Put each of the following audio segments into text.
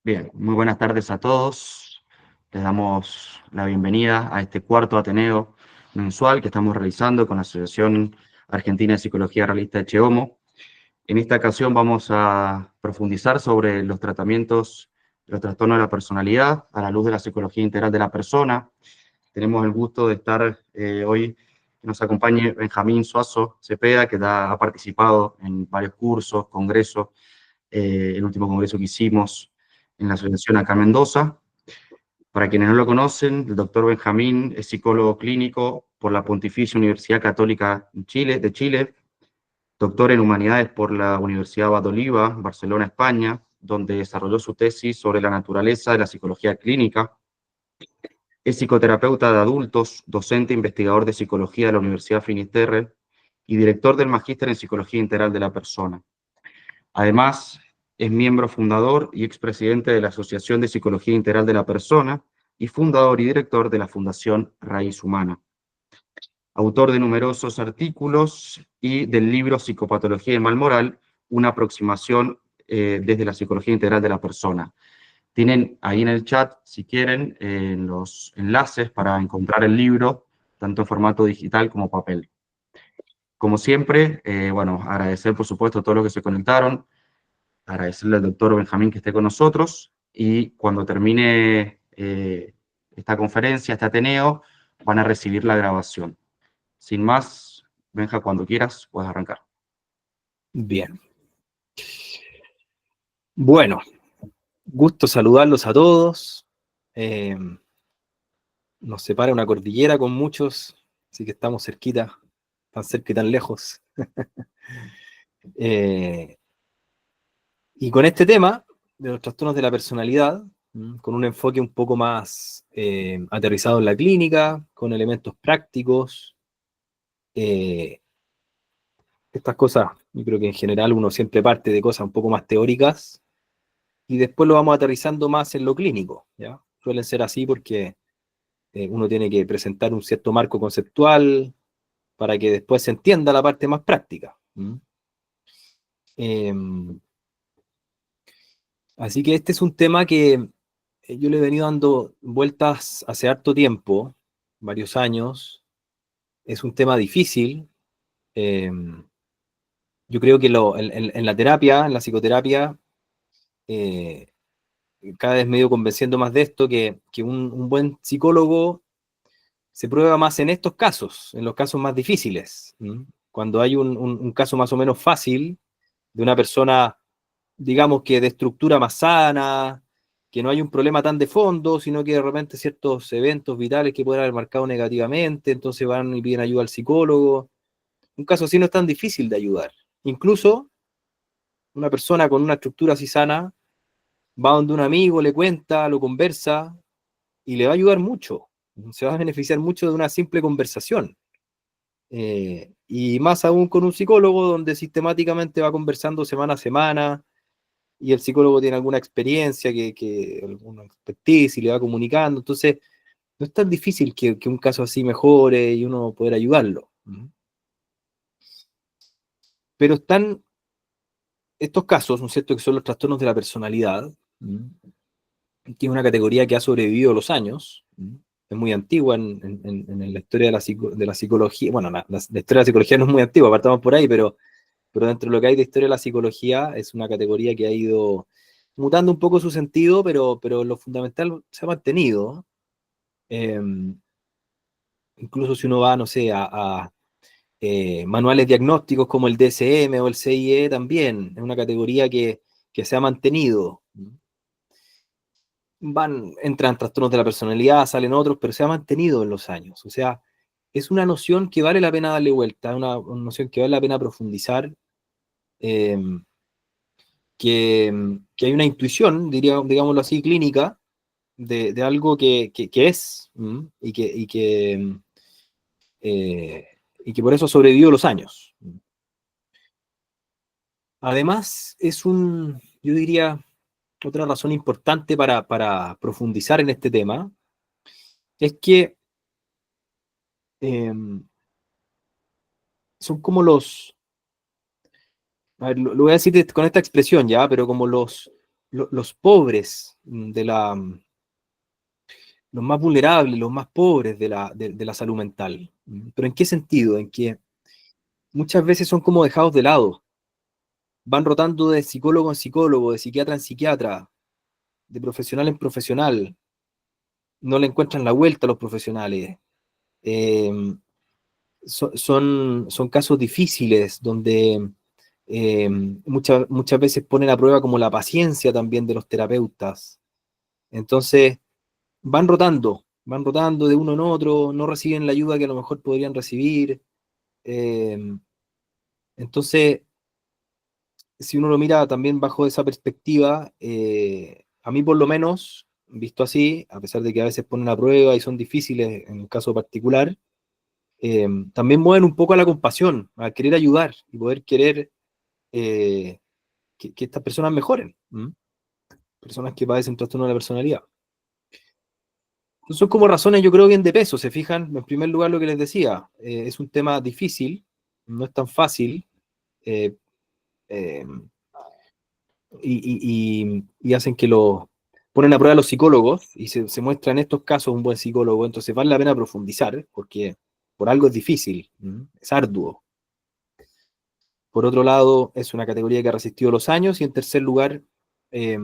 Bien, muy buenas tardes a todos. Les damos la bienvenida a este cuarto Ateneo mensual que estamos realizando con la Asociación Argentina de Psicología Realista de Cheomo. En esta ocasión vamos a profundizar sobre los tratamientos de los trastornos de la personalidad a la luz de la psicología integral de la persona. Tenemos el gusto de estar hoy, que nos acompañe Benjamín Suazo Cepeda, que ha participado en varios cursos, congresos, el último congreso que hicimos en la asociación acá en Mendoza. Para quienes no lo conocen, el doctor Benjamín es psicólogo clínico por la Pontificia Universidad Católica de Chile, doctor en Humanidades por la Universidad Badoliva, Barcelona, España, donde desarrolló su tesis sobre la naturaleza de la psicología clínica. Es psicoterapeuta de adultos, docente e investigador de psicología de la Universidad Finisterre y director del Magíster en Psicología Integral de la Persona. Además, es miembro fundador y expresidente de la Asociación de Psicología Integral de la Persona y fundador y director de la Fundación Raíz Humana. Autor de numerosos artículos y del libro Psicopatología y Mal Moral, una aproximación desde la psicología integral de la persona. Tienen ahí en el chat, si quieren, los enlaces para encontrar el libro, tanto en formato digital como papel. Como siempre, bueno, agradecer por supuesto a todos los que se conectaron, agradecerle al doctor Benjamín que esté con nosotros y cuando termine esta conferencia, este Ateneo, van a recibir la grabación. Sin más, Benja, cuando quieras, puedes arrancar. Bien. Bueno, gusto saludarlos a todos. Nos separa una cordillera con muchos, así que estamos cerquita, tan cerca y tan lejos. Y con este tema de los trastornos de la personalidad, con un enfoque un poco más aterrizado en la clínica, con elementos prácticos, estas cosas, yo creo que en general uno siempre parte de cosas un poco más teóricas y después lo vamos aterrizando más en lo clínico, ¿ya? Suelen ser así porque uno tiene que presentar un cierto marco conceptual para que después se entienda la parte más práctica. Eh, Así que este es un tema que yo le he venido dando vueltas hace harto tiempo, varios años. Es un tema difícil. Eh, yo creo que en la terapia, en la psicoterapia, eh, cada vez me he ido convenciendo más de esto, que un buen psicólogo se prueba más en estos casos, en los casos más difíciles. Cuando hay un caso más o menos fácil de una persona, digamos que de estructura más sana, que no hay un problema tan de fondo, sino que de repente ciertos eventos vitales que pueden haber marcado negativamente, entonces van y piden ayuda al psicólogo. Un caso así no es tan difícil de ayudar. Incluso una persona con una estructura así sana va donde un amigo, le cuenta, lo conversa y le va a ayudar mucho. Se va a beneficiar mucho de una simple conversación. Y más aún con un psicólogo donde sistemáticamente va conversando semana a semana y el psicólogo tiene alguna experiencia, alguna expertise y le va comunicando. Entonces, no es tan difícil que un caso así mejore y uno poder ayudarlo. Pero están estos casos, ¿no es cierto?, que son los trastornos de la personalidad, que es una categoría que ha sobrevivido los años. Es muy antigua en la historia de la psicología. Bueno, la historia de la psicología no es muy antigua, partamos por ahí, pero dentro de lo que hay de historia de la psicología es una categoría que ha ido mutando un poco su sentido, pero lo fundamental se ha mantenido. Eh, Incluso si uno va, no sé, a manuales diagnósticos como el DSM o el CIE también, es una categoría que se ha mantenido. Entran trastornos de la personalidad, salen otros, pero se ha mantenido en los años. O sea, es una noción que vale la pena darle vuelta, una noción que vale la pena profundizar, eh, que hay una intuición, digámoslo así, clínica, de algo que es, y que por eso sobrevivió los años. Además, yo diría, otra razón importante para profundizar en este tema, es que eh, son como a ver, lo voy a decir con esta expresión ya, pero como los pobres, los más vulnerables, los más pobres de la salud mental. ¿Pero en qué sentido? En que muchas veces son como dejados de lado. Van rotando de psicólogo en psicólogo, de psiquiatra en psiquiatra, de profesional en profesional. No le encuentran la vuelta a los profesionales. Eh, son casos difíciles donde muchas veces ponen a prueba como la paciencia también de los terapeutas. Entonces, van rotando de uno en otro, no reciben la ayuda que a lo mejor podrían recibir. Eh, entonces, si uno lo mira también bajo esa perspectiva, a mí por lo menos, visto así, a pesar de que a veces ponen a prueba y son difíciles en un caso particular, también mueven un poco a la compasión, a querer ayudar y poder querer eh, que estas personas mejoren. Personas que padecen trastorno de la personalidad. Son como razones, yo creo, bien de peso. Se fijan, en primer lugar, lo que les decía, es un tema difícil, no es tan fácil, eh, eh, y hacen que lo ponen a prueba los psicólogos y se muestra en estos casos un buen psicólogo. Entonces vale la pena profundizar porque por algo es difícil, es arduo. Por otro lado, es una categoría que ha resistido los años y en tercer lugar, eh,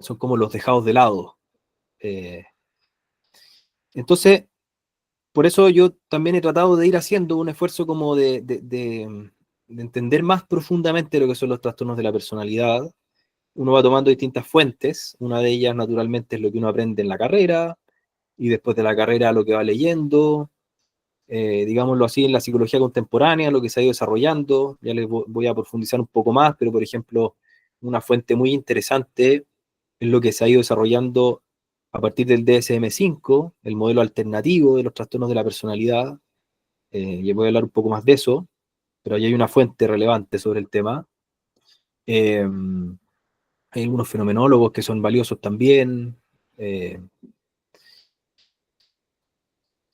son como los dejados de lado. Eh, entonces, por eso yo también he tratado de ir haciendo un esfuerzo como de entender más profundamente lo que son los trastornos de la personalidad. Uno va tomando distintas fuentes, una de ellas naturalmente es lo que uno aprende en la carrera, y después de la carrera lo que va leyendo, digámoslo así, en la psicología contemporánea, lo que se ha ido desarrollando. Ya les voy a profundizar un poco más, pero por ejemplo, una fuente muy interesante es lo que se ha ido desarrollando a partir del DSM-5, el modelo alternativo de los trastornos de la personalidad. Y voy a hablar un poco más de eso, pero ahí hay una fuente relevante sobre el tema. Eh, Hay algunos fenomenólogos que son valiosos también. eh,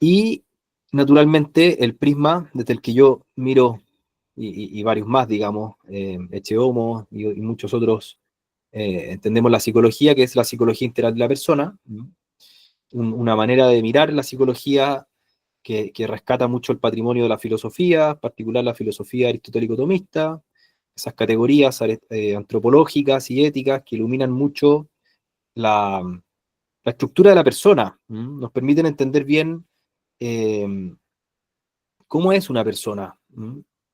y naturalmente el prisma desde el que yo miro, y varios más, digamos, Echeomo y muchos otros, entendemos la psicología, que es la psicología integral de la persona, una manera de mirar la psicología que rescata mucho el patrimonio de la filosofía, en particular la filosofía aristotélico-tomista, esas categorías antropológicas y éticas que iluminan mucho la, la estructura de la persona, nos permiten entender bien eh, cómo es una persona,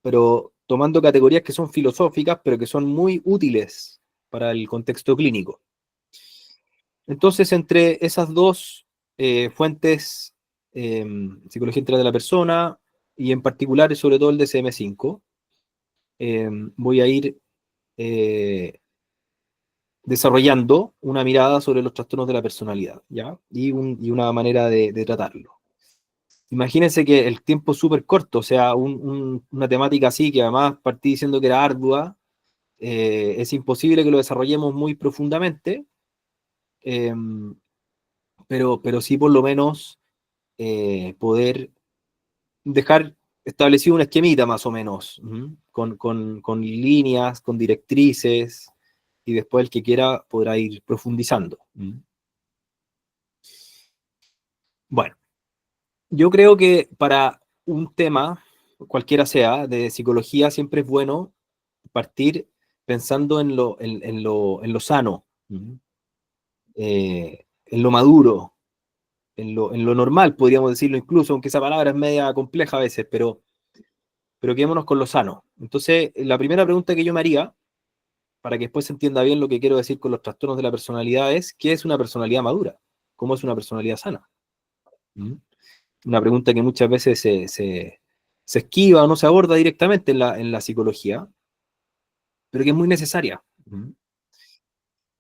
pero tomando categorías que son filosóficas, pero que son muy útiles para el contexto clínico. Entonces, entre esas dos fuentes, psicología integral de la persona y en particular y sobre todo el DSM-5, voy a ir eh, desarrollando una mirada sobre los trastornos de la personalidad, ¿ya? Y una manera de tratarlo. Imagínense que el tiempo es súper corto, o sea, una temática así, que además partí diciendo que era ardua, es imposible que lo desarrollemos muy profundamente, eh, pero sí por lo menos poder dejar establecido una esquemita más o menos, con líneas, con directrices, y después el que quiera podrá ir profundizando. Bueno, yo creo que para un tema, cualquiera sea, de psicología, siempre es bueno partir pensando en lo sano, en lo maduro, en lo normal, podríamos decirlo incluso, aunque esa palabra es media compleja a veces, pero quedémonos con lo sano. Entonces, la primera pregunta que yo me haría, para que después se entienda bien lo que quiero decir con los trastornos de la personalidad, es: ¿qué es una personalidad madura? ¿Cómo es una personalidad sana? ¿Mm? Una pregunta que muchas veces se esquiva o no se aborda directamente en la psicología, pero que es muy necesaria.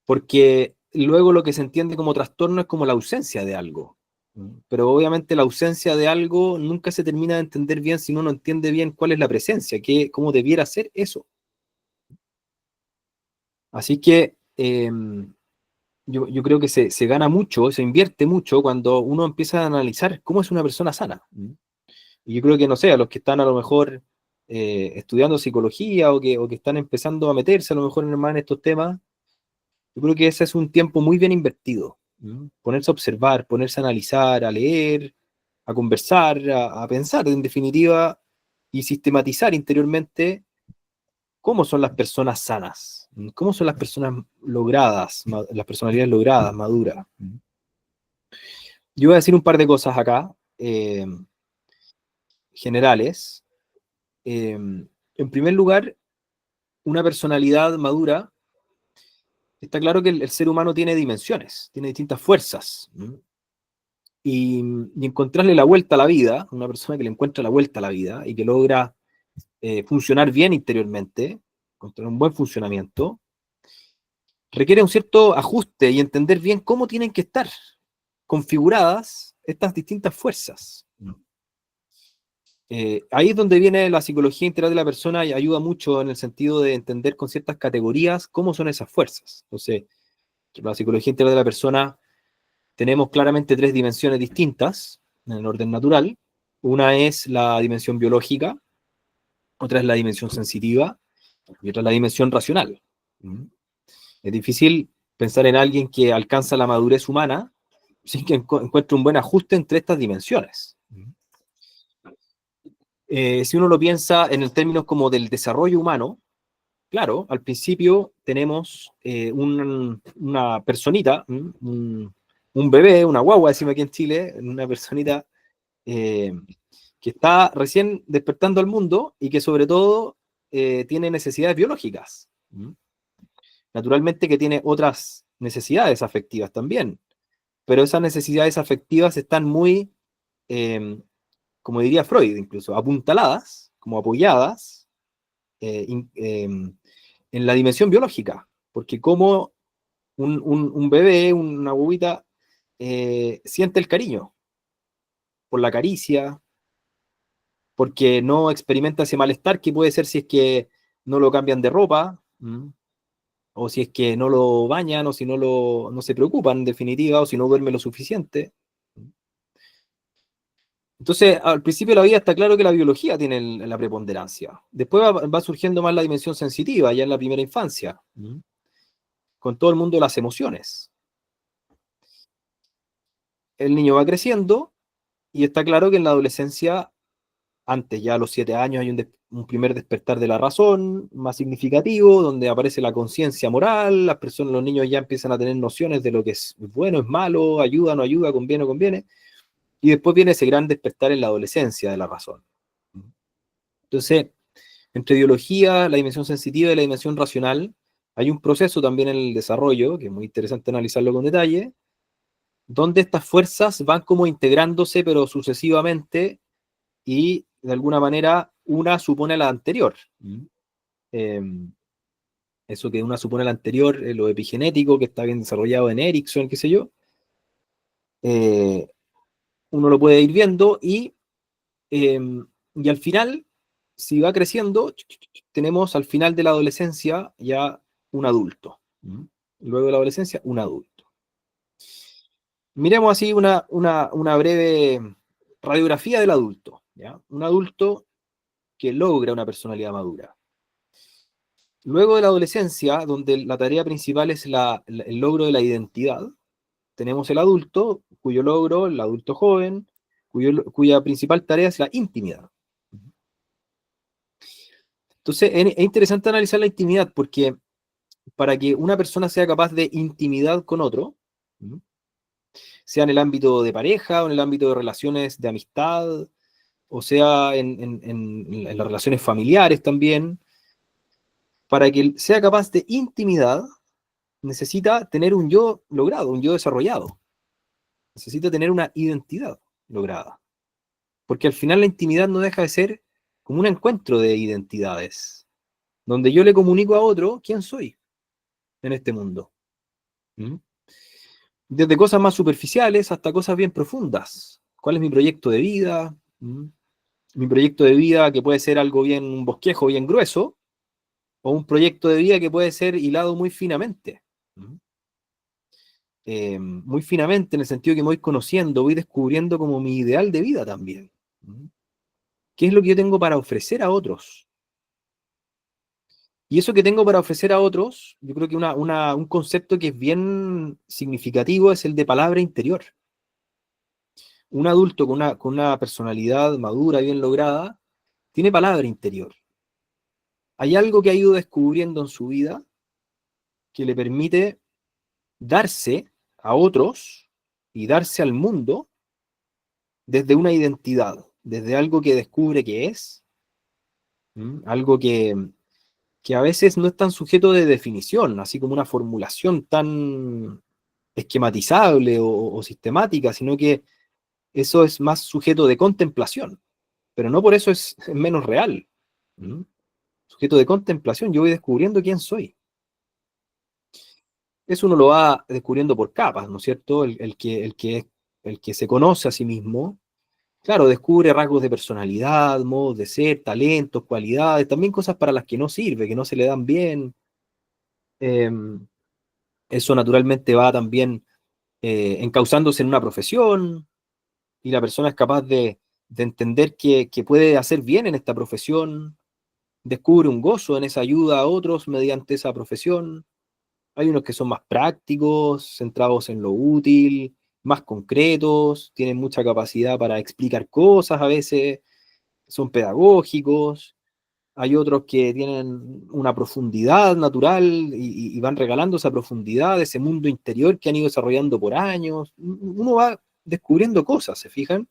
Porque luego lo que se entiende como trastorno es como la ausencia de algo. Pero obviamente la ausencia de algo nunca se termina de entender bien si uno no entiende bien cuál es la presencia, cómo debiera ser eso. Así que yo creo que se gana mucho, se invierte mucho cuando uno empieza a analizar cómo es una persona sana. Y yo creo que, no sé, a los que están a lo mejor estudiando psicología o que están empezando a meterse a lo mejor más en estos temas, Yo creo que ese es un tiempo muy bien invertido. Ponerse a observar, ponerse a analizar, a leer, a conversar, a pensar, en definitiva, y sistematizar interiormente cómo son las personas sanas, cómo son las personas logradas, las personalidades logradas, maduras. Yo voy a decir un par de cosas acá, generales. En primer lugar, una personalidad madura, está claro que el ser humano tiene dimensiones, tiene distintas fuerzas. Y encontrarle la vuelta a la vida, una persona que le encuentra la vuelta a la vida y que logra funcionar bien interiormente, encontrar un buen funcionamiento, requiere un cierto ajuste y entender bien cómo tienen que estar configuradas estas distintas fuerzas. Ahí es donde viene la psicología integral de la persona y ayuda mucho en el sentido de entender con ciertas categorías cómo son esas fuerzas. Entonces, la psicología integral de la persona tenemos claramente tres dimensiones distintas en el orden natural. Una es la dimensión biológica, otra es la dimensión sensitiva y otra es la dimensión racional. Es difícil pensar en alguien que alcanza la madurez humana sin que encuentre un buen ajuste entre estas dimensiones. Si uno lo piensa en el términos como del desarrollo humano, claro, al principio tenemos una personita, un bebé, una guagua, decimos aquí en Chile, una personita que está recién despertando al mundo y que sobre todo tiene necesidades biológicas. Naturalmente que tiene otras necesidades afectivas también, pero esas necesidades afectivas están muy, como diría Freud incluso, apuntaladas, como apoyadas en la dimensión biológica, porque como un bebé, una bobita, siente el cariño por la caricia, porque no experimenta ese malestar que puede ser si es que no lo cambian de ropa, o si es que no lo bañan, o si no se preocupan en definitiva, o si no duerme lo suficiente. Entonces, al principio de la vida está claro que la biología tiene la preponderancia. Después va surgiendo más la dimensión sensitiva, ya en la primera infancia, con todo el mundo de las emociones. El niño va creciendo y está claro que en la adolescencia, antes ya a los 7 años, hay un primer despertar de la razón más significativo, donde aparece la conciencia moral, las personas, los niños ya empiezan a tener nociones de lo que es bueno, es malo, ayuda, no ayuda, conviene, conviene. Y después viene ese gran despertar en la adolescencia de la razón. Entonces, entre biología, la dimensión sensitiva y la dimensión racional, hay un proceso también en el desarrollo, que es muy interesante analizarlo con detalle, donde estas fuerzas van como integrándose, pero sucesivamente, y de alguna manera una supone a la anterior. Eh, Eso que una supone a la anterior, lo epigenético, que está bien desarrollado en Erickson, qué sé yo, eh, uno lo puede ir viendo eh, y al final, si va creciendo, tenemos al final de la adolescencia ya un adulto. Luego de la adolescencia, un adulto. Miremos así una breve radiografía del adulto. ¿Ya? Un adulto que logra una personalidad madura. Luego de la adolescencia, donde la tarea principal es el logro de la identidad, tenemos el adulto, cuyo logro, el adulto joven, cuya principal tarea es la intimidad. Entonces, es interesante analizar la intimidad porque para que una persona sea capaz de intimidad con otro, sea en el ámbito de pareja o en el ámbito de relaciones de amistad, o sea en las relaciones familiares también, para que sea capaz de intimidad, necesita tener un yo logrado, un yo desarrollado. Necesita tener una identidad lograda. Porque al final la intimidad no deja de ser como un encuentro de identidades, donde yo le comunico a otro quién soy en este mundo. Desde cosas más superficiales hasta cosas bien profundas. ¿Cuál es mi proyecto de vida? Mi proyecto de vida que puede ser algo bien, un bosquejo bien grueso, o un proyecto de vida que puede ser hilado muy finamente. Muy finamente en el sentido que me voy conociendo, voy descubriendo como mi ideal de vida también. ¿Qué es lo que yo tengo para ofrecer a otros? Y eso que tengo para ofrecer a otros, yo creo que un concepto que es bien significativo es el de palabra interior. Un adulto con una personalidad madura, bien lograda, tiene palabra interior. Hay algo que ha ido descubriendo en su vida que le permite darse a otros y darse al mundo desde una identidad, desde algo que descubre que es, algo que a veces no es tan sujeto de definición, así como una formulación tan esquematizable o sistemática, sino que eso es más sujeto de contemplación, pero no por eso es menos real. ¿Mm? Sujeto de contemplación, yo voy descubriendo quién soy. Eso uno lo va descubriendo por capas, ¿no es cierto? El que se conoce a sí mismo, claro, descubre rasgos de personalidad, modos de ser, talentos, cualidades, también cosas para las que no sirve, que no se le dan bien. Eh, Eso naturalmente va también encauzándose en una profesión, y la persona es capaz de entender que puede hacer bien en esta profesión, descubre un gozo en esa ayuda a otros mediante esa profesión. Hay unos que son más prácticos, centrados en lo útil, más concretos, tienen mucha capacidad para explicar cosas a veces, son pedagógicos. Hay otros que tienen una profundidad natural y van regalando esa profundidad, ese mundo interior que han ido desarrollando por años. Uno va descubriendo cosas, ¿se fijan?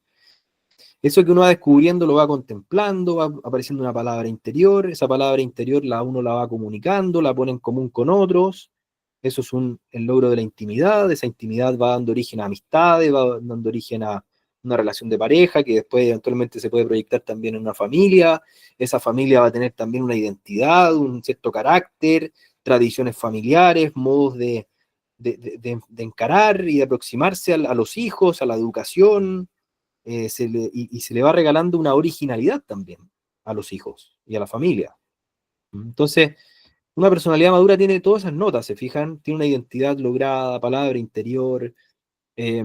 Eso que uno va descubriendo lo va contemplando, va apareciendo una palabra interior, esa palabra interior uno la va comunicando, la pone en común con otros, eso es el logro de la intimidad, esa intimidad va dando origen a amistades, va dando origen a una relación de pareja que después eventualmente se puede proyectar también en una familia, esa familia va a tener también una identidad, un cierto carácter, tradiciones familiares, modos de encarar y de aproximarse a los hijos, a la educación, y se le va regalando una originalidad también a los hijos y a la familia. Entonces, una personalidad madura tiene todas esas notas, ¿se fijan? Tiene una identidad lograda, palabra interior, eh,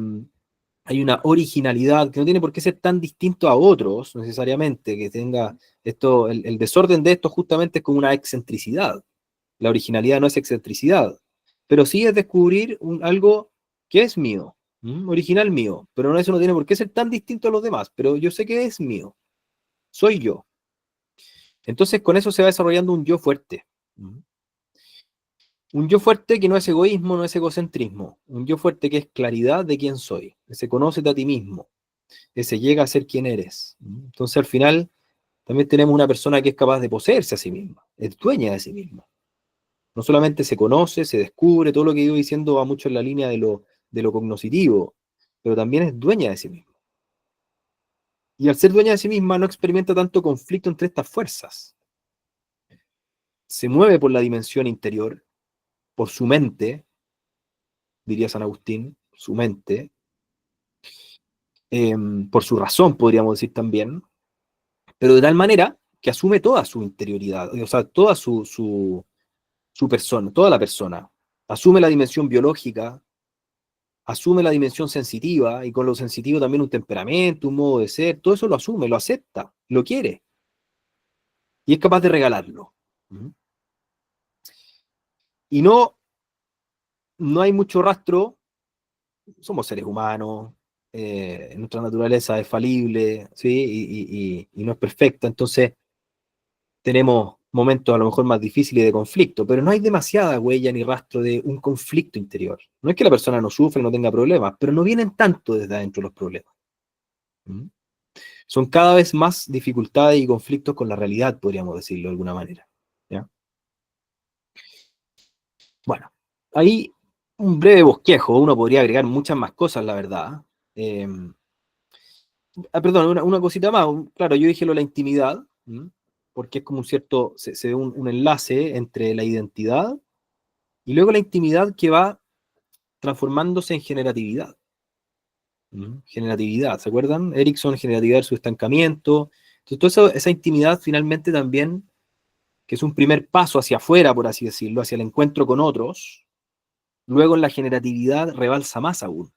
hay una originalidad que no tiene por qué ser tan distinto a otros necesariamente, que tenga esto, el desorden de esto justamente es como una excentricidad. La originalidad no es excentricidad, pero sí es descubrir algo que es mío, original mío, pero eso no tiene por qué ser tan distinto a los demás, pero yo sé que es mío, soy yo. Entonces con eso se va desarrollando un yo fuerte. Un yo fuerte que no es egoísmo, no es egocentrismo. Un yo fuerte que es claridad de quién soy. Ese conócete a ti mismo. Ese llega a ser quien eres. Entonces al final también tenemos una persona que es capaz de poseerse a sí misma. Es dueña de sí misma. No solamente se conoce, se descubre, todo lo que he ido diciendo va mucho en la línea de lo cognoscitivo, pero también es dueña de sí misma. Y al ser dueña de sí misma no experimenta tanto conflicto entre estas fuerzas. Se mueve por la dimensión interior, por su mente, diría San Agustín, su mente, por su razón, podríamos decir también, pero de tal manera que asume toda su interioridad, o sea, toda su persona, toda la persona. Asume la dimensión biológica, asume la dimensión sensitiva, y con lo sensitivo también un temperamento, un modo de ser, todo eso lo asume, lo acepta, lo quiere, y es capaz de regalarlo. Y no hay mucho rastro, somos seres humanos, nuestra naturaleza es falible, ¿sí? Y no es perfecta, entonces tenemos momentos a lo mejor más difíciles de conflicto, pero no hay demasiada huella ni rastro de un conflicto interior. No es que la persona no sufra, no tenga problemas, pero no vienen tanto desde adentro los problemas. ¿Mm? Son cada vez más dificultades y conflictos con la realidad, podríamos decirlo de alguna manera. ¿Ya? Bueno, ahí un breve bosquejo, uno podría agregar muchas más cosas, la verdad. Eh, Perdón, una cosita más. Claro, yo dije lo de la intimidad, porque es como un cierto, se ve un enlace entre la identidad y luego la intimidad que va transformándose en generatividad. Generatividad, ¿se acuerdan? Erickson, generatividad su estancamiento. Entonces, toda esa intimidad finalmente también, que es un primer paso hacia afuera, por así decirlo, hacia el encuentro con otros, luego en la generatividad rebalsa más aún.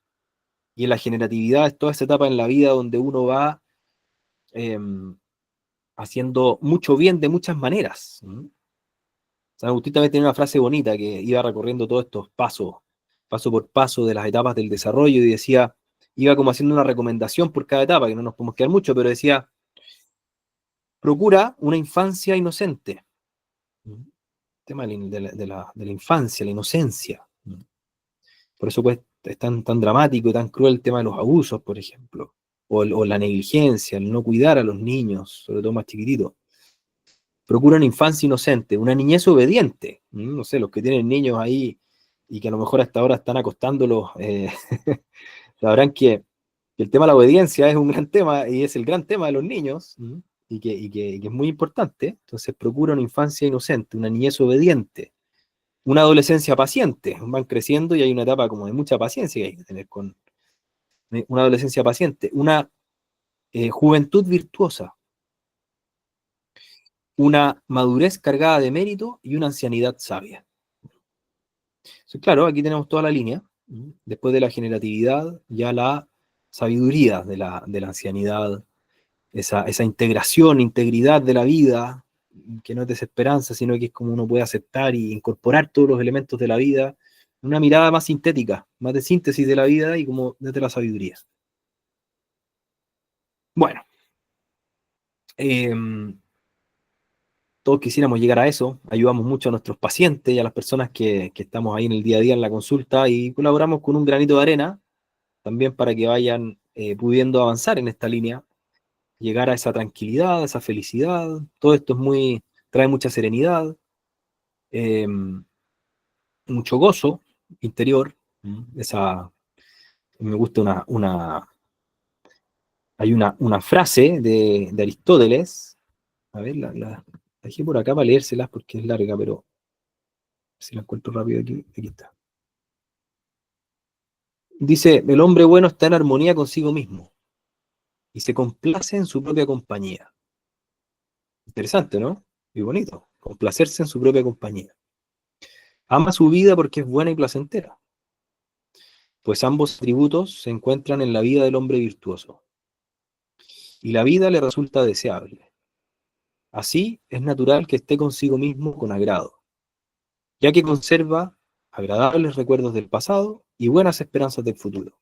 Y en la generatividad es toda esa etapa en la vida donde uno va eh, haciendo mucho bien de muchas maneras. San Agustín también tenía una frase bonita que iba recorriendo todos estos pasos, paso por paso de las etapas del desarrollo, y decía, iba como haciendo una recomendación por cada etapa, que no nos podemos quedar mucho, pero decía, procura una infancia inocente. El tema de la infancia, la inocencia. Por eso pues, es tan dramático y tan cruel el tema de los abusos, por ejemplo, o la negligencia, el no cuidar a los niños, sobre todo más chiquititos. Procura una infancia inocente, una niñez obediente. No sé, los que tienen niños ahí y que a lo mejor hasta ahora están acostándolos, sabrán que el tema de la obediencia es un gran tema y es el gran tema de los niños, y que es muy importante. Entonces procura una infancia inocente, una niñez obediente, una adolescencia paciente. Van creciendo y hay una etapa como de mucha paciencia que hay que tener con una adolescencia paciente, una juventud virtuosa, una madurez cargada de mérito y una ancianidad sabia. Entonces, claro, aquí tenemos toda la línea. Después de la generatividad, ya la sabiduría de la ancianidad, esa integración, integridad de la vida, que no es desesperanza, sino que es como uno puede aceptar y incorporar todos los elementos de la vida, una mirada más sintética, más de síntesis de la vida y como desde la sabiduría. Bueno, eh, todos quisiéramos llegar a eso, ayudamos mucho a nuestros pacientes y a las personas que estamos ahí en el día a día en la consulta y colaboramos con un granito de arena también para que vayan pudiendo avanzar en esta línea, llegar a esa tranquilidad, a esa felicidad. Todo esto trae mucha serenidad, eh, mucho gozo interior. Me gusta hay una frase de Aristóteles, a ver, la dejé por acá para leérselas porque es larga, pero si la encuentro rápido aquí está. Dice, el hombre bueno está en armonía consigo mismo y se complace en su propia compañía. Interesante, ¿no? Y bonito, complacerse en su propia compañía. Ama su vida porque es buena y placentera, pues ambos atributos se encuentran en la vida del hombre virtuoso, y la vida le resulta deseable. Así es natural que esté consigo mismo con agrado, ya que conserva agradables recuerdos del pasado y buenas esperanzas del futuro,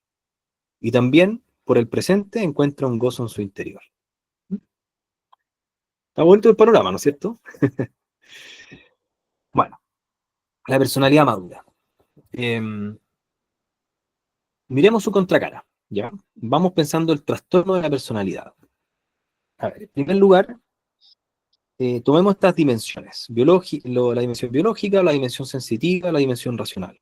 y también por el presente encuentra un gozo en su interior. Está bonito el panorama, ¿no es cierto? Bueno, la personalidad madura. Miremos su contracara, ¿ya? Vamos pensando el trastorno de la personalidad. A ver, en primer lugar, tomemos estas dimensiones, la dimensión biológica, la dimensión sensitiva, la dimensión racional.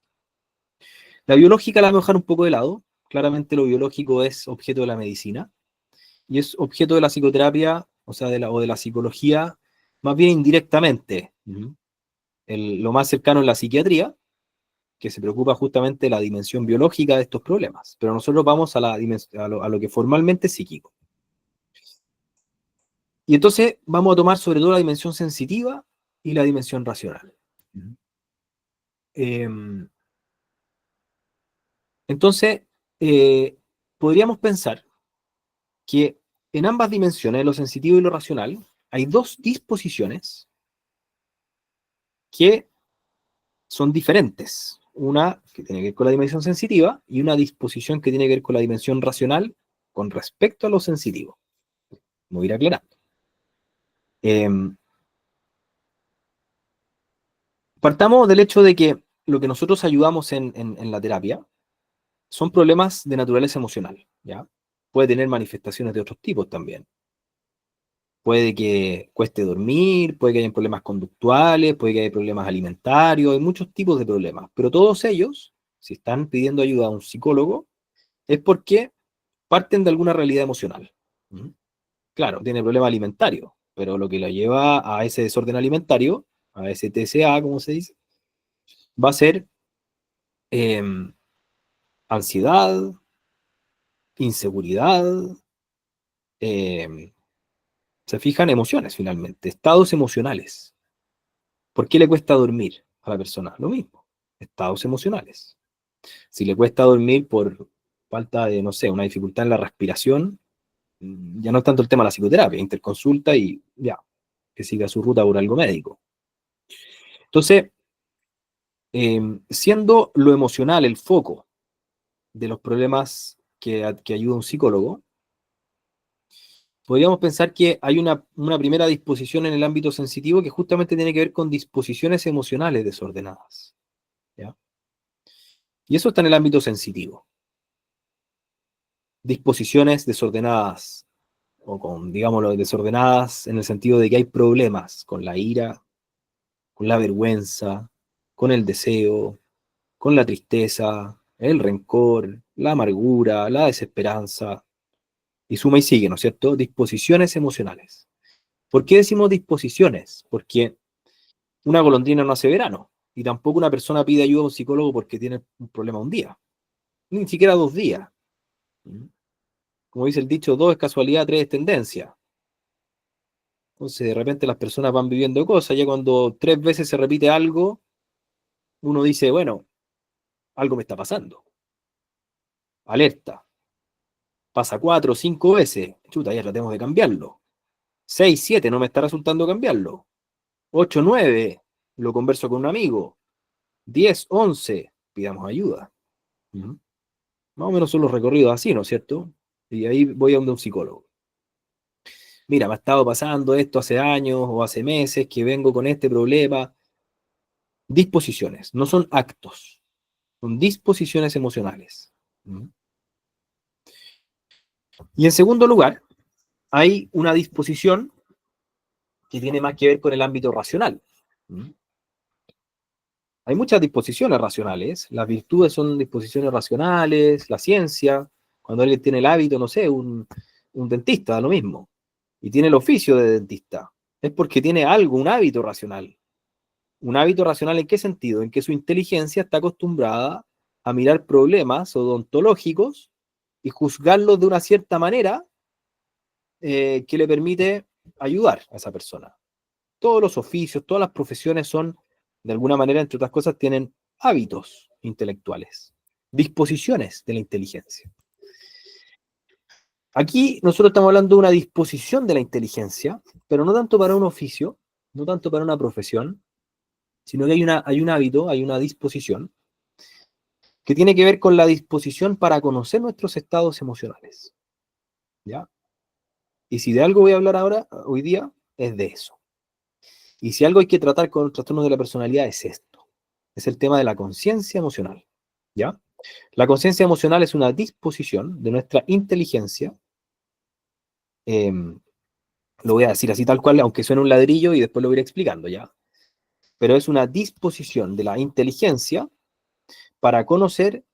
La biológica la vamos a dejar un poco de lado, claramente lo biológico es objeto de la medicina, y es objeto de la psicoterapia, o sea, de la psicología, más bien indirectamente. Lo más cercano es la psiquiatría, que se preocupa justamente de la dimensión biológica de estos problemas, pero nosotros vamos a lo que formalmente es psíquico. Y entonces vamos a tomar sobre todo la dimensión sensitiva y la dimensión racional. Eh, entonces, podríamos pensar que en ambas dimensiones, lo sensitivo y lo racional, hay dos disposiciones que son diferentes. Una que tiene que ver con la dimensión sensitiva y una disposición que tiene que ver con la dimensión racional con respecto a lo sensitivo. Me voy a ir aclarando. Partamos del hecho de que lo que nosotros ayudamos en la terapia son problemas de naturaleza emocional, ¿ya? Puede tener manifestaciones de otros tipos también. Puede que cueste dormir, puede que haya problemas conductuales, puede que haya problemas alimentarios, hay muchos tipos de problemas, pero todos ellos, si están pidiendo ayuda a un psicólogo, es porque parten de alguna realidad emocional. Claro, tiene problema alimentario, pero lo que lo lleva a ese desorden alimentario, a ese TCA, como se dice, va a ser ansiedad, inseguridad, se fijan emociones finalmente, estados emocionales. ¿Por qué le cuesta dormir a la persona? Lo mismo, estados emocionales. Si le cuesta dormir por falta de, no sé, una dificultad en la respiración, ya no es tanto el tema de la psicoterapia, interconsulta y ya, que siga su ruta por algo médico. Entonces, siendo lo emocional el foco de los problemas que ayuda un psicólogo, podríamos pensar que hay una primera disposición en el ámbito sensitivo que justamente tiene que ver con disposiciones emocionales desordenadas, ¿ya? Y eso está en el ámbito sensitivo. Disposiciones desordenadas, o con, digámoslo, desordenadas en el sentido de que hay problemas con la ira, con la vergüenza, con el deseo, con la tristeza, el rencor, la amargura, la desesperanza, y suma y sigue, ¿no es cierto? Disposiciones emocionales. ¿Por qué decimos disposiciones? Porque una golondrina no hace verano, y tampoco una persona pide ayuda a un psicólogo porque tiene un problema un día, ni siquiera 2 días. Como dice el dicho, 2 es casualidad, 3 es tendencia. Entonces, de repente las personas van viviendo cosas, ya cuando 3 veces se repite algo, uno dice, bueno, algo me está pasando. Alerta. Pasa 4 o 5 veces, chuta, ya tratemos de cambiarlo. 6, 7, no me está resultando cambiarlo. 8, 9, lo converso con un amigo. 10, 11, pidamos ayuda. Más o menos son los recorridos así, ¿no es cierto? Y ahí voy a un psicólogo. Mira, me ha estado pasando esto hace años o hace meses que vengo con este problema. Disposiciones, no son actos, son disposiciones emocionales. Y en segundo lugar, hay una disposición que tiene más que ver con el ámbito racional. Hay muchas disposiciones racionales, las virtudes son disposiciones racionales, la ciencia, cuando alguien tiene el hábito, no sé, un dentista, da lo mismo, y tiene el oficio de dentista, es porque tiene algo, un hábito racional. ¿Un hábito racional en qué sentido? En que su inteligencia está acostumbrada a mirar problemas odontológicos y juzgarlos de una cierta manera que le permite ayudar a esa persona. Todos los oficios, todas las profesiones son, de alguna manera, entre otras cosas, tienen hábitos intelectuales, disposiciones de la inteligencia. Aquí nosotros estamos hablando de una disposición de la inteligencia, pero no tanto para un oficio, no tanto para una profesión, sino que hay un hábito, hay una disposición que tiene que ver con la disposición para conocer nuestros estados emocionales. ¿Ya? Y si de algo voy a hablar ahora, hoy día, es de eso. Y si algo hay que tratar con los trastornos de la personalidad es esto. Es el tema de la conciencia emocional. ¿Ya? La conciencia emocional es una disposición de nuestra inteligencia. Lo voy a decir así tal cual, aunque suene un ladrillo y después lo voy a ir explicando, ¿ya? Pero es una disposición de la inteligencia para conocer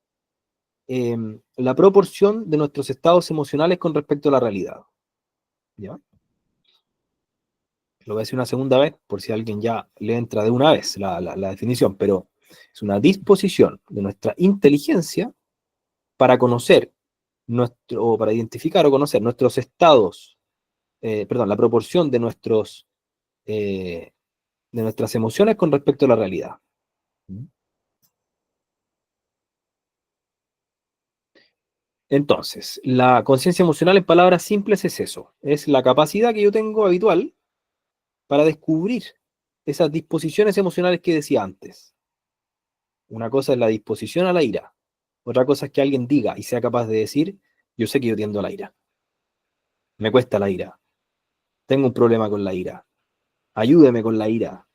la proporción de nuestros estados emocionales con respecto a la realidad. ¿Ya? Lo voy a decir una segunda vez, por si alguien ya le entra de una vez la definición, pero es una disposición de nuestra inteligencia para conocer o para identificar o conocer nuestros estados, la proporción de nuestras emociones con respecto a la realidad. Entonces, la conciencia emocional en palabras simples es eso, es la capacidad que yo tengo habitual para descubrir esas disposiciones emocionales que decía antes. Una cosa es la disposición a la ira, otra cosa es que alguien diga y sea capaz de decir, yo sé que yo tiendo a la ira, me cuesta la ira, tengo un problema con la ira, ayúdeme con la ira.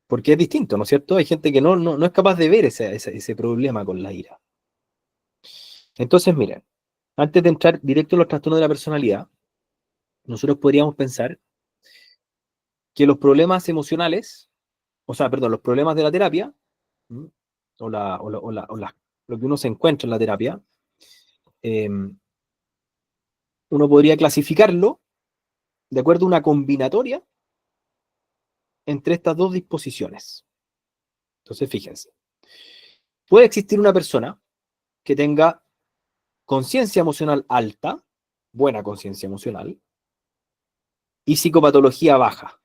Porque es distinto, ¿no es cierto? Hay gente que no es capaz de ver ese problema con la ira. Entonces, miren, antes de entrar directo en los trastornos de la personalidad, nosotros podríamos pensar que los problemas emocionales, los problemas de la terapia, lo que uno se encuentra en la terapia, uno podría clasificarlo de acuerdo a una combinatoria entre estas dos disposiciones. Entonces, fíjense, puede existir una persona que tenga conciencia emocional alta, buena conciencia emocional, y psicopatología baja.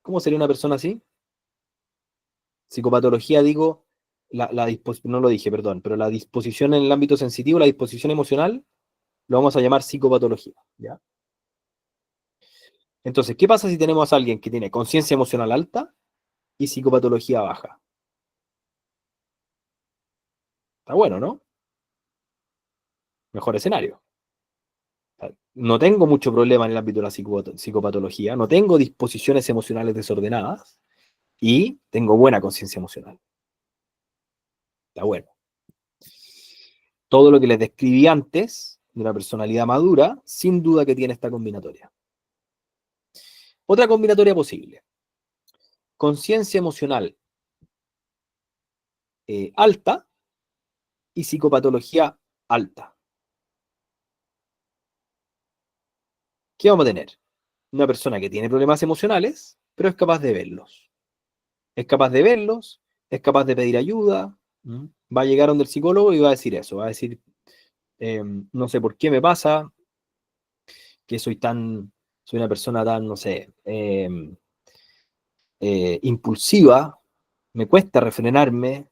¿Cómo sería una persona así? Psicopatología, digo, no lo dije, perdón, pero la disposición en el ámbito sensitivo, la disposición emocional, lo vamos a llamar psicopatología, ¿ya? Entonces, ¿qué pasa si tenemos a alguien que tiene conciencia emocional alta y psicopatología baja? Está bueno, ¿no? Mejor escenario. No tengo mucho problema en el ámbito de la psicopatología, no tengo disposiciones emocionales desordenadas y tengo buena conciencia emocional. Está bueno. Todo lo que les describí antes de una personalidad madura, sin duda que tiene esta combinatoria. Otra combinatoria posible. Conciencia emocional alta y psicopatología alta. ¿Qué vamos a tener? Una persona que tiene problemas emocionales, pero es capaz de verlos. Es capaz de verlos, es capaz de pedir ayuda, va a llegar donde el psicólogo y va a decir eso, va a decir, no sé por qué me pasa, que soy una persona tan, no sé, impulsiva, me cuesta refrenarme,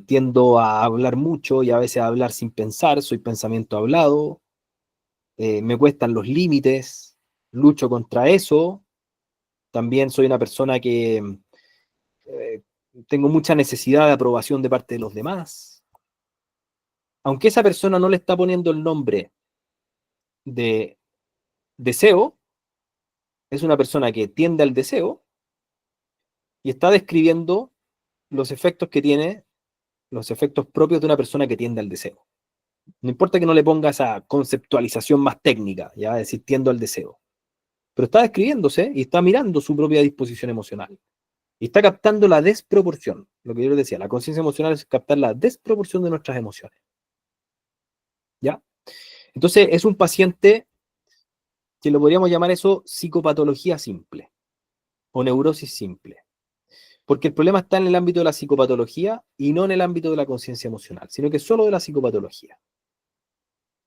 tiendo a hablar mucho y a veces a hablar sin pensar, soy pensamiento hablado, me cuestan los límites, lucho contra eso, también soy una persona que eh, tengo mucha necesidad de aprobación de parte de los demás. Aunque esa persona no le está poniendo el nombre de deseo, es una persona que tiende al deseo y está describiendo los efectos que tiene, los efectos propios de una persona que tiende al deseo. No importa que no le ponga esa conceptualización más técnica, ya decir tiendo al deseo, pero está describiéndose y está mirando su propia disposición emocional. Y está captando la desproporción. Lo que yo les decía, la conciencia emocional es captar la desproporción de nuestras emociones. ¿Ya? Entonces, es un paciente que lo podríamos llamar eso psicopatología simple o neurosis simple. Porque el problema está en el ámbito de la psicopatología y no en el ámbito de la conciencia emocional, sino que solo de la psicopatología.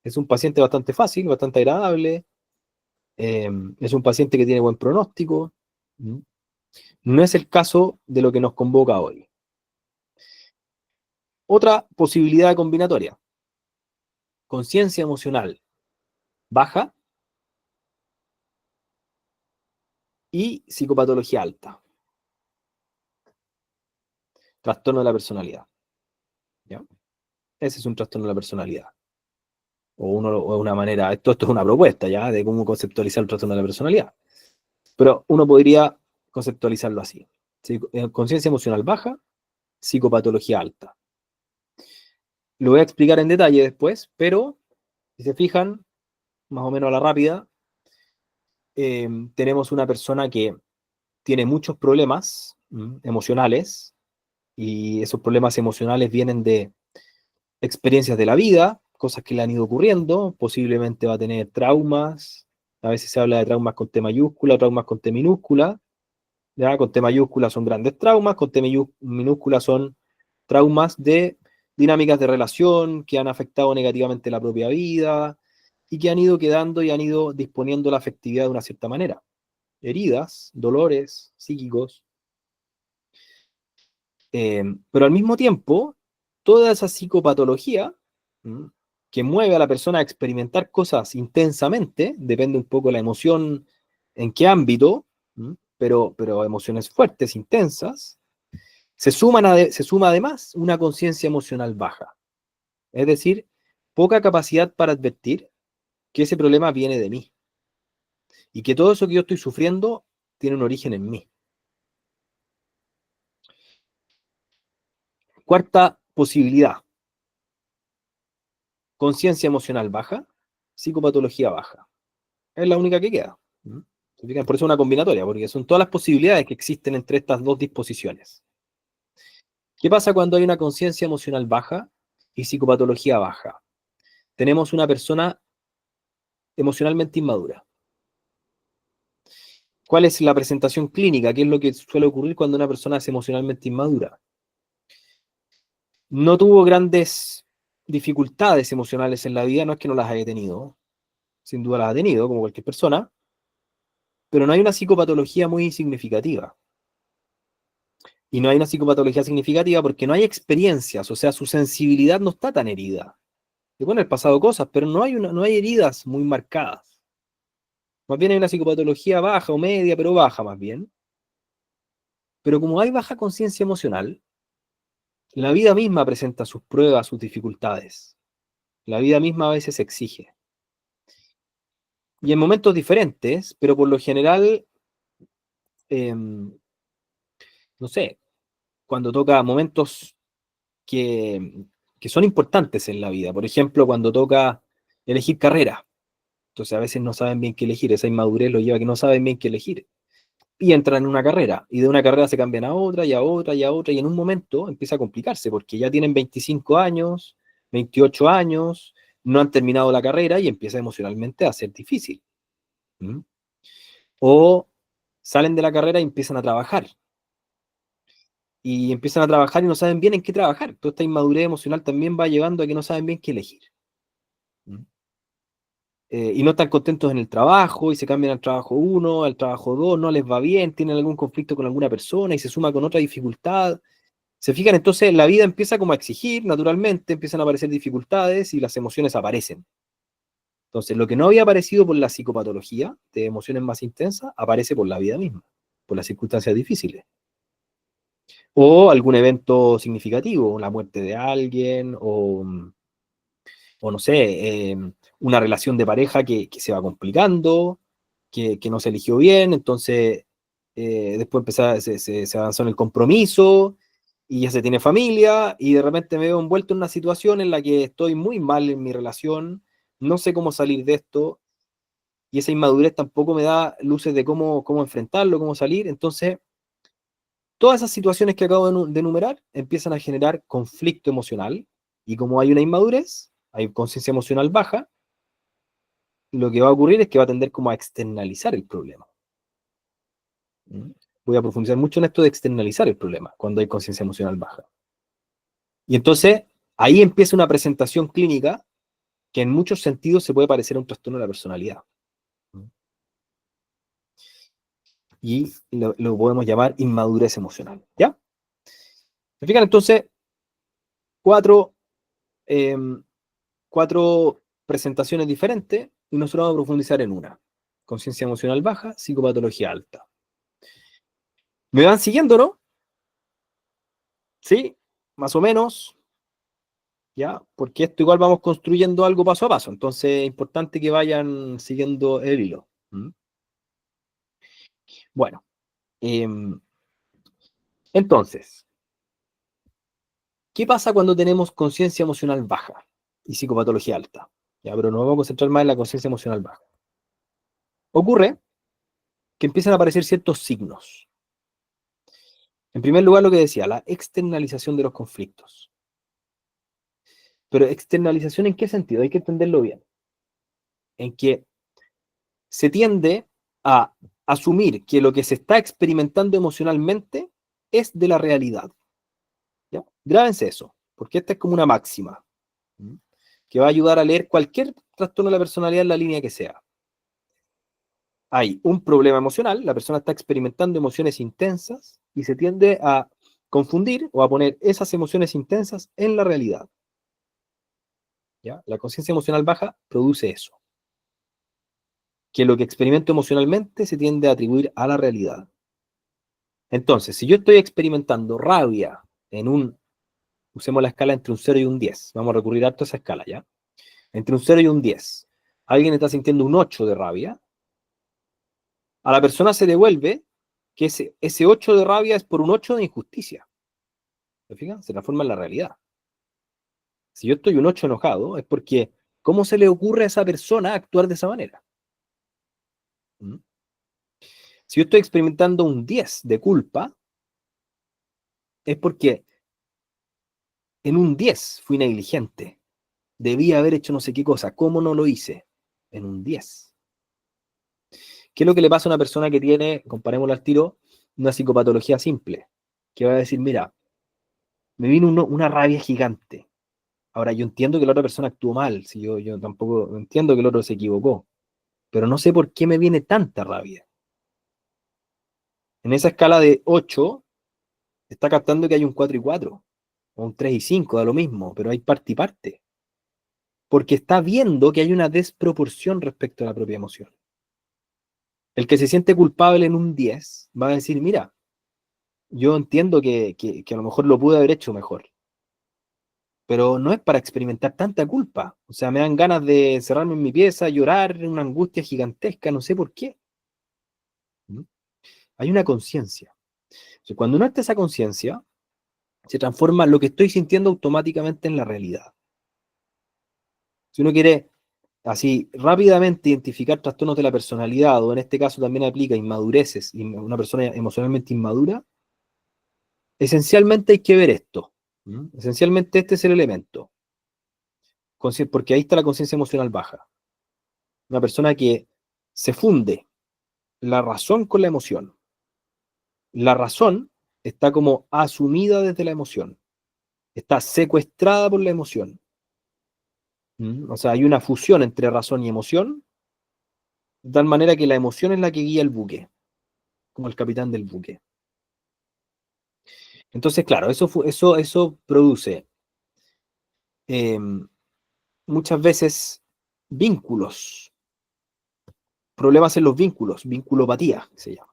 Es un paciente bastante fácil, bastante agradable, es un paciente que tiene buen pronóstico. No es el caso de lo que nos convoca hoy. Otra posibilidad combinatoria, conciencia emocional baja y psicopatología alta, trastorno de la personalidad. ¿Ya? Ese es un trastorno de la personalidad. O una manera, esto es una propuesta ya de cómo conceptualizar el trastorno de la personalidad. Pero uno podría conceptualizarlo así. Conciencia emocional baja, psicopatología alta. Lo voy a explicar en detalle después, pero si se fijan, más o menos a la rápida, tenemos una persona que tiene muchos problemas emocionales y esos problemas emocionales vienen de experiencias de la vida, cosas que le han ido ocurriendo, posiblemente va a tener traumas, a veces se habla de traumas con T mayúscula, traumas con T minúscula, ¿ya? Con T mayúscula son grandes traumas, con T minúscula son traumas de dinámicas de relación que han afectado negativamente la propia vida y que han ido quedando y han ido disponiendo la afectividad de una cierta manera. Heridas, dolores psíquicos, pero al mismo tiempo, toda esa psicopatología que mueve a la persona a experimentar cosas intensamente, depende un poco de la emoción, en qué ámbito, pero emociones fuertes, intensas, se suma además una conciencia emocional baja. Es decir, poca capacidad para advertir que ese problema viene de mí y que todo eso que yo estoy sufriendo tiene un origen en mí. Cuarta posibilidad, conciencia emocional baja, psicopatología baja. Es la única que queda. Por eso es una combinatoria, porque son todas las posibilidades que existen entre estas dos disposiciones. ¿Qué pasa cuando hay una conciencia emocional baja y psicopatología baja? Tenemos una persona emocionalmente inmadura. ¿Cuál es la presentación clínica? ¿Qué es lo que suele ocurrir cuando una persona es emocionalmente inmadura? No tuvo grandes dificultades emocionales en la vida, no es que no las haya tenido, sin duda las ha tenido, como cualquier persona, pero no hay una psicopatología muy significativa. Y no hay una psicopatología significativa porque no hay experiencias, o sea, su sensibilidad no está tan herida. Le pueden haber pasado cosas, pero no hay heridas muy marcadas. Más bien hay una psicopatología baja o media, pero baja más bien. Pero como hay baja conciencia emocional, la vida misma presenta sus pruebas, sus dificultades. La vida misma a veces exige. Y en momentos diferentes, pero por lo general, no sé, cuando toca momentos que, que son importantes en la vida. Por ejemplo, cuando toca elegir carrera. Entonces a veces no saben bien qué elegir. Esa inmadurez los lleva a que no saben bien qué elegir. Y entran en una carrera. Y de una carrera se cambian a otra, y a otra, y a otra. Y en un momento empieza a complicarse, porque ya tienen 25 años, 28 años, no han terminado la carrera y empieza emocionalmente a ser difícil. ¿Mm? O salen de la carrera y empiezan a trabajar. Y empiezan a trabajar y no saben bien en qué trabajar. Toda esta inmadurez emocional también va llevando a que no saben bien qué elegir. ¿Mm? Y no están contentos en el trabajo y se cambian al trabajo 1, al trabajo 2, no les va bien, tienen algún conflicto con alguna persona y se suma con otra dificultad. Se fijan, entonces la vida empieza como a exigir, naturalmente, empiezan a aparecer dificultades y las emociones aparecen. Entonces, lo que no había aparecido por la psicopatología de emociones más intensas, aparece por la vida misma, por las circunstancias difíciles. O algún evento significativo, la muerte de alguien, o no sé, una relación de pareja que se va complicando, que no se eligió bien, entonces después se avanzó en el compromiso y ya se tiene familia y de repente me veo envuelto en una situación en la que estoy muy mal en mi relación, no sé cómo salir de esto y esa inmadurez tampoco me da luces de cómo enfrentarlo, cómo salir, entonces todas esas situaciones que acabo de enumerar empiezan a generar conflicto emocional y como hay una inmadurez, hay conciencia emocional baja, lo que va a ocurrir es que va a tender como a externalizar el problema. ¿Mm? Voy a profundizar mucho en esto de externalizar el problema cuando hay conciencia emocional baja. Y entonces ahí empieza una presentación clínica que en muchos sentidos se puede parecer a un trastorno de la personalidad. ¿Mm? Y lo podemos llamar inmadurez emocional. ¿Ya? ¿Se fijan? Entonces, cuatro, eh, cuatro presentaciones diferentes y nosotros vamos a profundizar en una. Conciencia emocional baja, psicopatología alta. ¿Me van siguiendo, no? Sí, más o menos. ¿Ya? Porque esto igual vamos construyendo algo paso a paso, entonces es importante que vayan siguiendo el hilo. ¿Mm? Bueno, entonces, ¿qué pasa cuando tenemos conciencia emocional baja y psicopatología alta? Ya, pero nos vamos a concentrar más en la conciencia emocional baja. Ocurre que empiezan a aparecer ciertos signos. En primer lugar, lo que decía, la externalización de los conflictos. Pero externalización, ¿en qué sentido? Hay que entenderlo bien. En que se tiende a asumir que lo que se está experimentando emocionalmente es de la realidad. ¿Ya? Grábense eso, porque esta es como una máxima, ¿m? Que va a ayudar a leer cualquier trastorno de la personalidad en la línea que sea. Hay un problema emocional, la persona está experimentando emociones intensas y se tiende a confundir o a poner esas emociones intensas en la realidad. ¿Ya? La conciencia emocional baja produce eso, que lo que experimento emocionalmente se tiende a atribuir a la realidad. Entonces, si yo estoy experimentando rabia usemos la escala entre un 0 y un 10, vamos a recurrir a esa escala, ¿ya? Entre un 0 y un 10, alguien está sintiendo un 8 de rabia, a la persona se devuelve que ese 8 de rabia es por un 8 de injusticia. ¿Se fijan? Se transforma en la realidad. Si yo estoy un 8 enojado, es porque, ¿cómo se le ocurre a esa persona actuar de esa manera? ¿Mm? Si yo estoy experimentando un 10 de culpa, es porque en un 10 fui negligente. Debía haber hecho no sé qué cosa. ¿Cómo no lo hice? En un 10. ¿Qué es lo que le pasa a una persona que tiene, comparémoslo al tiro, una psicopatología simple? Que va a decir, mira, me vino una rabia gigante. Ahora, yo entiendo que la otra persona actuó mal, si yo tampoco entiendo que el otro se equivocó, pero no sé por qué me viene tanta rabia. En esa escala de 8, está captando que hay un 4 y 4, o un 3 y 5, da lo mismo, pero hay parte y parte. Porque está viendo que hay una desproporción respecto a la propia emoción. El que se siente culpable en un 10 va a decir, mira, yo entiendo que a lo mejor lo pude haber hecho mejor, pero no es para experimentar tanta culpa. O sea, me dan ganas de encerrarme en mi pieza, llorar, una angustia gigantesca, no sé por qué. ¿Mm? Hay una conciencia. O sea, cuando uno está esa conciencia, se transforma lo que estoy sintiendo automáticamente en la realidad. Si uno quiere así rápidamente identificar trastornos de la personalidad, o en este caso también aplica inmadureces, y una persona emocionalmente inmadura, esencialmente hay que ver esto. ¿Mm? Esencialmente este es el elemento, porque ahí está la conciencia emocional baja. Una persona que se funde la razón con la emoción. La razón está como asumida desde la emoción, está secuestrada por la emoción. ¿Mm? O sea, hay una fusión entre razón y emoción, de tal manera que la emoción es la que guía el buque, como el capitán del buque. Entonces, claro, eso produce eh, muchas veces vínculos, problemas en los vínculos, vinculopatía se llama.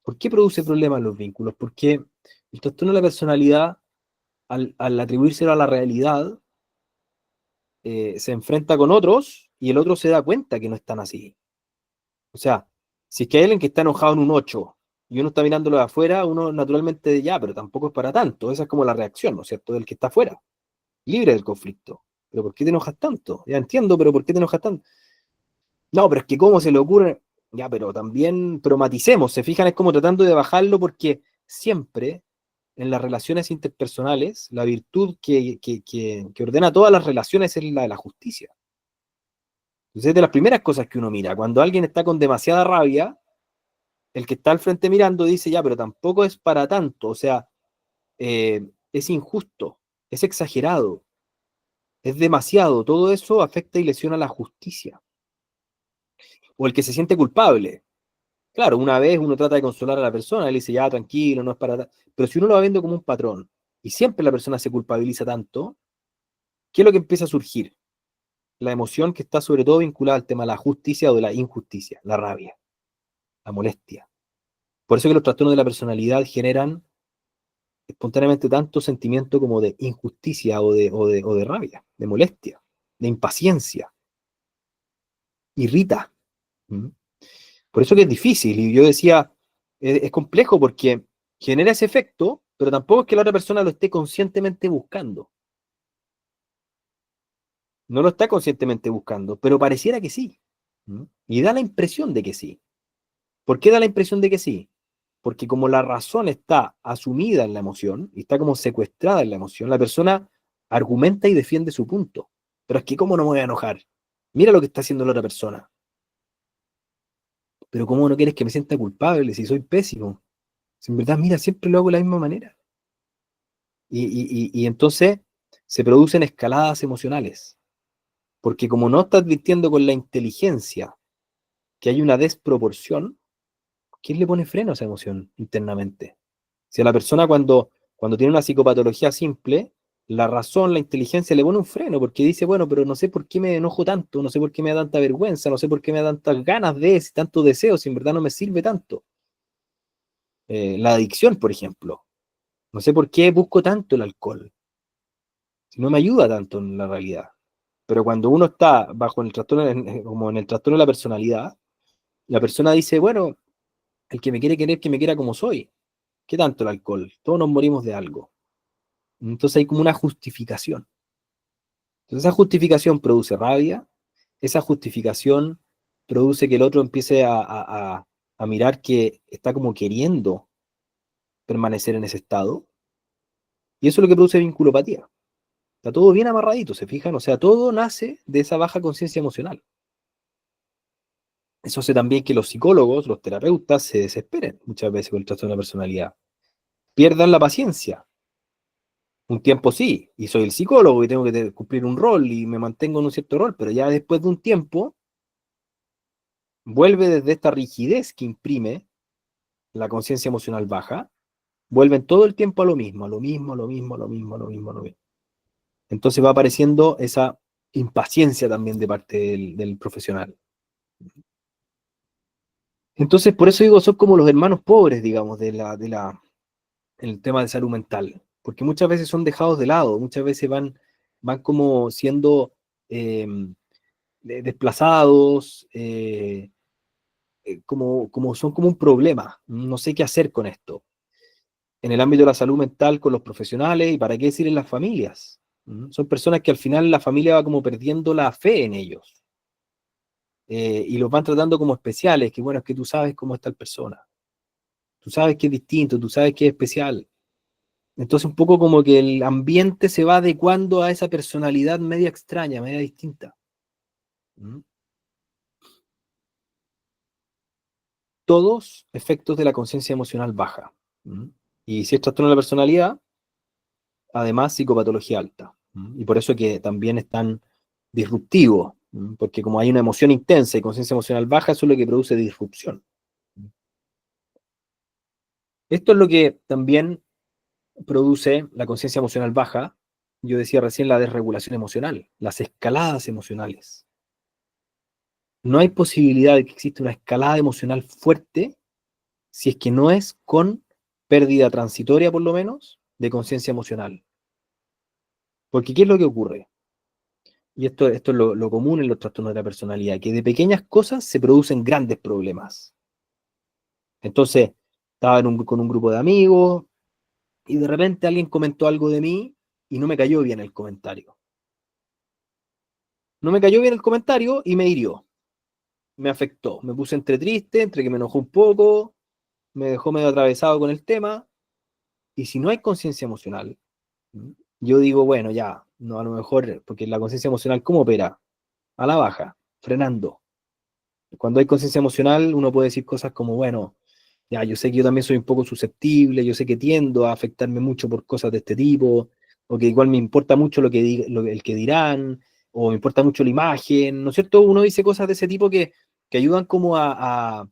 ¿Por qué produce problemas en los vínculos? Porque el trastorno de la personalidad, al atribuírselo a la realidad, se enfrenta con otros y el otro se da cuenta que no están así. O sea, si es que hay alguien que está enojado en un 8 y uno está mirándolo de afuera, uno naturalmente ya, pero tampoco es para tanto. Esa es como la reacción, ¿no es cierto?, del que está afuera, libre del conflicto. ¿Pero por qué te enojas tanto? Ya entiendo, pero ¿por qué te enojas tanto? No, pero es que cómo se le ocurre. Ya, pero también promaticemos, se fijan, es como tratando de bajarlo porque siempre en las relaciones interpersonales, la virtud que ordena todas las relaciones es la de la justicia. Entonces, es de las primeras cosas que uno mira. Cuando alguien está con demasiada rabia, el que está al frente mirando dice, ya, pero tampoco es para tanto. O sea, es injusto, es exagerado, es demasiado. Todo eso afecta y lesiona la justicia. O el que se siente culpable. Claro, una vez uno trata de consolar a la persona, le dice, ya, tranquilo, no es para tanto. Pero si uno lo va viendo como un patrón y siempre la persona se culpabiliza tanto, ¿qué es lo que empieza a surgir? La emoción que está sobre todo vinculada al tema de la justicia o de la injusticia, la rabia, la molestia. Por eso que los trastornos de la personalidad generan espontáneamente tanto sentimiento como de injusticia o de rabia, de molestia, de impaciencia, irrita. ¿Mm? Por eso que es difícil, y yo decía, es complejo porque genera ese efecto, pero tampoco es que la otra persona lo esté conscientemente buscando. No lo está conscientemente buscando, pero pareciera que sí. ¿Mm? Y da la impresión de que sí. ¿Por qué da la impresión de que sí? Porque como la razón está asumida en la emoción y está como secuestrada en la emoción, la persona argumenta y defiende su punto. Pero es que ¿cómo no me voy a enojar? Mira lo que está haciendo la otra persona. Pero ¿cómo no quieres que me sienta culpable si soy pésimo? Si en verdad, mira, siempre lo hago de la misma manera. Y entonces se producen escaladas emocionales. Porque como no está advirtiendo con la inteligencia que hay una desproporción, ¿quién le pone freno a esa emoción internamente? Si a la persona cuando tiene una psicopatología simple, la razón, la inteligencia le pone un freno porque dice, bueno, pero no sé por qué me enojo tanto, no sé por qué me da tanta vergüenza, no sé por qué me da tantas ganas de, si tanto deseo, si en verdad no me sirve tanto. La adicción, por ejemplo. No sé por qué busco tanto el alcohol, si no me ayuda tanto en la realidad. Pero cuando uno está bajo el trastorno, como en el trastorno de la personalidad, la persona dice, bueno, el que me quiere querer, que me quiera como soy. ¿Qué tanto el alcohol? Todos nos morimos de algo. Entonces hay como una justificación. Entonces esa justificación produce rabia, esa justificación produce que el otro empiece a mirar que está como queriendo permanecer en ese estado, y eso es lo que produce vinculopatía. Está todo bien amarradito, ¿se fijan? O sea, todo nace de esa baja conciencia emocional. Eso hace también que los psicólogos, los terapeutas, se desesperen muchas veces con el trastorno de la personalidad. Pierdan la paciencia. Un tiempo sí, y soy el psicólogo y tengo que cumplir un rol y me mantengo en un cierto rol, pero ya después de un tiempo vuelve desde esta rigidez que imprime la conciencia emocional baja, vuelven todo el tiempo a lo mismo, a lo mismo, a lo mismo, a lo mismo, a lo mismo, a lo mismo. Entonces va apareciendo esa impaciencia también de parte del profesional. Entonces, por eso digo, son como los hermanos pobres, digamos, en el tema de salud mental, porque muchas veces son dejados de lado, muchas veces van como siendo eh, desplazados, como son como un problema. No sé qué hacer con esto. En el ámbito de la salud mental, con los profesionales, y para qué decir en las familias. Son personas que al final la familia va como perdiendo la fe en ellos. Y los van tratando como especiales, que bueno, es que tú sabes cómo es tal persona. Tú sabes que es distinto, tú sabes que es especial. Entonces un poco como que el ambiente se va adecuando a esa personalidad media extraña, media distinta. ¿Mm? Todos efectos de la conciencia emocional baja. ¿Mm? Y si es trastorno de la personalidad, además psicopatología alta. ¿Mm? Y por eso que también es tan disruptivo, porque como hay una emoción intensa y conciencia emocional baja, eso es lo que produce disrupción. Esto es lo que también produce la conciencia emocional baja. Yo decía recién la desregulación emocional, las escaladas emocionales. No hay posibilidad de que exista una escalada emocional fuerte si es que no es con pérdida transitoria, por lo menos, de conciencia emocional. Porque ¿qué es lo que ocurre? Y esto es lo común en los trastornos de la personalidad, que de pequeñas cosas se producen grandes problemas. Entonces, estaba con un grupo de amigos y de repente alguien comentó algo de mí y no me cayó bien el comentario. No me cayó bien el comentario y me hirió, me afectó. Me puse entre triste, entre que me enojó un poco, me dejó medio atravesado con el tema. Y si no hay conciencia emocional, yo digo, bueno, ya, no, a lo mejor, porque la conciencia emocional, ¿cómo opera? A la baja, frenando. Cuando hay conciencia emocional, uno puede decir cosas como, bueno, ya, yo sé que yo también soy un poco susceptible, yo sé que tiendo a afectarme mucho por cosas de este tipo, o que igual me importa mucho el que dirán, o me importa mucho la imagen, ¿no es cierto? Uno dice cosas de ese tipo que ayudan como a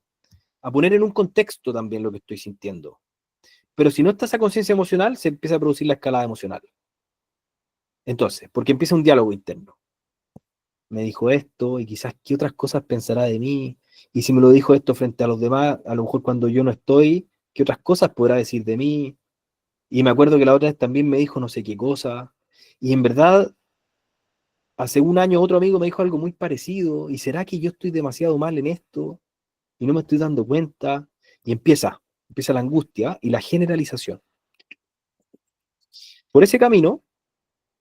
poner en un contexto también lo que estoy sintiendo. Pero si no está esa conciencia emocional, se empieza a producir la escalada emocional. Entonces, porque empieza un diálogo interno. Me dijo esto y quizás qué otras cosas pensará de mí. Y si me lo dijo esto frente a los demás, a lo mejor cuando yo no estoy, ¿qué otras cosas podrá decir de mí? Y me acuerdo que la otra vez también me dijo no sé qué cosa. Y en verdad, hace un año otro amigo me dijo algo muy parecido. ¿Y será que yo estoy demasiado mal en esto y no me estoy dando cuenta? Y empieza la angustia y la generalización. Por ese camino,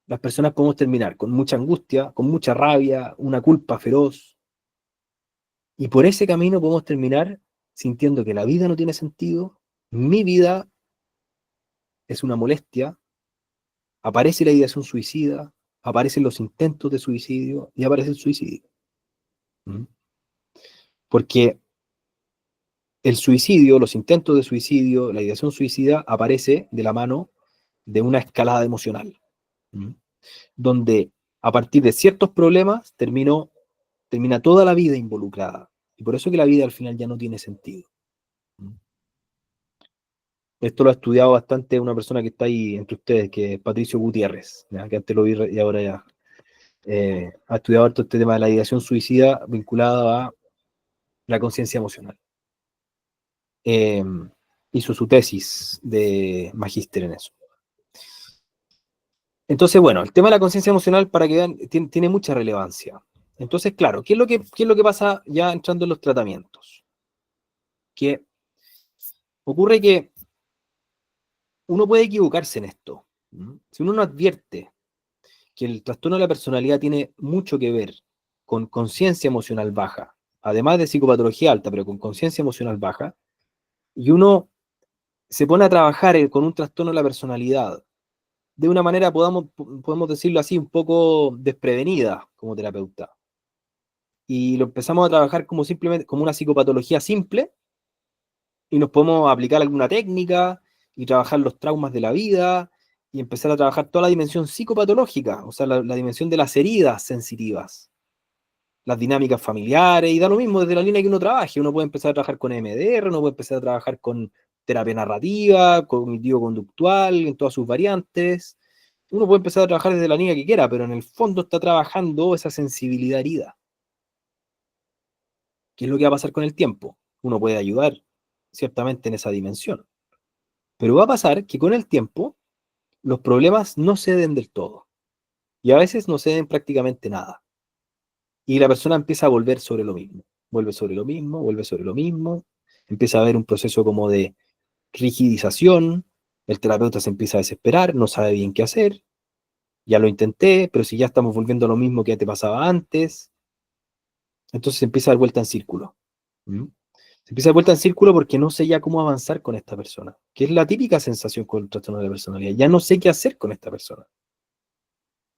las personas podemos terminar con mucha angustia, con mucha rabia, una culpa feroz. Y por ese camino podemos terminar sintiendo que la vida no tiene sentido, mi vida es una molestia, aparece la ideación suicida, aparecen los intentos de suicidio y aparece el suicidio. ¿Mm? Porque el suicidio, los intentos de suicidio, la ideación suicida aparece de la mano de una escalada emocional, ¿Mm? Donde a partir de ciertos problemas termina toda la vida involucrada. Y por eso que la vida al final ya no tiene sentido. ¿Mm? Esto lo ha estudiado bastante una persona que está ahí entre ustedes, que es Patricio Gutiérrez, ¿ya? Que antes lo vi y ahora ya. Ha estudiado todo este tema de la ideación suicida vinculada a la conciencia emocional. Eh, Hizo su tesis de magíster en eso. Entonces, bueno, el tema de la conciencia emocional, para que vean, tiene mucha relevancia. Entonces, claro, ¿qué es lo que pasa ya entrando en los tratamientos? Que ocurre que uno puede equivocarse en esto. Si uno no advierte que el trastorno de la personalidad tiene mucho que ver con conciencia emocional baja, además de psicopatología alta, pero con conciencia emocional baja, y uno se pone a trabajar con un trastorno de la personalidad de una manera, podemos decirlo así, un poco desprevenida como terapeuta, y lo empezamos a trabajar como simplemente como una psicopatología simple, y nos podemos aplicar alguna técnica y trabajar los traumas de la vida y empezar a trabajar toda la dimensión psicopatológica, o sea, la dimensión de las heridas sensitivas, las dinámicas familiares, y da lo mismo desde la línea que uno trabaje. Uno puede empezar a trabajar con EMDR, uno puede empezar a trabajar con terapia narrativa, cognitivo-conductual, en todas sus variantes. Uno puede empezar a trabajar desde la línea que quiera, pero en el fondo está trabajando esa sensibilidad herida. ¿Qué es lo que va a pasar con el tiempo? uno puede ayudar ciertamente en esa dimensión. Pero va a pasar que con el tiempo los problemas no ceden del todo. Y a veces no ceden prácticamente nada. Y la persona empieza a volver sobre lo mismo. Vuelve sobre lo mismo, vuelve sobre lo mismo. Empieza a haber un proceso como de rigidización. El terapeuta se empieza a desesperar, no sabe bien qué hacer. Ya lo intenté, pero si ya estamos volviendo a lo mismo que ya te pasaba antes, entonces se empieza a dar vuelta en círculo. ¿Mm? Se empieza a dar vuelta en círculo porque no sé ya cómo avanzar con esta persona, que es la típica sensación con el trastorno de la personalidad. Ya no sé qué hacer con esta persona,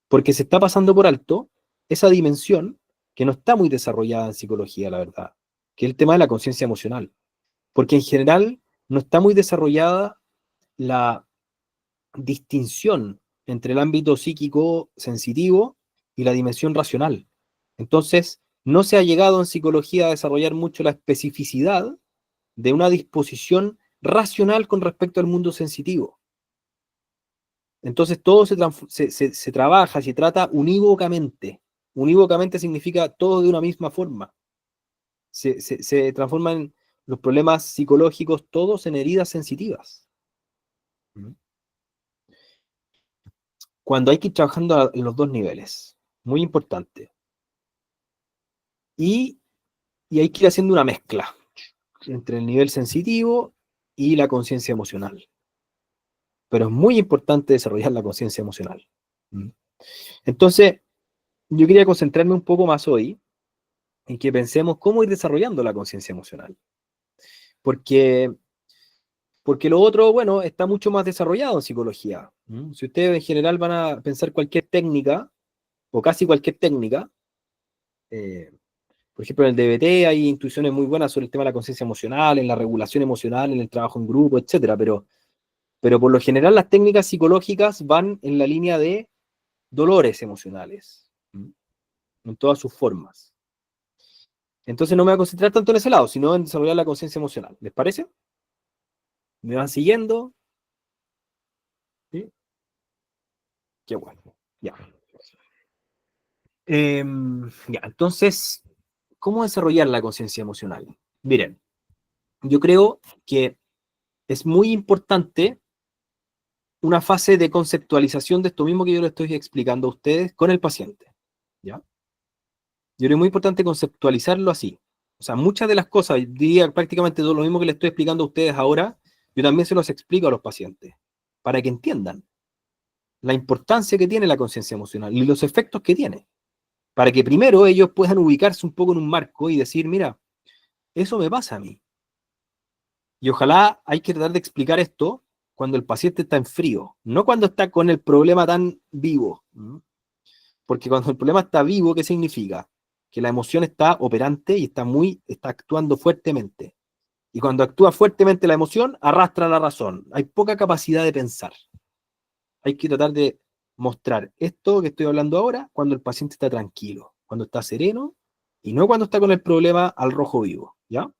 porque se está pasando por alto esa dimensión que no está muy desarrollada en psicología, la verdad, que es el tema de la conciencia emocional, porque en general no está muy desarrollada la distinción entre el ámbito psíquico sensitivo y la dimensión racional. Entonces, no se ha llegado en psicología a desarrollar mucho la especificidad de una disposición racional con respecto al mundo sensitivo. Entonces, todo se trabaja, se trata unívocamente. Unívocamente significa todo de una misma forma. Se transforman los problemas psicológicos todos en heridas sensitivas. Cuando hay que ir trabajando en los dos niveles. Muy importante. Y, y hay que ir haciendo una mezcla entre el nivel sensitivo y la conciencia emocional. Pero es muy importante desarrollar la conciencia emocional. Entonces, yo quería concentrarme un poco más hoy en que pensemos cómo ir desarrollando la conciencia emocional. Porque, porque lo otro, bueno, está mucho más desarrollado en psicología. Si ustedes en general van a pensar cualquier técnica, o casi cualquier técnica, por ejemplo, en el DBT hay intuiciones muy buenas sobre el tema de la conciencia emocional, en la regulación emocional, en el trabajo en grupo, etcétera, pero por lo general las técnicas psicológicas van en la línea de dolores emocionales, en todas sus formas. Entonces no me voy a concentrar tanto en ese lado, sino en desarrollar la conciencia emocional. ¿Les parece? ¿Me van siguiendo? ¿Sí? Qué bueno. Ya. Ya, entonces, ¿cómo desarrollar la conciencia emocional? Miren, yo creo que es muy importante una fase de conceptualización de esto mismo que yo le estoy explicando a ustedes con el paciente. ¿Ya? Yo creo que es muy importante conceptualizarlo así. O sea, muchas de las cosas, diría prácticamente todo lo mismo que le estoy explicando a ustedes ahora, yo también se los explico a los pacientes, para que entiendan la importancia que tiene la conciencia emocional y los efectos que tiene, para que primero ellos puedan ubicarse un poco en un marco y decir, mira, eso me pasa a mí. Y ojalá hay que tratar de explicar esto cuando el paciente está en frío, no cuando está con el problema tan vivo. Porque cuando el problema está vivo, ¿qué significa? Que la emoción está operante y está actuando fuertemente. Y cuando actúa fuertemente la emoción, arrastra la razón. Hay poca capacidad de pensar. Hay que tratar de mostrar esto que estoy hablando ahora cuando el paciente está tranquilo, cuando está sereno y no cuando está con el problema al rojo vivo, ¿ya?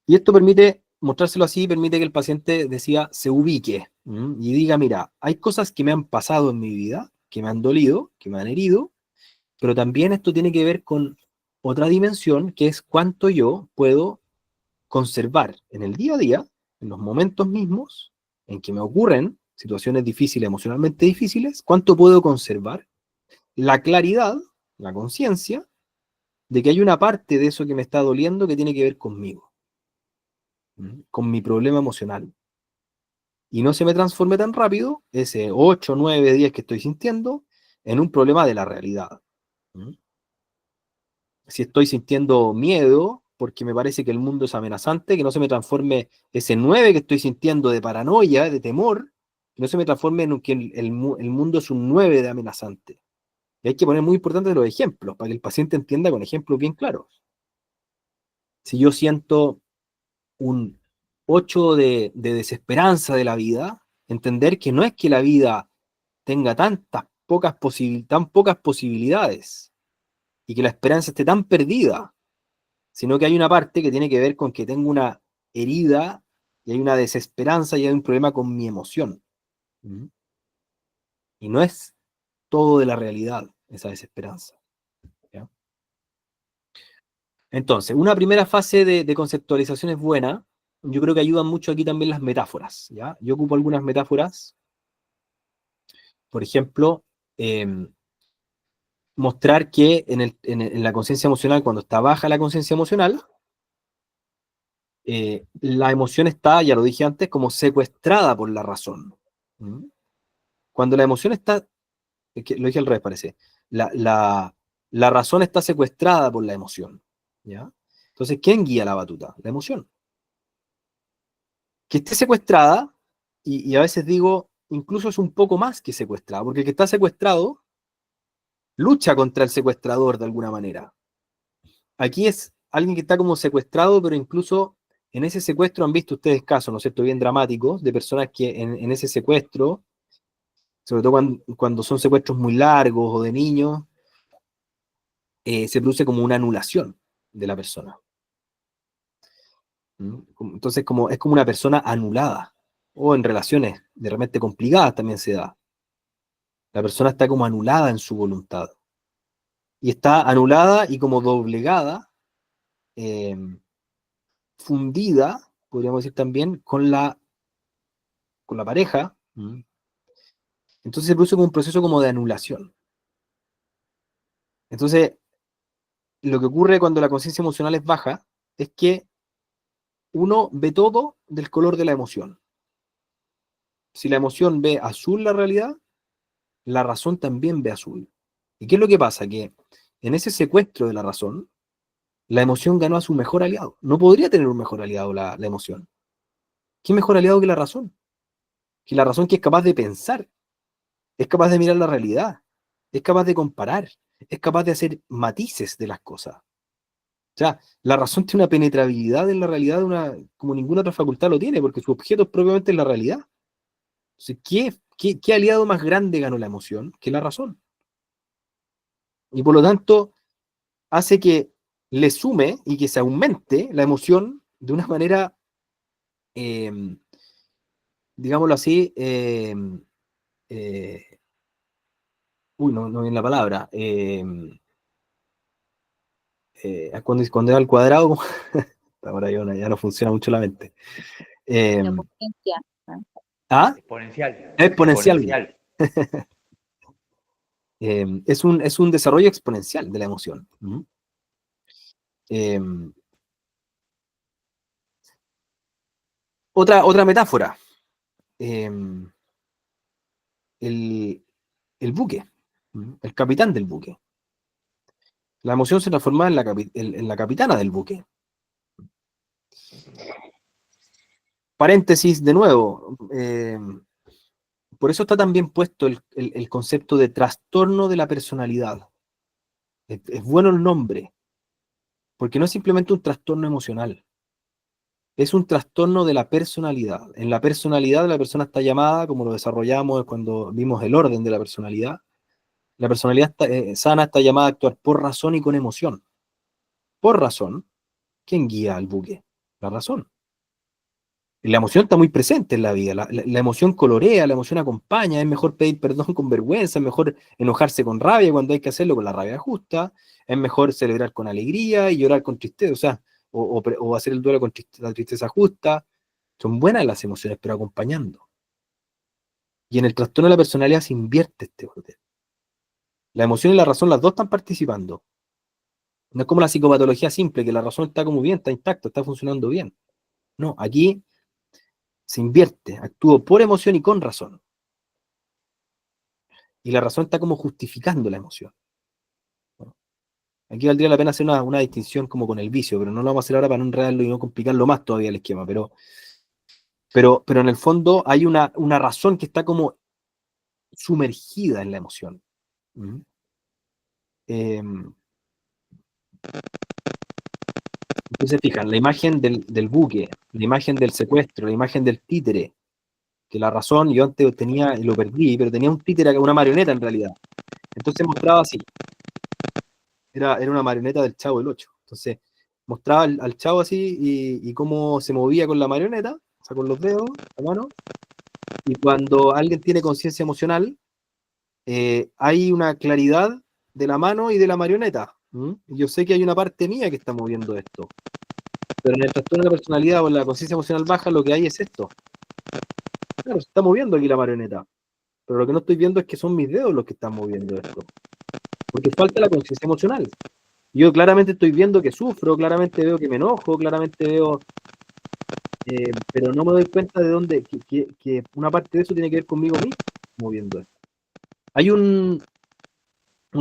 Y esto permite, mostrárselo así, permite que el paciente decía, se ubique y diga, mira, hay cosas que me han pasado en mi vida, que me han dolido, que me han herido, pero también esto tiene que ver con otra dimensión, que es cuánto yo puedo conservar en el día a día, en los momentos mismos en que me ocurren situaciones difíciles, emocionalmente difíciles, cuánto puedo conservar la claridad, la conciencia, de que hay una parte de eso que me está doliendo que tiene que ver conmigo, con mi problema emocional. Y no se me transforme tan rápido, ese 8, 9, 10 que estoy sintiendo, en un problema de la realidad. Si estoy sintiendo miedo, porque me parece que el mundo es amenazante, que no se me transforme ese 9 que estoy sintiendo de paranoia, de temor, que no se me transforme en que el mundo es un 9 de amenazante. Y hay que poner muy importantes los ejemplos, para que el paciente entienda con ejemplos bien claros. Si yo siento un 8 de desesperanza de la vida, entender que no es que la vida tenga tan pocas posibilidades y que la esperanza esté tan perdida, sino que hay una parte que tiene que ver con que tengo una herida y hay una desesperanza y hay un problema con mi emoción. Y no es todo de la realidad esa desesperanza. ¿Ya? Entonces, una primera fase de conceptualización es buena. Yo creo que ayudan mucho aquí también las metáforas, ¿ya? Yo ocupo algunas metáforas. Por ejemplo, mostrar que en la conciencia emocional, cuando está baja la conciencia emocional, la emoción está, ya lo dije antes, como secuestrada por la razón. ¿Mm? Cuando la emoción está, lo dije al revés, parece, la razón está secuestrada por la emoción. ¿Ya? Entonces, ¿quién guía la batuta? La emoción. Que esté secuestrada, y a veces digo, incluso es un poco más que secuestrada, porque el que está secuestrado lucha contra el secuestrador de alguna manera. Aquí es alguien que está como secuestrado, pero incluso en ese secuestro han visto ustedes casos, ¿no es cierto?, bien dramáticos, de personas que en ese secuestro, sobre todo cuando son secuestros muy largos o de niños, se produce como una anulación de la persona. ¿Mm? Entonces es como una persona anulada, o en relaciones de repente complicadas también se da. La persona está como anulada en su voluntad. Y está anulada y como doblegada, eh, fundida, podríamos decir también, con la pareja. Entonces se produce como un proceso como de anulación. Entonces, lo que ocurre cuando la conciencia emocional es baja es que uno ve todo del color de la emoción. Si la emoción ve azul la realidad, la razón también ve azul. ¿Y qué es lo que pasa? Que en ese secuestro de la razón, la emoción ganó a su mejor aliado. No podría tener un mejor aliado la emoción. ¿Qué mejor aliado que la razón? Que la razón que es capaz de pensar, es capaz de mirar la realidad, es capaz de comparar, es capaz de hacer matices de las cosas. O sea, la razón tiene una penetrabilidad en la realidad como ninguna otra facultad lo tiene, porque su objeto es propiamente la realidad. Entonces, ¿qué aliado más grande ganó la emoción que la razón? Y por lo tanto, hace que le sume y que se aumente la emoción de una manera, eh, digámoslo así, eh, no viene la palabra, cuando es al cuadrado, ahora ya no funciona mucho la mente. La potencia, ¿no? ¿Ah? Exponencial. Exponencial. Es un desarrollo exponencial de la emoción. Eh, otra metáfora. Eh, el, el buque, el capitán del buque. La emoción se transforma en la capitana del buque. Paréntesis de nuevo. Por eso está tan bien puesto el concepto de trastorno de la personalidad. Es bueno el nombre, porque no es simplemente un trastorno emocional, es un trastorno de la personalidad. En la personalidad la persona está llamada, como lo desarrollamos cuando vimos el orden de la personalidad sana está llamada a actuar por razón y con emoción. Por razón, ¿quién guía al buque? La razón. Y la emoción está muy presente en la vida, la emoción colorea, la emoción acompaña, es mejor pedir perdón con vergüenza, es mejor enojarse con rabia cuando hay que hacerlo con la rabia justa, es mejor celebrar con alegría y llorar con tristeza, o sea, o hacer el duelo con la tristeza justa. Son buenas las emociones, pero acompañando. Y en el trastorno de la personalidad se invierte este orden. La emoción y la razón, las dos están participando. No es como la psicopatología simple, que la razón está como bien, está intacta, está funcionando bien. No, aquí se invierte, actúo por emoción y con razón. Y la razón está como justificando la emoción. Aquí valdría la pena hacer una distinción como con el vicio, pero no lo vamos a hacer ahora para no enredarlo y no complicarlo más todavía el esquema. Pero en el fondo hay una razón que está como sumergida en la emoción. ¿Mm? Entonces, fijan, la imagen del buque, la imagen del secuestro, la imagen del títere, que la razón yo antes tenía y lo perdí, pero tenía un títere, una marioneta en realidad. Entonces mostraba así. Era una marioneta del Chavo del Ocho. Entonces mostraba al Chavo así y cómo se movía con la marioneta, o sea, con los dedos, la mano. Y cuando alguien tiene conciencia emocional, hay una claridad de la mano y de la marioneta. Yo sé que hay una parte mía que está moviendo esto. Pero en el trastorno de la personalidad o en la conciencia emocional baja lo que hay es esto. Claro, se está moviendo aquí la marioneta. Pero lo que no estoy viendo es que son mis dedos los que están moviendo esto. Porque falta la conciencia emocional. Yo claramente estoy viendo que sufro, claramente veo que me enojo, claramente veo... pero no me doy cuenta de dónde... Que una parte de eso tiene que ver conmigo mismo moviendo esto. Hay un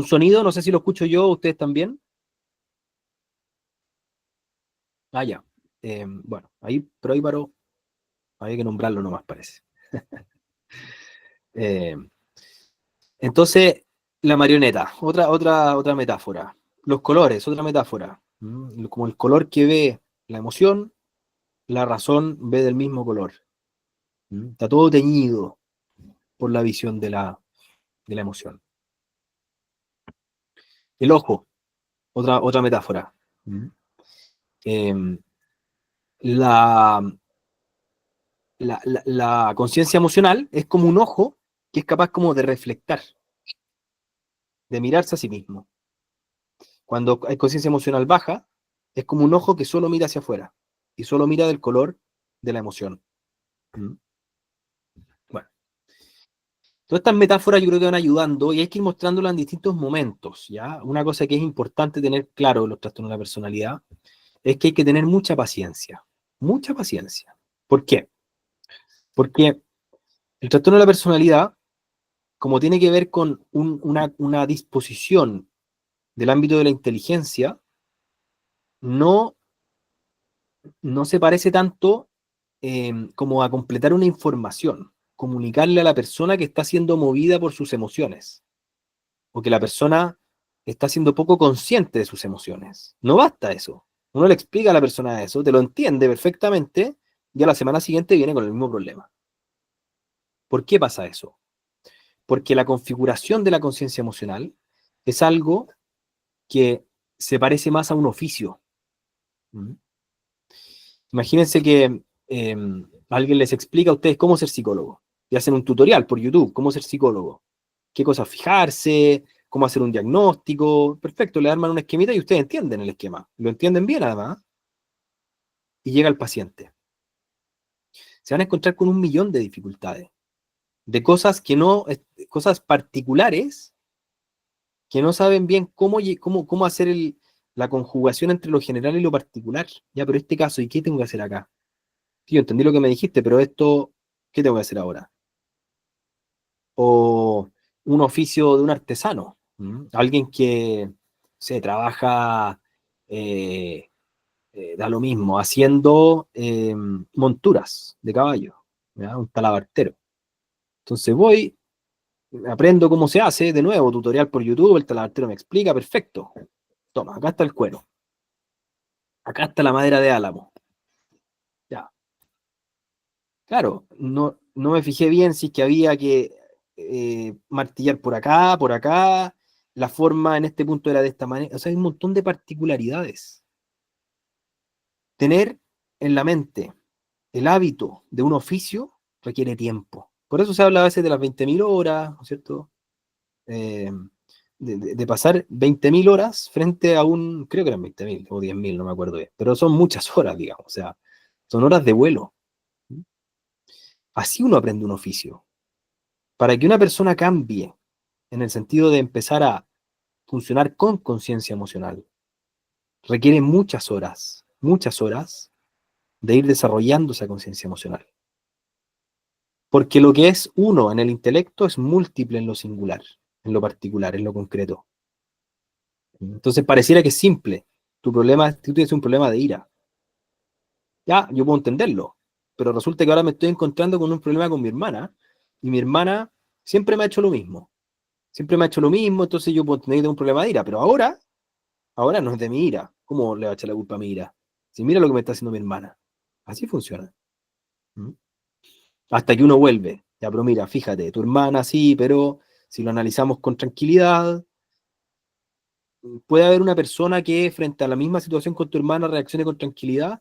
sonido, no sé si lo escucho yo, ustedes también. Ah, ya. Bueno, ahí, pero ahí paró. Hay que nombrarlo nomás, parece. Entonces, la marioneta, otra metáfora. Los colores, otra metáfora. Como el color que ve la emoción, la razón ve del mismo color. Está todo teñido por la visión de la emoción. El ojo, otra metáfora. Eh, la conciencia emocional es como un ojo que es capaz como de reflectar, de mirarse a sí mismo. Cuando hay conciencia emocional baja, es como un ojo que solo mira hacia afuera y solo mira del color de la emoción. Bueno, todas estas metáforas yo creo que van ayudando y hay que ir mostrándolas en distintos momentos, ¿ya? Una cosa que es importante tener claro en los trastornos de la personalidad es que hay que tener mucha paciencia. Mucha paciencia. ¿Por qué? Porque el trastorno de la personalidad, como tiene que ver con una disposición del ámbito de la inteligencia, no se parece tanto como a completar una información, comunicarle a la persona que está siendo movida por sus emociones, o que la persona está siendo poco consciente de sus emociones. No basta eso. Uno le explica a la persona eso, te lo entiende perfectamente, y a la semana siguiente viene con el mismo problema. ¿Por qué pasa eso? Porque la configuración de la conciencia emocional es algo que se parece más a un oficio. Imagínense que alguien les explica a ustedes cómo ser psicólogo y hacen un tutorial por YouTube, cómo ser psicólogo, qué cosas fijarse, cómo hacer un diagnóstico. Perfecto, le arman un esquemita y ustedes entienden el esquema, lo entienden bien además, y llega el paciente. Se van a encontrar con un millón de dificultades, de cosas que no, cosas particulares que no saben bien cómo hacer la conjugación entre lo general y lo particular. Ya, pero este caso, ¿y qué tengo que hacer acá? Tío, entendí lo que me dijiste, pero esto, ¿qué tengo que hacer ahora? O un oficio de un artesano, alguien que se trabaja, da lo mismo, haciendo monturas de caballo, ¿ya? Un talabartero. Entonces voy, aprendo cómo se hace, de nuevo, tutorial por YouTube, el talabartero me explica, perfecto. Toma, acá está el cuero. Acá está la madera de álamo. Ya. Claro, no me fijé bien si es que había que martillar por acá, la forma en este punto era de esta manera, o sea, hay un montón de particularidades. Tener en la mente el hábito de un oficio requiere tiempo. Por eso se habla a veces de las 20.000 horas, ¿no es cierto? Eh, de pasar 20.000 horas frente a creo que eran 20.000 o 10.000, no me acuerdo bien, pero son muchas horas, digamos, o sea, son horas de vuelo. Así uno aprende un oficio. Para que una persona cambie en el sentido de empezar a funcionar con conciencia emocional, requiere muchas horas de ir desarrollando esa conciencia emocional. Porque lo que es uno en el intelecto es múltiple en lo singular, en lo particular, en lo concreto. Entonces pareciera que es simple. Tú tienes un problema de ira. Ya, yo puedo entenderlo, pero resulta que ahora me estoy encontrando con un problema con mi hermana, y mi hermana siempre me ha hecho lo mismo. Siempre me ha hecho lo mismo, entonces yo puedo tener un problema de ira, pero ahora no es de mi ira. ¿Cómo le va a echar la culpa a mi ira? Si mira lo que me está haciendo mi hermana. Así funciona. Hasta que uno vuelve. Ya, pero mira, fíjate, tu hermana sí, pero si lo analizamos con tranquilidad, ¿puede haber una persona que frente a la misma situación con tu hermana reaccione con tranquilidad?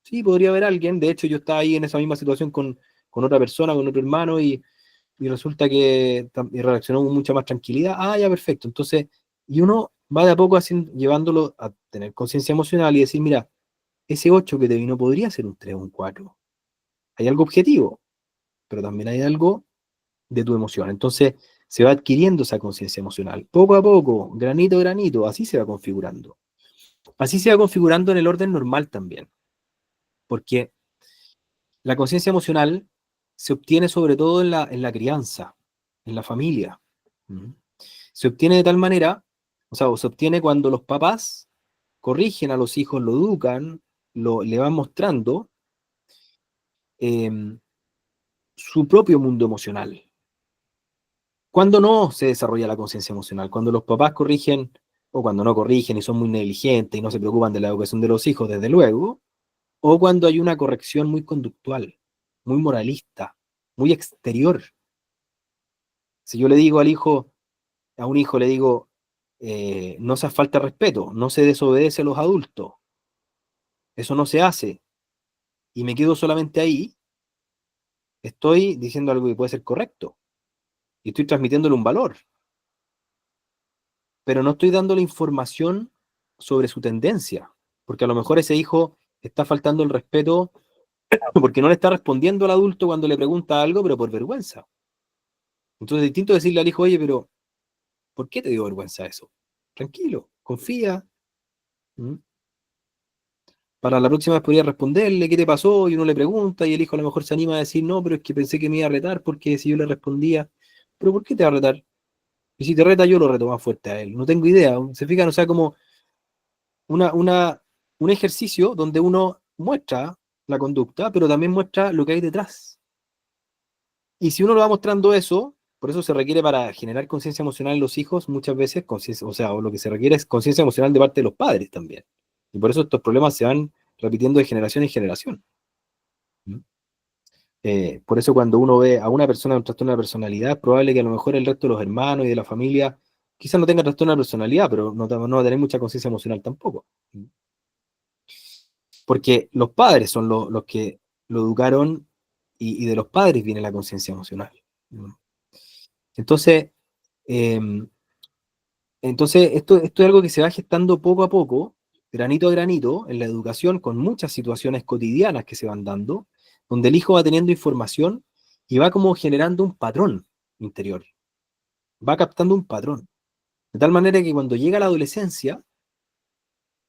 Sí, podría haber alguien. De hecho, yo estaba ahí en esa misma situación con otra persona, con otro hermano, y resulta que reaccionó con mucha más tranquilidad. Ah, ya, perfecto. Entonces, y uno va de a poco llevándolo a tener conciencia emocional y decir, mira, ese 8 que te vino podría ser un 3 o un 4. Hay algo objetivo, pero también hay algo de tu emoción. Entonces se va adquiriendo esa conciencia emocional. Poco a poco, granito a granito, así se va configurando. Así se va configurando en el orden normal también. Porque la conciencia emocional se obtiene sobre todo en la crianza, en la familia. ¿Mm? Se obtiene de tal manera, o sea, se obtiene cuando los papás corrigen a los hijos, lo educan, le van mostrando eh, su propio mundo emocional. Cuando no se desarrolla la conciencia emocional, cuando los papás corrigen o cuando no corrigen y son muy negligentes y no se preocupan de la educación de los hijos, desde luego, o cuando hay una corrección muy conductual, muy moralista, muy exterior. Si yo le digo a un hijo le digo, no se falta de respeto, no se desobedece a los adultos, eso no se hace, y me quedo solamente ahí, estoy diciendo algo que puede ser correcto, y estoy transmitiéndole un valor, pero no estoy dándole información sobre su tendencia, porque a lo mejor ese hijo está faltando el respeto porque no le está respondiendo al adulto cuando le pregunta algo, pero por vergüenza. Entonces es distinto decirle al hijo, oye, pero ¿por qué te dio vergüenza eso? Tranquilo, confía. ¿Mm? Para la próxima vez podría responderle qué te pasó y uno le pregunta y el hijo a lo mejor se anima a decir, no, pero es que pensé que me iba a retar porque si yo le respondía, pero ¿por qué te va a retar? Y si te reta yo lo reto más fuerte a él. No tengo idea. Se fijan, o sea, como una, una, un ejercicio donde uno muestra la conducta, pero también muestra lo que hay detrás. Y si uno lo va mostrando eso, por eso se requiere para generar conciencia emocional en los hijos, muchas veces, o sea, o lo que se requiere es conciencia emocional de parte de los padres también. Y por eso estos problemas se van repitiendo de generación en generación. ¿Mm? Por eso cuando uno ve a una persona con trastorno de personalidad, es probable que a lo mejor el resto de los hermanos y de la familia quizás no tenga trastorno de personalidad, pero no va a tener mucha conciencia emocional tampoco. ¿Mm? Porque los padres son los que lo educaron y de los padres viene la conciencia emocional. ¿Mm? Entonces, eh, esto es algo que se va gestando poco a poco, granito a granito, en la educación, con muchas situaciones cotidianas que se van dando, donde el hijo va teniendo información y va como generando un patrón interior, va captando un patrón. De tal manera que cuando llega a la adolescencia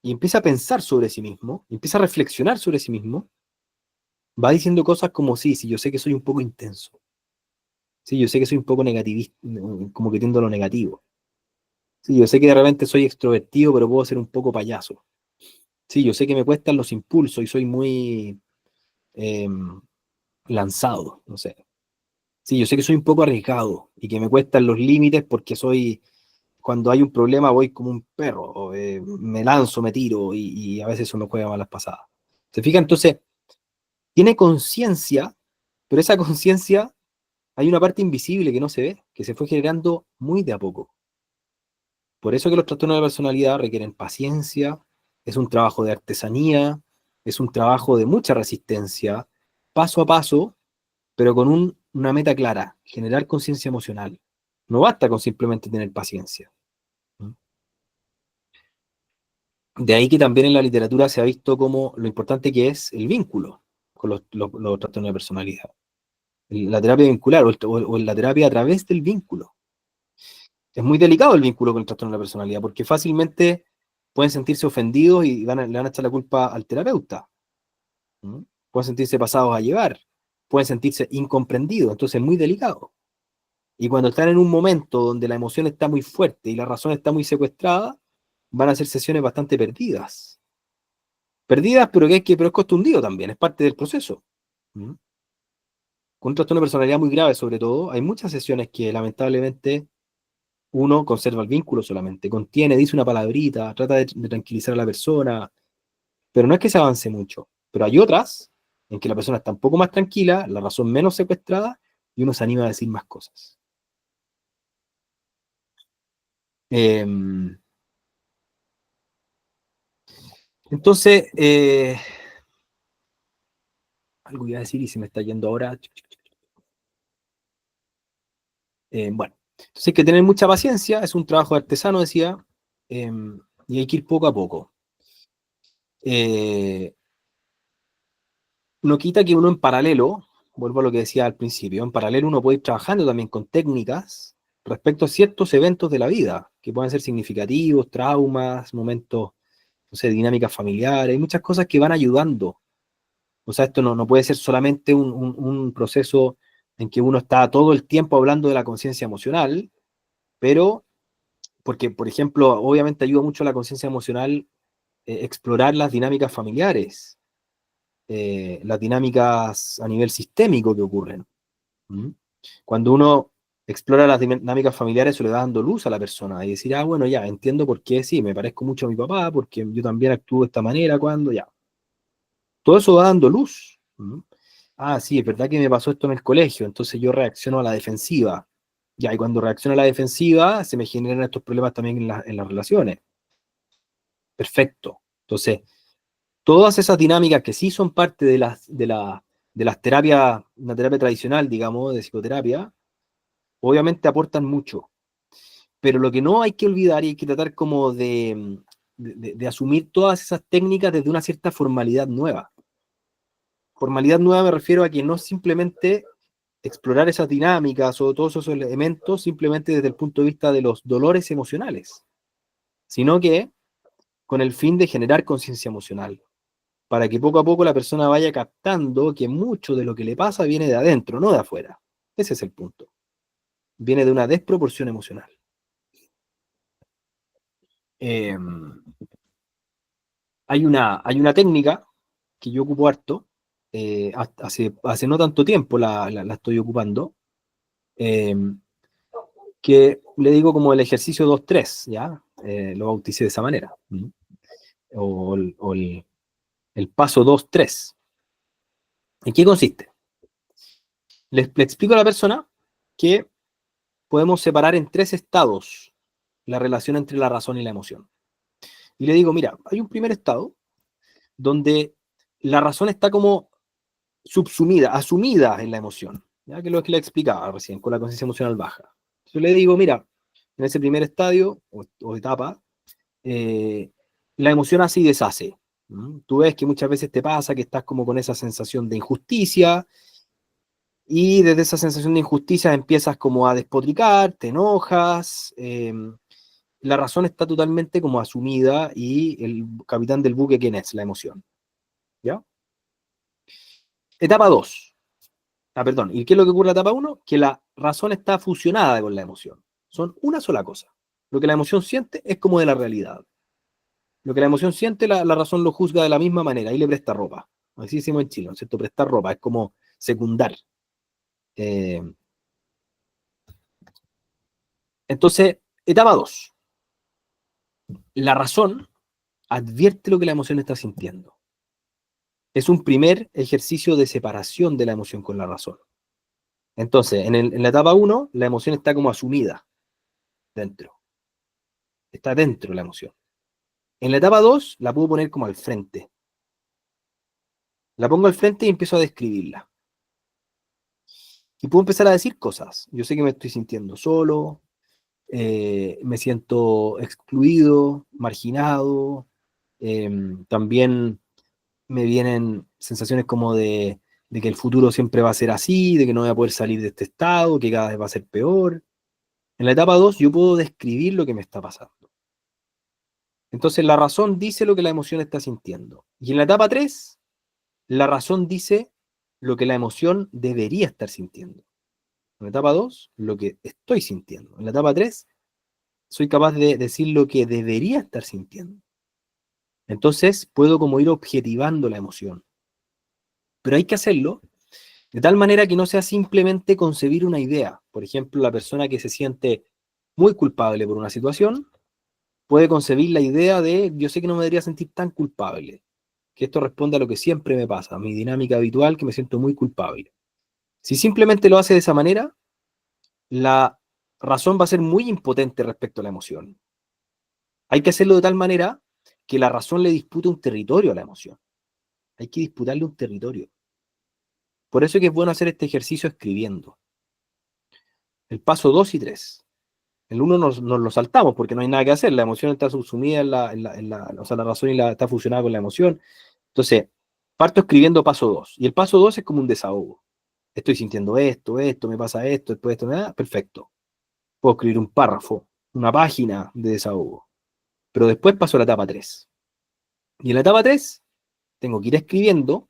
y empieza a pensar sobre sí mismo, y empieza a reflexionar sobre sí mismo, va diciendo cosas como, sí, yo sé que soy un poco intenso, sí, yo sé que soy un poco negativista, como que tiendo a lo negativo, sí, yo sé que de repente soy extrovertido, pero puedo ser un poco payaso. Sí, yo sé que me cuestan los impulsos y soy muy eh, lanzado, no sé. Sí, yo sé que soy un poco arriesgado y que me cuestan los límites porque cuando hay un problema voy como un perro, o, me lanzo, me tiro y a veces uno juega malas pasadas. ¿Se fija? Entonces, tiene conciencia, pero esa conciencia hay una parte invisible que no se ve, que se fue generando muy de a poco. Por eso que los trastornos de personalidad requieren paciencia, es un trabajo de artesanía, es un trabajo de mucha resistencia, paso a paso, pero con una meta clara, generar conciencia emocional. No basta con simplemente tener paciencia. De ahí que también en la literatura se ha visto como lo importante que es el vínculo con los trastornos de personalidad. La terapia vincular o la terapia a través del vínculo. Es muy delicado el vínculo con el trastorno de la personalidad, porque fácilmente pueden sentirse ofendidos y le van a echar la culpa al terapeuta. ¿Mm? Pueden sentirse pasados a llevar, pueden sentirse incomprendidos, entonces es muy delicado. Y cuando están en un momento donde la emoción está muy fuerte y la razón está muy secuestrada, van a ser sesiones bastante perdidas. Perdidas, pero es costundido también, es parte del proceso. ¿Mm? Con un trastorno de personalidad muy grave, sobre todo, hay muchas sesiones que lamentablemente uno conserva el vínculo solamente, contiene, dice una palabrita, trata de tranquilizar a la persona, pero no es que se avance mucho. Pero hay otras en que la persona está un poco más tranquila, la razón menos secuestrada, y uno se anima a decir más cosas. Entonces, algo iba a decir y se me está yendo ahora. Bueno, entonces hay que tener mucha paciencia, es un trabajo de artesano, decía, y hay que ir poco a poco. No quita que uno en paralelo, vuelvo a lo que decía al principio, en paralelo uno puede ir trabajando también con técnicas respecto a ciertos eventos de la vida, que pueden ser significativos, traumas, momentos, no sé, dinámicas familiares, hay muchas cosas que van ayudando. O sea, esto no puede ser solamente un proceso en que uno está todo el tiempo hablando de la conciencia emocional, pero, porque, por ejemplo, obviamente ayuda mucho a la conciencia emocional explorar las dinámicas familiares, las dinámicas a nivel sistémico que ocurren. ¿Mm? Cuando uno explora las dinámicas familiares, se le va dando luz a la persona y decir, ah, bueno, ya, entiendo por qué sí, me parezco mucho a mi papá, porque yo también actúo de esta manera cuando ya. Todo eso va dando luz. ¿Mm? Ah, sí, es verdad que me pasó esto en el colegio, entonces yo reacciono a la defensiva. Ya, y cuando reacciono a la defensiva, se me generan estos problemas también en las relaciones. Perfecto. Entonces, todas esas dinámicas que sí son parte de las terapias, una terapia tradicional, digamos, de psicoterapia, obviamente aportan mucho. Pero lo que no hay que olvidar y hay que tratar como de asumir todas esas técnicas desde una cierta formalidad nueva. Formalidad nueva me refiero a que no simplemente explorar esas dinámicas o todos esos elementos simplemente desde el punto de vista de los dolores emocionales, sino que con el fin de generar conciencia emocional, para que poco a poco la persona vaya captando que mucho de lo que le pasa viene de adentro, no de afuera. Ese es el punto. Viene de una desproporción emocional. Eh, hay una técnica que yo ocupo harto, hace no tanto tiempo la estoy ocupando, eh, que le digo como el ejercicio 2-3, ¿ya? Lo bauticé de esa manera. ¿Mm? O el paso 2-3. ¿En qué consiste? Le explico a la persona que podemos separar en 3 estados la relación entre la razón y la emoción. Y le digo, mira, hay un primer estado donde la razón está como subsumida, asumida en la emoción, ¿ya? Que es lo que le explicaba recién, con la conciencia emocional baja. Yo le digo, mira, en ese primer estadio o etapa, eh, la emoción así deshace. ¿Mm? Tú ves que muchas veces te pasa que estás como con esa sensación de injusticia y desde esa sensación de injusticia empiezas como a despotricar, te enojas, la razón está totalmente como asumida y el capitán del buque, ¿quién es? La emoción. ¿Ya? Etapa 2. Ah, perdón. ¿Y qué es lo que ocurre en la etapa 1? Que la razón está fusionada con la emoción. Son una sola cosa. Lo que la emoción siente es como de la realidad. Lo que la emoción siente, la razón lo juzga de la misma manera y le presta ropa. Así decimos en Chile, ¿no es cierto? Prestar ropa es como secundar. Eh, entonces, etapa 2. La razón advierte lo que la emoción está sintiendo. Es un primer ejercicio de separación de la emoción con la razón. Entonces, en la etapa 1, la emoción está como asumida dentro. Está dentro la emoción. En la etapa 2, la puedo poner como al frente. La pongo al frente y empiezo a describirla. Y puedo empezar a decir cosas. Yo sé que me estoy sintiendo solo, me siento excluido, marginado, también me vienen sensaciones como de que el futuro siempre va a ser así, de que no voy a poder salir de este estado, que cada vez va a ser peor. En la etapa 2 yo puedo describir lo que me está pasando. Entonces la razón dice lo que la emoción está sintiendo. Y en la etapa 3, la razón dice lo que la emoción debería estar sintiendo. En la etapa 2, lo que estoy sintiendo. En la etapa 3, soy capaz de decir lo que debería estar sintiendo. Entonces puedo como ir objetivando la emoción. Pero hay que hacerlo de tal manera que no sea simplemente concebir una idea. Por ejemplo, la persona que se siente muy culpable por una situación puede concebir la idea de yo sé que no me debería sentir tan culpable. Que esto responde a lo que siempre me pasa, a mi dinámica habitual, que me siento muy culpable. Si simplemente lo hace de esa manera, la razón va a ser muy impotente respecto a la emoción. Hay que hacerlo de tal manera que la razón le dispute un territorio a la emoción. Hay que disputarle un territorio. Por eso es que es bueno hacer este ejercicio escribiendo. El paso 2 y 3. El 1 nos lo saltamos porque no hay nada que hacer, la emoción está subsumida o sea, la razón está fusionada con la emoción. Entonces, parto escribiendo paso 2, y el paso 2 es como un desahogo. Estoy sintiendo esto, me pasa esto, después esto, nada, perfecto. Puedo escribir un párrafo, una página de desahogo, pero después paso a la etapa 3. Y en la etapa 3 tengo que ir escribiendo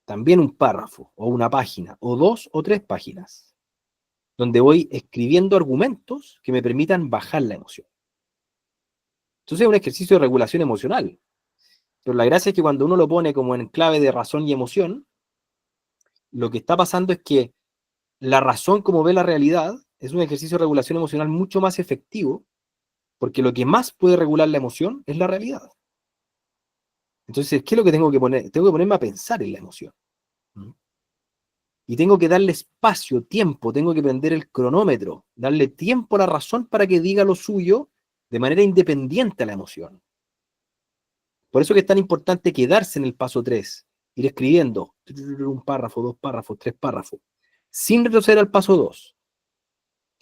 también un párrafo, o una página, o 2 o 3 páginas, donde voy escribiendo argumentos que me permitan bajar la emoción. Entonces es un ejercicio de regulación emocional. Pero la gracia es que cuando uno lo pone como en clave de razón y emoción, lo que está pasando es que la razón como ve la realidad es un ejercicio de regulación emocional mucho más efectivo, porque lo que más puede regular la emoción es la realidad. Entonces, ¿qué es lo que tengo que poner? Tengo que ponerme a pensar en la emoción. Y tengo que darle espacio, tiempo, tengo que prender el cronómetro, darle tiempo a la razón para que diga lo suyo de manera independiente a la emoción. Por eso que es tan importante quedarse en el paso 3, ir escribiendo un párrafo, 2 párrafos, 3 párrafos, sin retroceder al paso 2.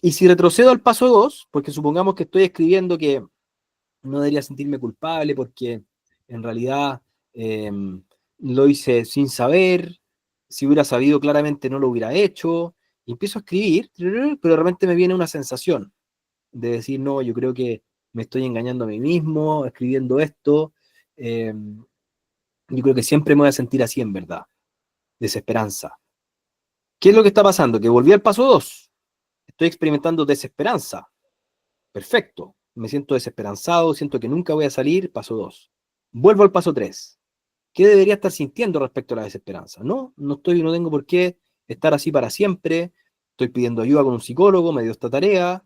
Y si retrocedo al paso 2, porque supongamos que estoy escribiendo que no debería sentirme culpable porque en realidad eh, lo hice sin saber, si hubiera sabido claramente no lo hubiera hecho, y empiezo a escribir, pero de repente me viene una sensación de decir, no, yo creo que me estoy engañando a mí mismo escribiendo esto, eh, yo creo que siempre me voy a sentir así en verdad, desesperanza. ¿Qué es lo que está pasando? Que volví al paso 2, estoy experimentando desesperanza. Perfecto, me siento desesperanzado, siento que nunca voy a salir, paso 2. Vuelvo al paso 3. ¿Qué debería estar sintiendo respecto a la desesperanza? No tengo por qué estar así para siempre. Estoy pidiendo ayuda con un psicólogo, me dio esta tarea.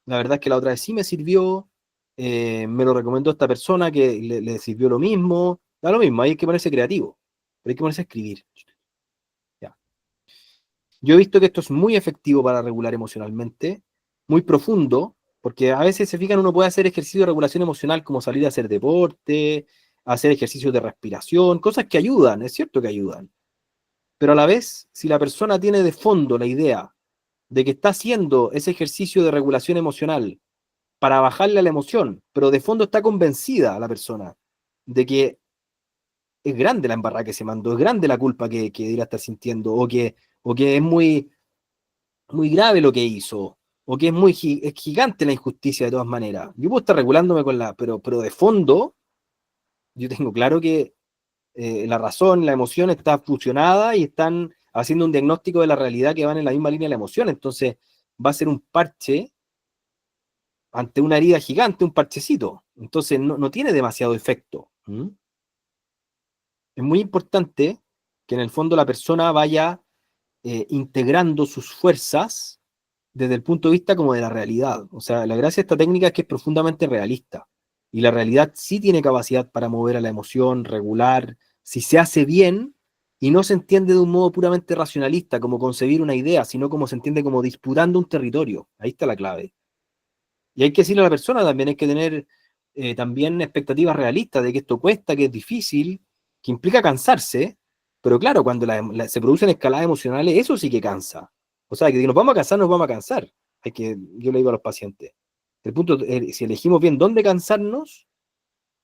La verdad es que la otra vez sí me sirvió. Me lo recomendó esta persona que le sirvió lo mismo. Da lo mismo, hay que ponerse creativo, pero hay que ponerse a escribir. Ya. Yo he visto que esto es muy efectivo para regular emocionalmente, muy profundo, porque a veces se fijan, uno puede hacer ejercicio de regulación emocional como salir a hacer deporte, hacer ejercicios de respiración, cosas que ayudan, es cierto que ayudan. Pero a la vez, si la persona tiene de fondo la idea de que está haciendo ese ejercicio de regulación emocional para bajarle a la emoción, pero de fondo está convencida la persona de que es grande la embarrada que se mandó, es grande la culpa que dirá estar sintiendo, o que es muy grave lo que hizo, o que es gigante la injusticia de todas maneras. Yo puedo estar regulándome pero de fondo, yo tengo claro que la razón, la emoción está fusionada y están haciendo un diagnóstico de la realidad que van en la misma línea de la emoción. Entonces, va a ser un parche ante una herida gigante, un parchecito. Entonces, no tiene demasiado efecto. Es muy importante que en el fondo la persona vaya integrando sus fuerzas desde el punto de vista como de la realidad. O sea, la gracia de esta técnica es que es profundamente realista. Y la realidad sí tiene capacidad para mover a la emoción, regular, si se hace bien y no se entiende de un modo puramente racionalista, como concebir una idea, sino como se entiende como disputando un territorio. Ahí está la clave. Y hay que decirle a la persona también, hay que tener también expectativas realistas de que esto cuesta, que es difícil, que implica cansarse, pero claro, cuando se producen escaladas emocionales, eso sí que cansa. O sea, que si nos vamos a cansar, nos vamos a cansar. Yo le digo a los pacientes, el punto, si elegimos bien dónde cansarnos,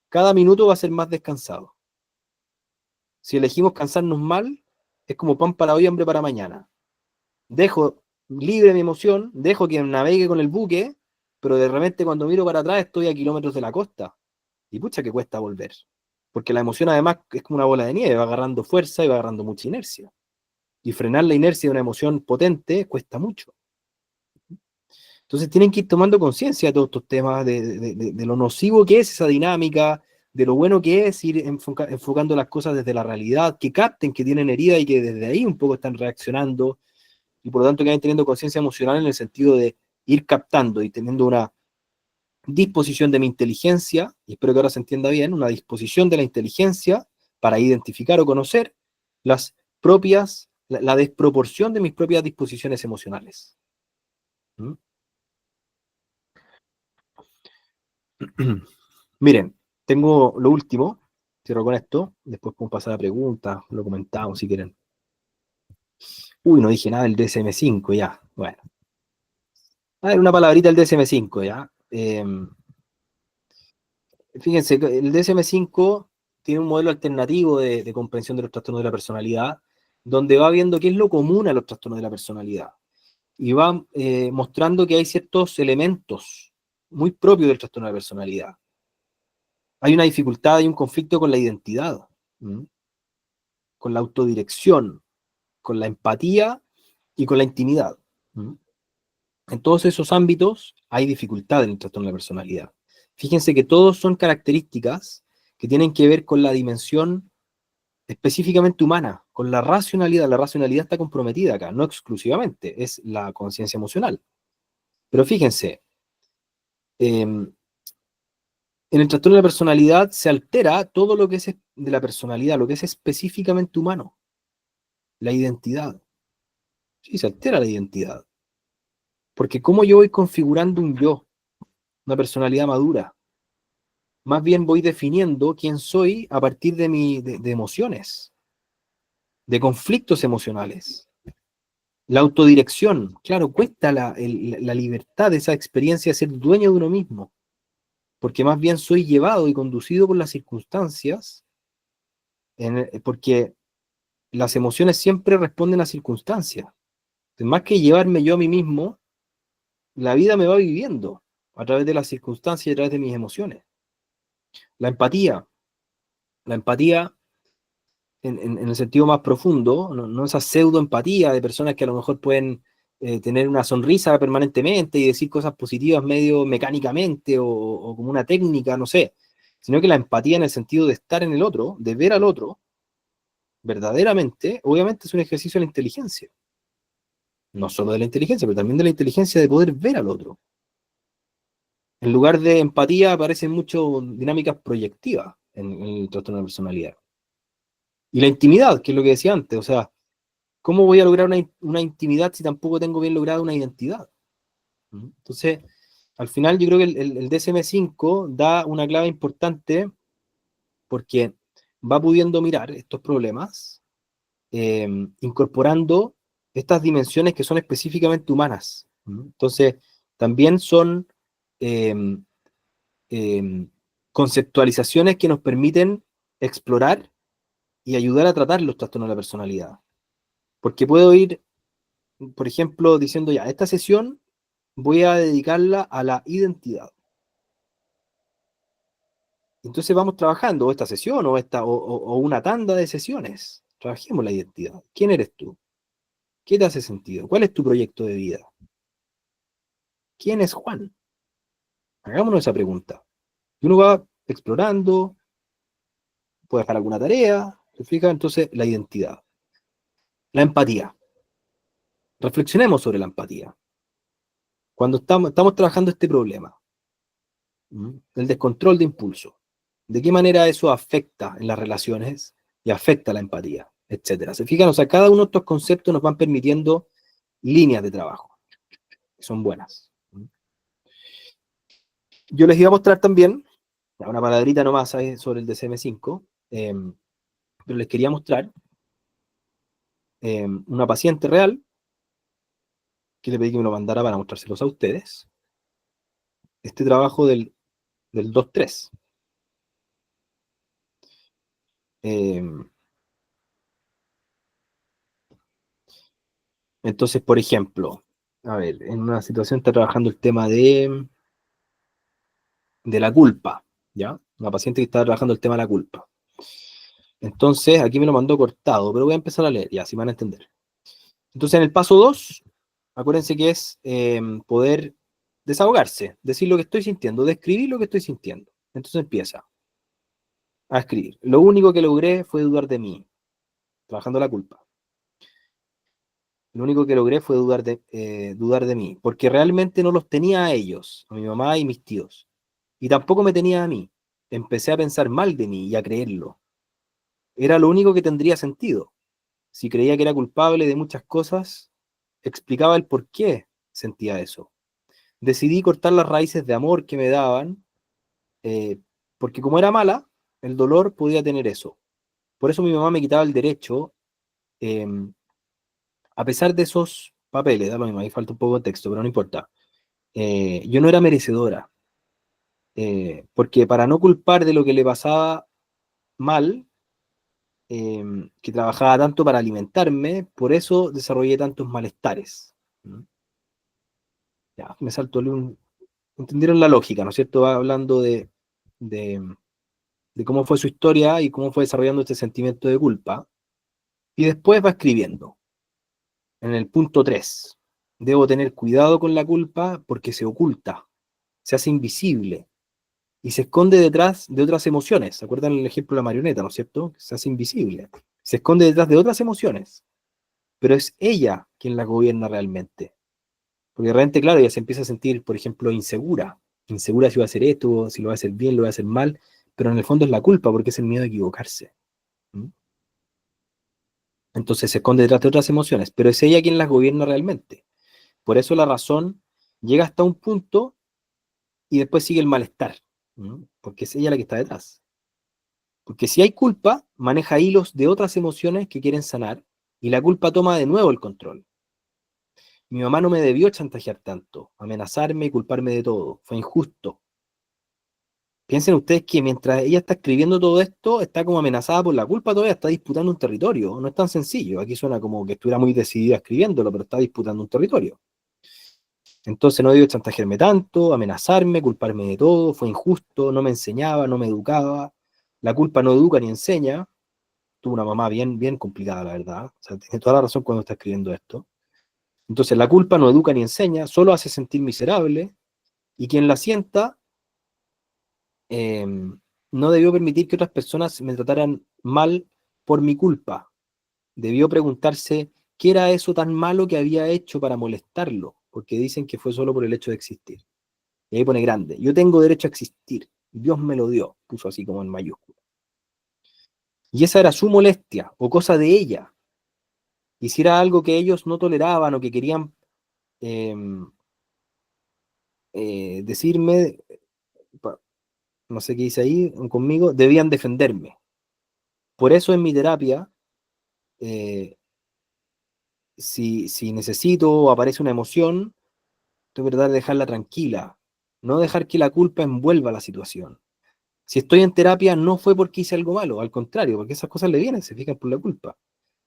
cada minuto va a ser más descansado. Si elegimos cansarnos mal, es como pan para hoy, hambre para mañana. Dejo libre mi emoción, dejo que navegue con el buque, pero de repente cuando miro para atrás estoy a kilómetros de la costa. Y pucha que cuesta volver. Porque la emoción además es como una bola de nieve, va agarrando fuerza y va agarrando mucha inercia. Y frenar la inercia de una emoción potente cuesta mucho. Entonces tienen que ir tomando conciencia de todos estos temas, de lo nocivo que es esa dinámica, de lo bueno que es ir enfocando las cosas desde la realidad, que capten que tienen herida y que desde ahí un poco están reaccionando, y por lo tanto que vayan teniendo conciencia emocional en el sentido de ir captando y teniendo una disposición de mi inteligencia, y espero que ahora se entienda bien, una disposición de la inteligencia para identificar o conocer las propias, la desproporción de mis propias disposiciones emocionales. ¿Mm? Miren, tengo lo último, cierro con esto, después podemos pasar a preguntas, lo comentamos si quieren. Uy, no dije nada del DSM-5 ya, bueno. A ver, una palabrita del DSM-5, ¿ya? Fíjense, el DSM-5 tiene un modelo alternativo de comprensión de los trastornos de la personalidad, donde va viendo qué es lo común a los trastornos de la personalidad. Y va mostrando que hay ciertos elementos muy propios del trastorno de la personalidad. Hay una dificultad, hay un conflicto con la identidad, ¿m? Con la autodirección, con la empatía y con la intimidad. ¿M? En todos esos ámbitos hay dificultad en el trastorno de la personalidad. Fíjense que todos son características que tienen que ver con la dimensión específicamente humana, con la racionalidad. La racionalidad está comprometida acá, no exclusivamente, es la conciencia emocional. Pero fíjense, en el trastorno de la personalidad se altera todo lo que es de la personalidad, lo que es específicamente humano, la identidad. Sí, se altera la identidad. Porque cómo yo voy configurando un yo, una personalidad madura, más bien voy definiendo quién soy a partir de emociones, de conflictos emocionales. La autodirección, claro, cuesta la libertad de esa experiencia de ser dueño de uno mismo, porque más bien soy llevado y conducido por las circunstancias, porque las emociones siempre responden a circunstancias. Entonces, más que llevarme yo a mí mismo, la vida me va viviendo a través de las circunstancias y a través de mis emociones. La empatía. La empatía en el sentido más profundo, no esa pseudoempatía de personas que a lo mejor pueden tener una sonrisa permanentemente y decir cosas positivas medio mecánicamente o como una técnica, no sé, sino que la empatía en el sentido de estar en el otro, de ver al otro, verdaderamente, obviamente es un ejercicio de la inteligencia. No solo de la inteligencia, pero también de la inteligencia de poder ver al otro. En lugar de empatía aparecen muchas dinámicas proyectivas en el trastorno de personalidad. Y la intimidad, que es lo que decía antes, o sea, ¿cómo voy a lograr una intimidad si tampoco tengo bien lograda una identidad? Entonces, al final yo creo que el DSM-5 da una clave importante porque va pudiendo mirar estos problemas, incorporando estas dimensiones que son específicamente humanas. Entonces, también son eh, eh, conceptualizaciones que nos permiten explorar y ayudar a tratar los trastornos de la personalidad. Porque puedo ir, por ejemplo, diciendo ya, esta sesión voy a dedicarla a la identidad. Entonces vamos trabajando, o esta sesión, o una tanda de sesiones. Trabajemos la identidad. ¿Quién eres tú? ¿Qué te hace sentido? ¿Cuál es tu proyecto de vida? ¿Quién es Juan? Hagámonos esa pregunta. Y uno va explorando, puede dejar alguna tarea, ¿se fija? Entonces, la identidad. La empatía. Reflexionemos sobre la empatía. Cuando estamos trabajando este problema, el descontrol de impulso, ¿de qué manera eso afecta en las relaciones y afecta la empatía, etcétera? ¿Se fijan? O sea, cada uno de estos conceptos nos van permitiendo líneas de trabajo, que son buenas. Yo les iba a mostrar también, una palabrita nomás sobre el DSM-5, pero les quería mostrar una paciente real, que le pedí que me lo mandara para mostrárselos a ustedes, este trabajo del 2-3. Entonces, por ejemplo, a ver, en una situación está trabajando el tema de la culpa, ¿ya? Una paciente que está trabajando el tema de la culpa. Entonces, aquí me lo mandó cortado, pero voy a empezar a leer, ya, si me van a entender. Entonces, en el paso 2, acuérdense que es poder desahogarse, decir lo que estoy sintiendo, describir lo que estoy sintiendo. Entonces empieza a escribir. Lo único que logré fue dudar de mí, trabajando la culpa. Lo único que logré fue dudar de mí, porque realmente no los tenía a ellos, a mi mamá y mis tíos. Y tampoco me tenía a mí. Empecé a pensar mal de mí y a creerlo. Era lo único que tendría sentido. Si creía que era culpable de muchas cosas, explicaba el por qué sentía eso. Decidí cortar las raíces de amor que me daban, porque como era mala, el dolor podía tener eso. Por eso mi mamá me quitaba el derecho, a pesar de esos papeles, da lo mismo, ahí falta un poco de texto, pero no importa. yo no era merecedora, porque para no culpar de lo que le pasaba mal, que trabajaba tanto para alimentarme, por eso desarrollé tantos malestares. ¿Mm? Ya, me saltó entendieron la lógica, ¿no es cierto? Va hablando de, de cómo fue su historia y cómo fue desarrollando este sentimiento de culpa, y después va escribiendo, en el punto 3, debo tener cuidado con la culpa porque se oculta, se hace invisible, y se esconde detrás de otras emociones. ¿Se acuerdan el ejemplo de la marioneta, no es cierto? Se hace invisible. Se esconde detrás de otras emociones, pero es ella quien la gobierna realmente. Porque realmente, claro, ella se empieza a sentir, por ejemplo, insegura. Insegura si va a hacer esto, si lo va a hacer bien, lo va a hacer mal, pero en el fondo es la culpa porque es el miedo a equivocarse. ¿Mm? Entonces se esconde detrás de otras emociones, pero es ella quien las gobierna realmente. Por eso la razón llega hasta un punto y después sigue el malestar, ¿Mm? Porque es ella la que está detrás. Porque si hay culpa, maneja hilos de otras emociones que quieren sanar y la culpa toma de nuevo el control. Mi mamá no me debió chantajear tanto, amenazarme y culparme de todo. Fue injusto. Piensen ustedes que mientras ella está escribiendo todo esto, está como amenazada por la culpa todavía, está disputando un territorio. No es tan sencillo. Aquí suena como que estuviera muy decidida escribiéndolo, pero está disputando un territorio. Entonces no debió chantajearme tanto, amenazarme, culparme de todo, fue injusto, no me enseñaba, no me educaba. La culpa no educa ni enseña. Tuvo una mamá bien, bien complicada, la verdad. O sea, tiene toda la razón cuando está escribiendo esto. Entonces, la culpa no educa ni enseña, solo hace sentir miserable, y quien la sienta eh, no debió permitir que otras personas me trataran mal por mi culpa. Debió preguntarse qué era eso tan malo que había hecho para molestarlo, porque dicen que fue solo por el hecho de existir. Y ahí pone grande, yo tengo derecho a existir, Dios me lo dio, puso así como en mayúscula. Y esa era su molestia, o cosa de ella. Hiciera algo que ellos no toleraban o que querían eh, decirme, no sé qué dice ahí, conmigo, debían defenderme. Por eso en mi terapia, eh, si necesito o aparece una emoción, tengo que tratar de dejarla tranquila, no dejar que la culpa envuelva la situación. Si estoy en terapia no fue porque hice algo malo, al contrario, porque esas cosas le vienen, se fijan por la culpa.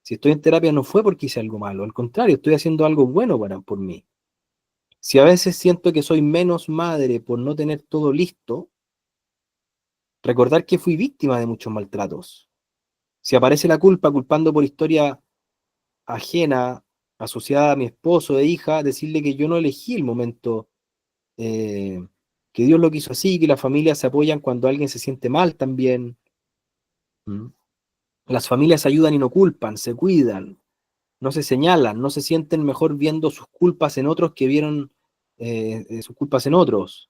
Si estoy en terapia no fue porque hice algo malo, al contrario, estoy haciendo algo bueno por mí. Si a veces siento que soy menos madre por no tener todo listo, recordar que fui víctima de muchos maltratos. Si aparece la culpa culpando por historia ajena, asociada a mi esposo e hija, decirle que yo no elegí el momento, eh, que Dios lo quiso así, que las familias se apoyan cuando alguien se siente mal también. ¿Mm? Las familias ayudan y no culpan, se cuidan, no se señalan, no se sienten mejor viendo sus culpas en otros que vieron sus culpas en otros.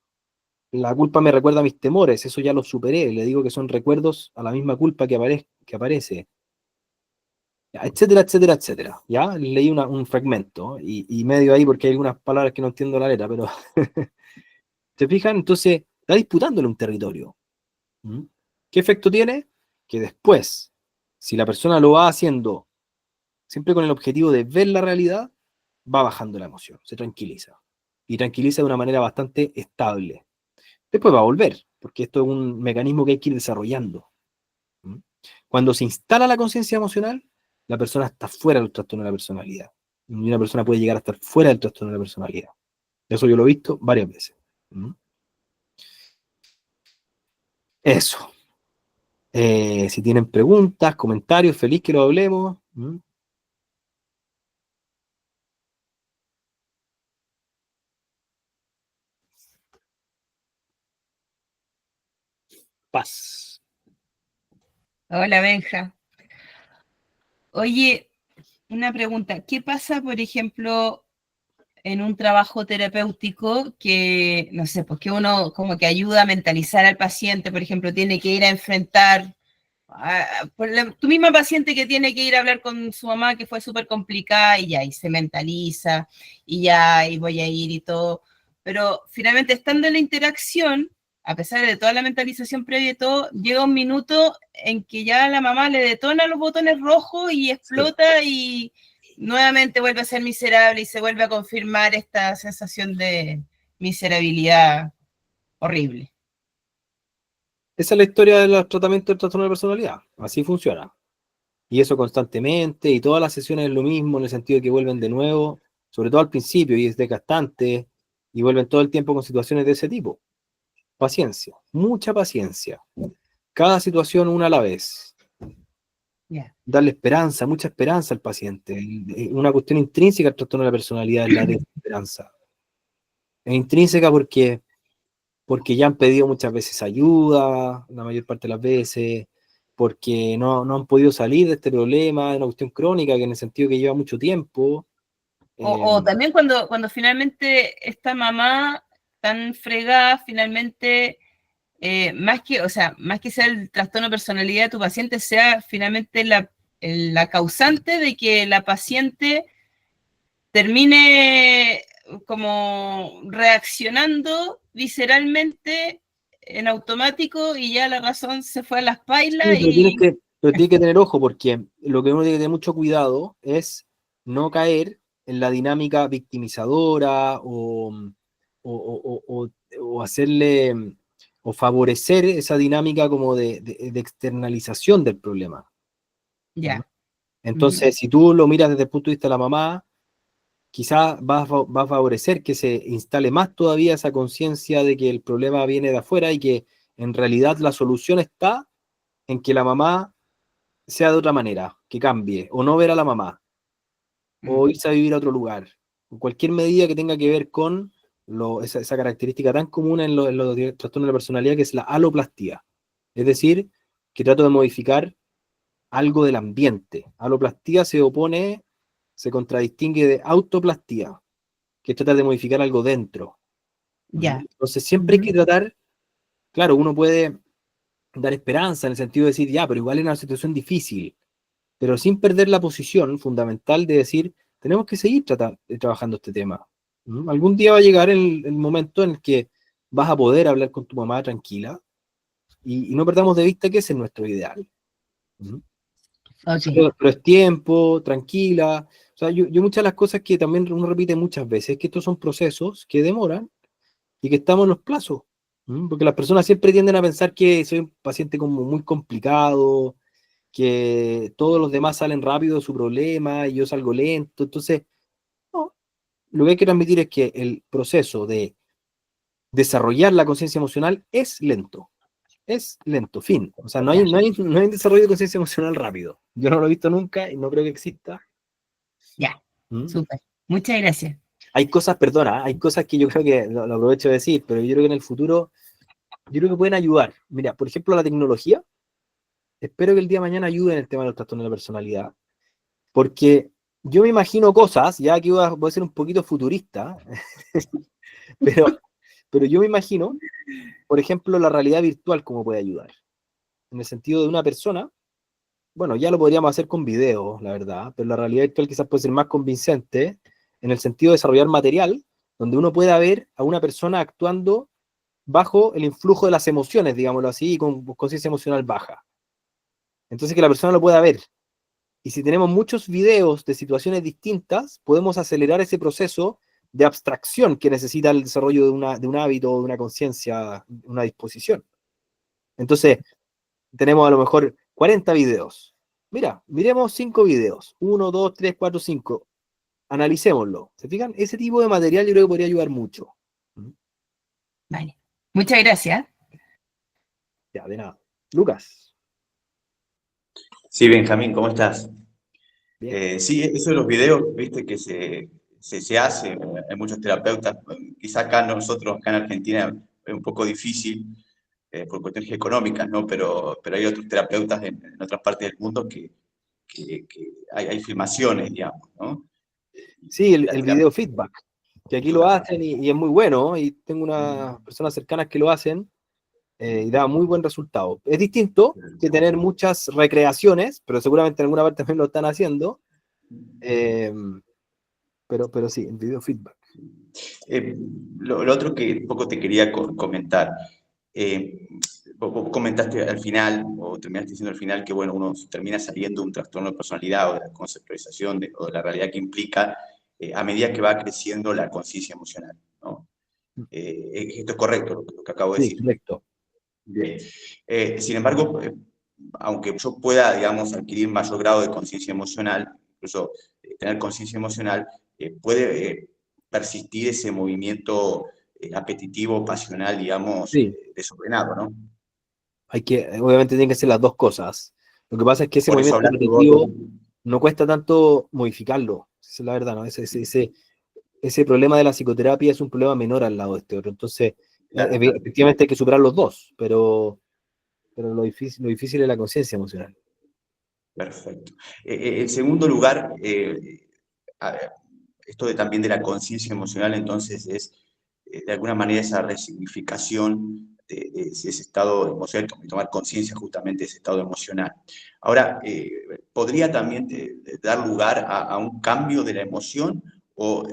La culpa me recuerda a mis temores, eso ya lo superé, le digo que son recuerdos a la misma culpa que aparece. Ya, etcétera, etcétera, etcétera. Ya leí un fragmento y medio ahí porque hay algunas palabras que no entiendo la letra, pero ¿te fijan? Entonces está disputándole un territorio. ¿Mm? ¿Qué efecto tiene? Que después, si la persona lo va haciendo siempre con el objetivo de ver la realidad, va bajando la emoción, se tranquiliza. Y tranquiliza de una manera bastante estable. Después va a volver, porque esto es un mecanismo que hay que ir desarrollando. ¿Mm? Cuando se instala la conciencia emocional, la persona está fuera del trastorno de la personalidad. Y una persona puede llegar a estar fuera del trastorno de la personalidad. Eso yo lo he visto varias veces. ¿Mm? Eso. Si tienen preguntas, comentarios, feliz que lo hablemos. ¿Mm? Paz. Hola, Benja. Oye, una pregunta. ¿Qué pasa, por ejemplo, en un trabajo terapéutico que, no sé, pues que uno como que ayuda a mentalizar al paciente, por ejemplo, tiene que ir a enfrentar tu misma paciente que tiene que ir a hablar con su mamá que fue súper complicada y ya, y se mentaliza y ya, y voy a ir y todo, pero finalmente estando en la interacción, a pesar de toda la mentalización previa y todo, llega un minuto en que ya la mamá le detona los botones rojos y explota y nuevamente vuelve a ser miserable y se vuelve a confirmar esta sensación de miserabilidad horrible. Esa es la historia del tratamiento del trastorno de personalidad. Así funciona. Y eso constantemente, y todas las sesiones es lo mismo, en el sentido de que vuelven de nuevo, sobre todo al principio, y es desgastante, y vuelven todo el tiempo con situaciones de ese tipo. Paciencia, mucha paciencia. Cada situación una a la vez. Yeah. Darle esperanza, mucha esperanza al paciente. Una cuestión intrínseca al trastorno de la personalidad es la desesperanza. Es intrínseca porque ya han pedido muchas veces ayuda, la mayor parte de las veces, porque no han podido salir de este problema, es una cuestión crónica que en el sentido que lleva mucho tiempo. O también cuando finalmente esta mamá tan fregada, finalmente, más que sea el trastorno de personalidad de tu paciente, sea finalmente la causante de que la paciente termine como reaccionando visceralmente en automático y ya la razón se fue a las pailas. Sí, pero tienes que tener ojo, porque lo que uno tiene que tener mucho cuidado es no caer en la dinámica victimizadora o hacerle o favorecer esa dinámica como de externalización del problema. Ya. Entonces, si tú lo miras desde el punto de vista de la mamá, quizás va a favorecer que se instale más todavía esa conciencia de que el problema viene de afuera y que en realidad la solución está en que la mamá sea de otra manera, que cambie, o no ver a la mamá, o irse a vivir a otro lugar, o cualquier medida que tenga que ver con esa característica tan común en los trastornos de la personalidad, que es la aloplastía. Es decir, que trato de modificar algo del ambiente. Aloplastía se contradistingue de autoplastía, que es tratar de modificar algo dentro. Ya. Entonces siempre hay que tratar, claro, uno puede dar esperanza en el sentido de decir, ya, pero igual es una situación difícil, pero sin perder la posición fundamental de decir, tenemos que seguir trabajando este tema. Algún día va a llegar el momento en el que vas a poder hablar con tu mamá tranquila y no perdamos de vista que ese es nuestro ideal. Okay. Pero es tiempo, tranquila. O sea, yo muchas de las cosas que también uno repite muchas veces, que estos son procesos que demoran y que estamos en los plazos. Porque las personas siempre tienden a pensar que soy un paciente como muy complicado, que todos los demás salen rápido de su problema y yo salgo lento. Entonces, no, lo que hay que transmitir es que el proceso de desarrollar la conciencia emocional es lento. Es lento, fin. O sea, no hay un desarrollo de conciencia emocional rápido. Yo no lo he visto nunca y no creo que exista. Ya, súper. Muchas gracias. Hay cosas, perdona, hay cosas que yo creo que lo aprovecho de decir, pero yo creo que en el futuro, yo creo que pueden ayudar. Mira, por ejemplo, la tecnología, espero que el día de mañana ayude en el tema de los trastornos de la personalidad, porque yo me imagino cosas, ya aquí voy a ser un poquito futurista, pero yo me imagino, por ejemplo, la realidad virtual cómo puede ayudar. En el sentido de una persona, bueno, ya lo podríamos hacer con videos, la verdad, pero la realidad virtual quizás puede ser más convincente en el sentido de desarrollar material donde uno pueda ver a una persona actuando bajo el influjo de las emociones, digámoslo así, y con conciencia emocional baja. Entonces que la persona lo pueda ver. Y si tenemos muchos videos de situaciones distintas, podemos acelerar ese proceso de abstracción que necesita el desarrollo de un hábito, de una conciencia, una disposición. Entonces, tenemos a lo mejor 40 videos. Mira, miremos 5 videos. 1, 2, 3, 4, 5. Analicémoslo. ¿Se fijan? Ese tipo de material yo creo que podría ayudar mucho. Vale. Muchas gracias. Ya, de nada. Lucas. Sí, Benjamín, ¿cómo estás? Bien. Sí, eso de los videos, viste que se hace, hay muchos terapeutas, quizá acá nosotros, acá en Argentina, es un poco difícil por cuestiones económicas, ¿no? Pero hay otros terapeutas en otras partes del mundo que hay filmaciones, digamos, ¿no? Sí, La el terapia. video feedback, que aquí lo hacen y es muy bueno, y tengo unas personas cercanas que lo hacen y da muy buen resultado. Es distinto que tener muchas recreaciones, pero seguramente en alguna parte también lo están haciendo, pero sí, el video feedback. Lo otro que un poco te quería comentar, vos comentaste al final, o terminaste diciendo al final, que bueno, uno termina saliendo de un trastorno de personalidad o de la conceptualización o de la realidad que implica a medida que va creciendo la conciencia emocional, ¿no? esto es correcto, lo que acabo de Sí, decir. correcto. Bien. Sin embargo, aunque yo pueda, digamos, adquirir mayor grado de conciencia emocional, incluso tener conciencia emocional, puede persistir ese movimiento apetitivo, pasional, digamos, Sí, desordenado, ¿no? obviamente tienen que ser las dos cosas. Lo que pasa es que ese Por eso movimiento hablaste vos repetitivo no cuesta tanto modificarlo, esa es la verdad, ¿no? Ese problema de la psicoterapia es un problema menor al lado de este otro. Entonces, claro, efectivamente hay que superar los dos, pero lo difícil es la conciencia emocional. perfecto. En segundo lugar, esto también de la conciencia emocional, entonces, es de alguna manera esa resignificación de ese estado emocional, tomar conciencia justamente de ese estado emocional. Ahora, ¿podría también dar lugar a un cambio de la emoción o,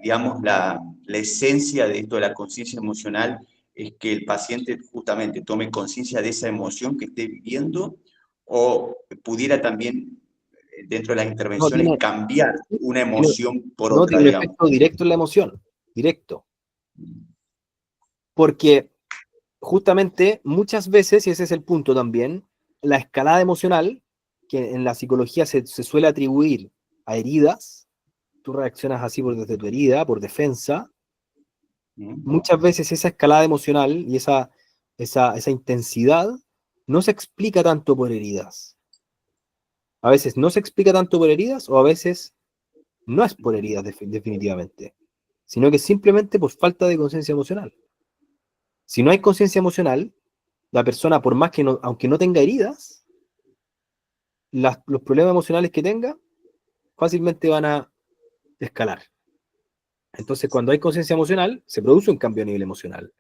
digamos, la esencia de esto de la conciencia emocional es que el paciente justamente tome conciencia de esa emoción que esté viviendo o pudiera también dentro de las No, intervenciones cambiar una tiene, emoción por no, otra, tiene un digamos? efecto directo en la emoción, directo. Porque justamente muchas veces, y ese es el punto también, la escalada emocional, que en la psicología se suele atribuir a heridas, tú reaccionas así desde tu herida, por defensa, muchas veces esa escalada emocional y esa intensidad no se explica tanto por heridas. A veces no se explica tanto por heridas o a veces no es por heridas definitivamente, sino que simplemente por falta de conciencia emocional. Si no hay conciencia emocional, la persona, por más que no, aunque no tenga heridas, los problemas emocionales que tenga fácilmente van a escalar. Entonces, cuando hay conciencia emocional, se produce un cambio a nivel emocional,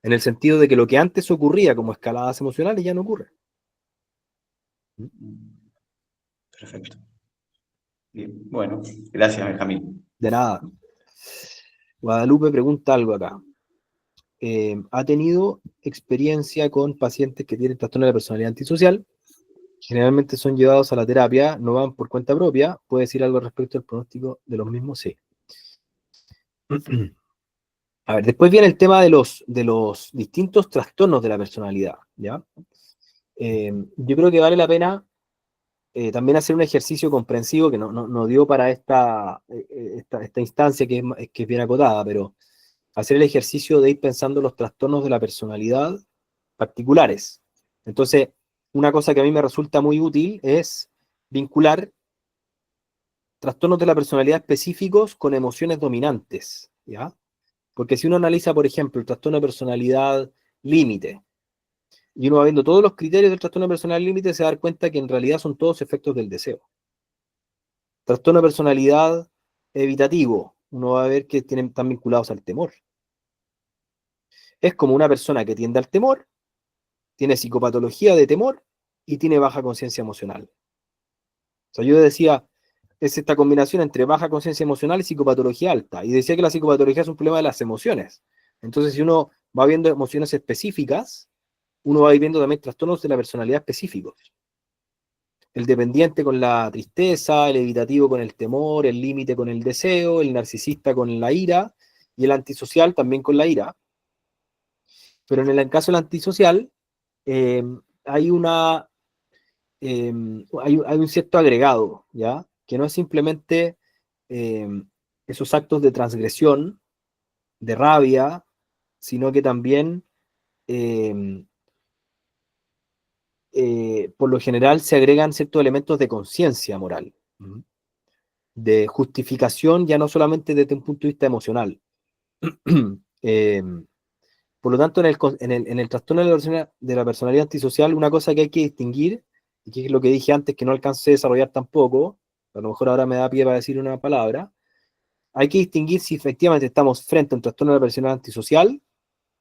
en el sentido de que lo que antes ocurría como escaladas emocionales ya no ocurre. Perfecto. Bien. Bueno, gracias, Benjamín. De nada. Guadalupe pregunta algo acá. ¿Ha tenido experiencia con pacientes que tienen trastorno de la personalidad antisocial? Generalmente son llevados a la terapia, no van por cuenta propia. ¿Puede decir algo respecto al pronóstico de los mismos? Sí. A ver, después viene el tema de los distintos trastornos de la personalidad, ¿ya? Yo creo que vale la pena también hacer un ejercicio comprensivo que no dio para esta instancia que es bien acotada, pero hacer el ejercicio de ir pensando los trastornos de la personalidad particulares. Entonces, una cosa que a mí me resulta muy útil es vincular trastornos de la personalidad específicos con emociones dominantes, ¿ya? Porque si uno analiza, por ejemplo, el trastorno de personalidad límite, y uno va viendo todos los criterios del trastorno de personalidad límite, se va a dar cuenta que en realidad son todos efectos del deseo. Trastorno de personalidad evitativo, uno va a ver que están vinculados al temor. Es como una persona que tiende al temor, tiene psicopatología de temor y tiene baja conciencia emocional. O sea, yo decía, es esta combinación entre baja conciencia emocional y psicopatología alta. Y decía que la psicopatología es un problema de las emociones. Entonces, si uno va viendo emociones específicas, uno va viendo también trastornos de la personalidad específicos. El dependiente con la tristeza, el evitativo con el temor, el límite con el deseo, el narcisista con la ira y el antisocial también con la ira. Pero en el caso del antisocial, hay hay un cierto agregado, ¿ya? Que no es simplemente esos actos de transgresión, de rabia, sino que también por lo general se agregan ciertos elementos de conciencia moral, de justificación, ya no solamente desde un punto de vista emocional. Por lo tanto, en el trastorno de la personalidad antisocial, una cosa que hay que distinguir, y que es lo que dije antes, que no alcancé a desarrollar tampoco, a lo mejor ahora me da pie para decir una palabra, hay que distinguir si efectivamente estamos frente a un trastorno de la personalidad antisocial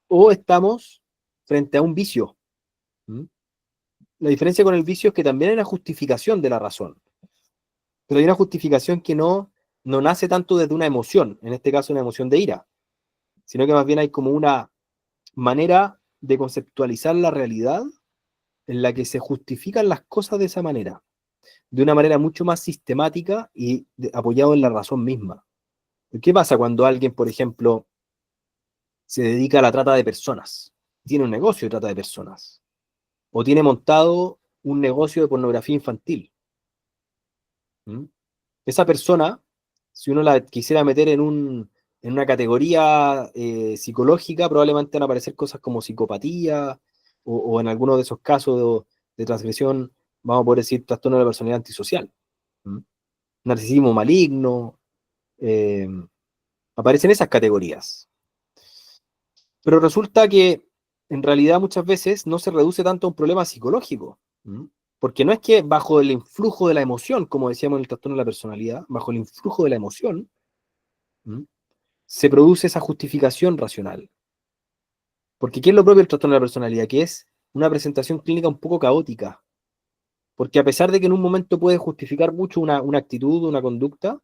o estamos frente a un vicio. La diferencia con el vicio es que también hay una justificación de la razón, pero hay una justificación que no nace tanto desde una emoción, en este caso una emoción de ira, sino que más bien hay como una manera de conceptualizar la realidad en la que se justifican las cosas de esa manera, de una manera mucho más sistemática y apoyado en la razón misma. ¿Qué pasa cuando alguien, por ejemplo, se dedica a la trata de personas, tiene un negocio de trata de personas, o tiene montado un negocio de pornografía infantil. ¿Mm? Esa persona, si uno la quisiera meter en una categoría psicológica, probablemente van a aparecer cosas como psicopatía, o en algunos de esos casos de transgresión, vamos a poder decir trastorno de la personalidad antisocial. ¿Mm? Narcisismo maligno, aparecen esas categorías. Pero resulta que en realidad muchas veces no se reduce tanto a un problema psicológico. ¿Mm? Porque no es que bajo el influjo de la emoción, como decíamos en el trastorno de la personalidad, bajo el influjo de la emoción, ¿Mm? se produce esa justificación racional. Porque ¿qué es lo propio del trastorno de la personalidad? Que es una presentación clínica un poco caótica. Porque a pesar de que en un momento puede justificar mucho una actitud, una conducta,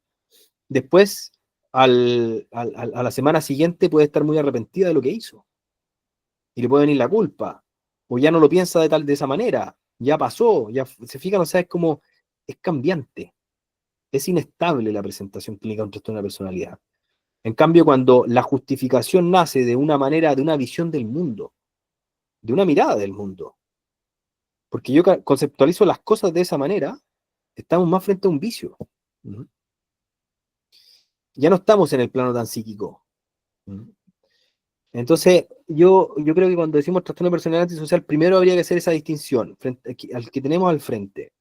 después a la semana siguiente puede estar muy arrepentida de lo que hizo. Y le puede venir la culpa. O ya no lo piensa de esa manera. Ya pasó, ya se fijan, o sea, es como, es cambiante. Es inestable la presentación clínica de un trastorno de la personalidad. En cambio, cuando la justificación nace de una manera, de una visión del mundo, de una mirada del mundo, porque yo conceptualizo las cosas de esa manera, estamos más frente a un vicio. ¿Mm? Ya no estamos en el plano tan psíquico. ¿Mm? Entonces, yo creo que cuando decimos trastorno de personalidad antisocial, primero habría que hacer esa distinción frente al que tenemos al frente.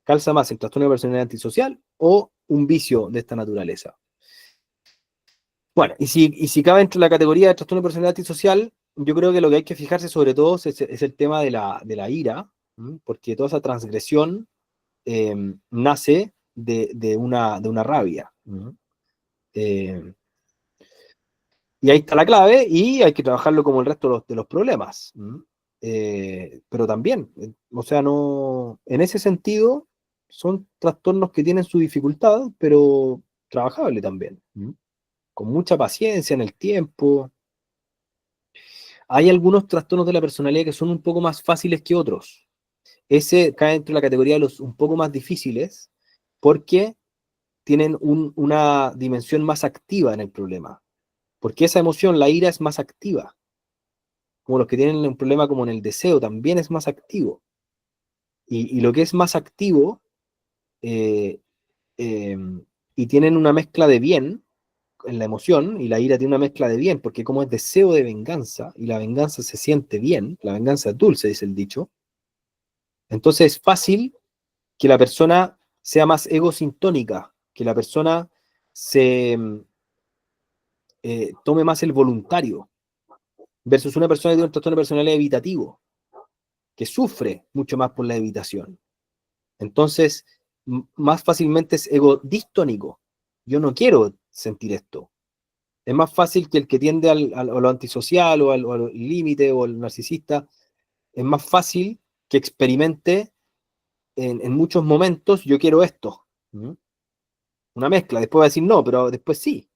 ¿Calza más el trastorno de personalidad antisocial o un vicio de esta naturaleza? Bueno, y si cabe dentro de la categoría de trastorno de personalidad antisocial, yo creo que lo que hay que fijarse sobre todo es el tema de la ira, ¿m? Porque toda esa transgresión nace de una rabia. ¿M? Eh, y ahí está la clave, y hay que trabajarlo como el resto de los problemas. ¿M? Pero también, o sea, no, en ese sentido, son trastornos que tienen su dificultad, pero trabajable también. ¿M? Con mucha paciencia en el tiempo. Hay algunos trastornos de la personalidad que son un poco más fáciles que otros. Ese cae dentro de la categoría de los un poco más difíciles porque tienen una dimensión más activa en el problema. Porque esa emoción, la ira, es más activa. Como los que tienen un problema como en el deseo, también es más activo. Y lo que es más activo eh, eh, y tienen una mezcla de bien en la emoción, y la ira tiene una mezcla de bien, porque como es deseo de venganza, y la venganza se siente bien, la venganza es dulce, dice el dicho, entonces es fácil que la persona sea más egosintónica, que la persona se tome más el voluntario, versus una persona que tiene un trastorno de personalidad evitativo, que sufre mucho más por la evitación. Entonces, más fácilmente es egodistónico. Yo no quiero sentir esto. Es más fácil que el que tiende a lo antisocial o al límite o al narcisista, es más fácil que experimente en muchos momentos, yo quiero esto. ¿Mm? Una mezcla, después va a decir no, pero después sí,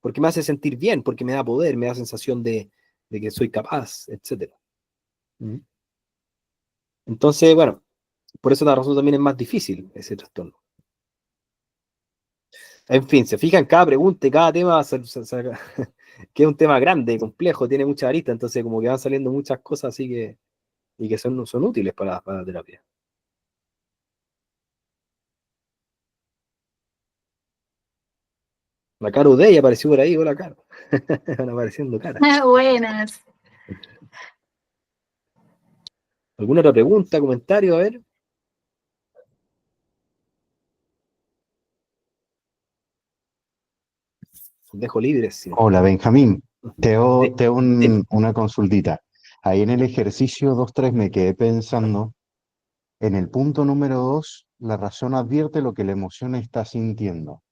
porque me hace sentir bien, porque me da poder, me da sensación de que soy capaz, etc. ¿Mm? Entonces, bueno, por eso la razón también es más difícil ese trastorno. En fin, se fijan, cada pregunta y cada tema que es un tema grande, complejo, tiene muchas aristas, entonces como que van saliendo muchas cosas así y que son útiles para la terapia. La Caro Day apareció por ahí, hola Caro. Van apareciendo caras. Buenas. ¿Alguna otra pregunta, comentario? A ver. Los dejo libres. Sí. Hola Benjamín, te hago, Sí, te hago dime. una consultita. Ahí en el ejercicio 2.3 me quedé pensando, en el punto número 2, la razón advierte lo que la emoción está sintiendo.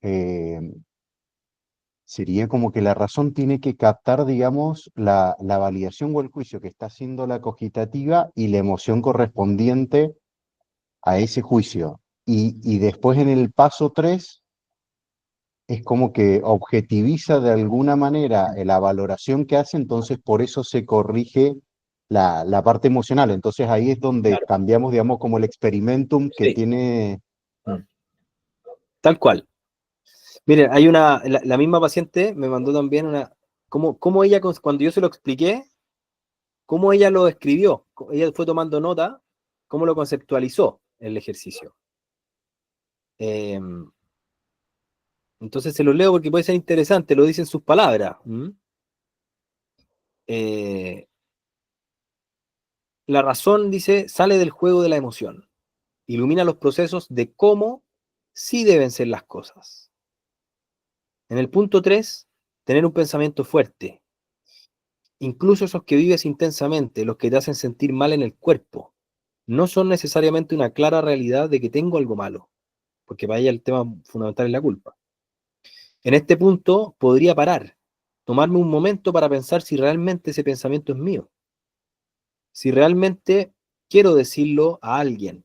Sería como que la razón tiene que captar, digamos, la validación o el juicio que está haciendo la cogitativa y la emoción correspondiente a ese juicio. Y después en el paso 3 es como que objetiviza de alguna manera la valoración que hace, entonces por eso se corrige la parte emocional. Entonces ahí es donde Claro. cambiamos, digamos, como el experimentum que Sí. tiene. Tal cual. Miren, hay la misma paciente me mandó también cómo ella, cuando yo se lo expliqué, cómo ella lo escribió, ella fue tomando nota, cómo lo conceptualizó el ejercicio. Entonces se lo leo porque puede ser interesante, lo dice en sus palabras. La razón, dice, sale del juego de la emoción, ilumina los procesos de cómo sí deben ser las cosas. En el punto 3, tener un pensamiento fuerte, incluso esos que vives intensamente, los que te hacen sentir mal en el cuerpo, no son necesariamente una clara realidad de que tengo algo malo, porque para ella el tema fundamental es la culpa. En este punto podría parar, tomarme un momento para pensar si realmente ese pensamiento es mío, si realmente quiero decirlo a alguien,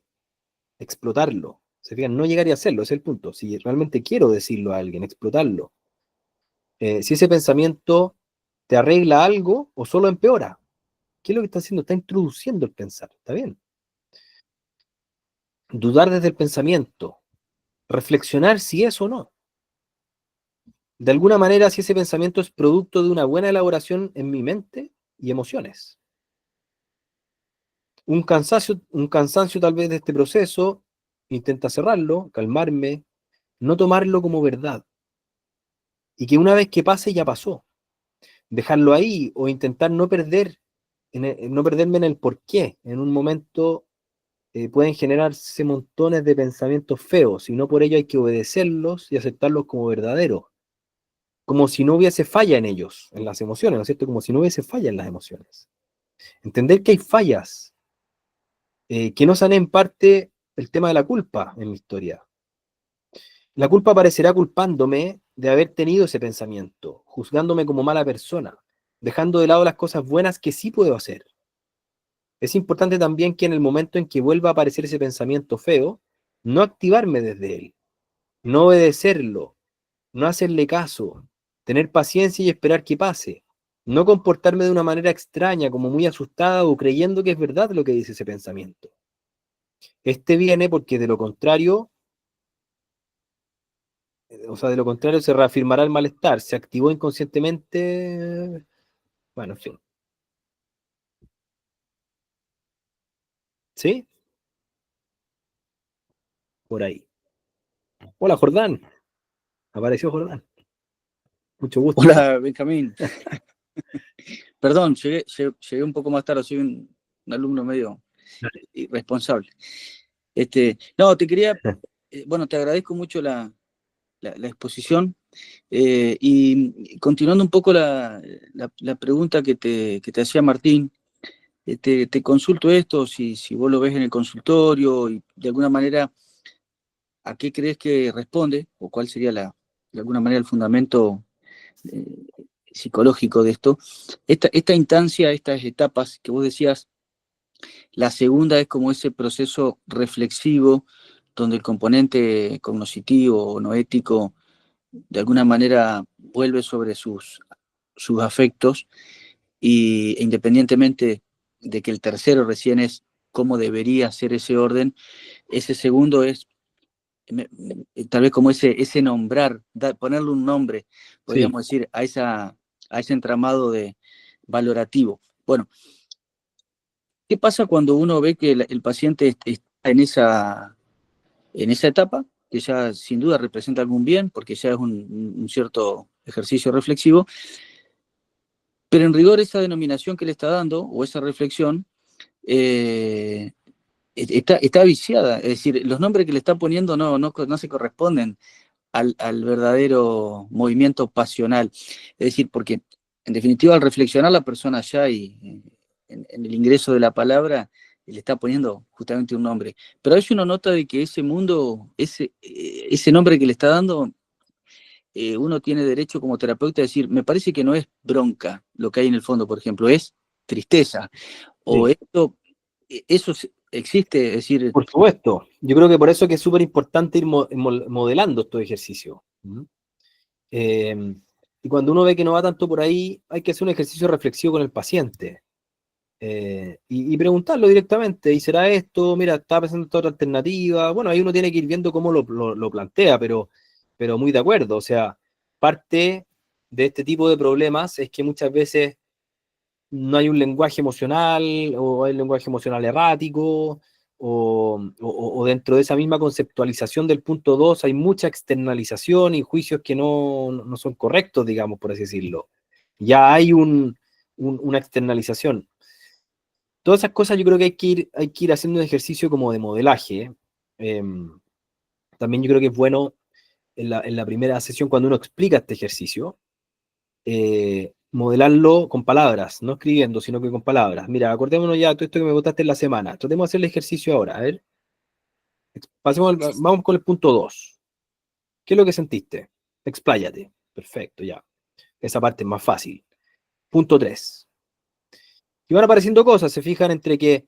explotarlo. Se fijan, no llegaría a hacerlo, ese es el punto. Si realmente quiero decirlo a alguien, explotarlo. Si ese pensamiento te arregla algo o solo empeora. ¿Qué es lo que está haciendo? Está introduciendo el pensar, ¿está bien? Dudar desde el pensamiento, reflexionar si es o no. De alguna manera, si ese pensamiento es producto de una buena elaboración en mi mente y emociones. Un cansancio tal vez de este proceso, intenta cerrarlo, calmarme, no tomarlo como verdad. Y que una vez que pase, ya pasó. Dejarlo ahí o intentar no perderme en el porqué. En un momento pueden generarse montones de pensamientos feos y no por ello hay que obedecerlos y aceptarlos como verdaderos. Como si no hubiese falla en ellos, en las emociones, ¿no es cierto? Como si no hubiese falla en las emociones. Entender que hay fallas, que no sanen en parte el tema de la culpa en mi historia. La culpa aparecerá culpándome de haber tenido ese pensamiento, juzgándome como mala persona, dejando de lado las cosas buenas que sí puedo hacer. Es importante también que en el momento en que vuelva a aparecer ese pensamiento feo, no activarme desde él, no obedecerlo, no hacerle caso, tener paciencia y esperar que pase, no comportarme de una manera extraña, como muy asustada o creyendo que es verdad lo que dice ese pensamiento. Este viene porque de lo contrario se reafirmará el malestar, se activó inconscientemente, bueno, en fin. ¿Sí? Por ahí. Hola, Jordán. Apareció Jordán. Mucho gusto. Hola, Benjamín. Perdón, llegué un poco más tarde, soy un alumno medio irresponsable. No, te quería, bueno, te agradezco mucho la exposición y continuando un poco la pregunta que te hacía Martín, te consulto esto, si vos lo ves en el consultorio y de alguna manera, ¿a qué crees que responde? ¿O cuál sería de alguna manera el fundamento psicológico de esto? Esta instancia, estas etapas que vos decías, la segunda es como ese proceso reflexivo donde el componente cognoscitivo o no ético de alguna manera vuelve sobre sus afectos e independientemente de que el tercero recién es cómo debería ser ese orden, ese segundo es tal vez como ese nombrar, ponerle un nombre, podríamos decir, a ese entramado de valorativo. Bueno, ¿qué pasa cuando uno ve que el paciente está en esa etapa, que ya sin duda representa algún bien, porque ya es un cierto ejercicio reflexivo, pero en rigor esa denominación que le está dando, o esa reflexión, está viciada, es decir, los nombres que le está poniendo no se corresponden al verdadero movimiento pasional. Es decir, porque en definitiva al reflexionar la persona ya y en el ingreso de la palabra le está poniendo justamente un nombre. Pero a veces uno nota de que ese mundo, ese nombre que le está dando, uno tiene derecho como terapeuta a decir, me parece que no es bronca lo que hay en el fondo, por ejemplo, es tristeza. O eso existe, es decir... Por supuesto. Yo creo que por eso que es súper importante ir modelando estos ejercicios. Y cuando uno ve que no va tanto por ahí, hay que hacer un ejercicio reflexivo con el paciente. Y preguntarlo directamente, ¿y será esto? Mira, estaba pensando esta otra alternativa. Bueno, ahí uno tiene que ir viendo cómo lo plantea, pero muy de acuerdo. O sea, parte de este tipo de problemas es que muchas veces no hay un lenguaje emocional, o hay un lenguaje emocional errático, o dentro de esa misma conceptualización del punto 2 hay mucha externalización y juicios que no son correctos, digamos, por así decirlo. Ya hay una externalización. Todas esas cosas yo creo que hay que ir haciendo un ejercicio como de modelaje. También yo creo que es bueno en la primera sesión, cuando uno explica este ejercicio, modelarlo con palabras, no escribiendo, sino que con palabras. Mira, acordémonos ya de todo esto que me botaste en la semana. Tratemos de hacer el ejercicio ahora. A ver, vamos con el punto 2. ¿Qué es lo que sentiste? Expláyate. Perfecto, ya. Esa parte es más fácil. Punto 3. Y van apareciendo cosas, se fijan entre que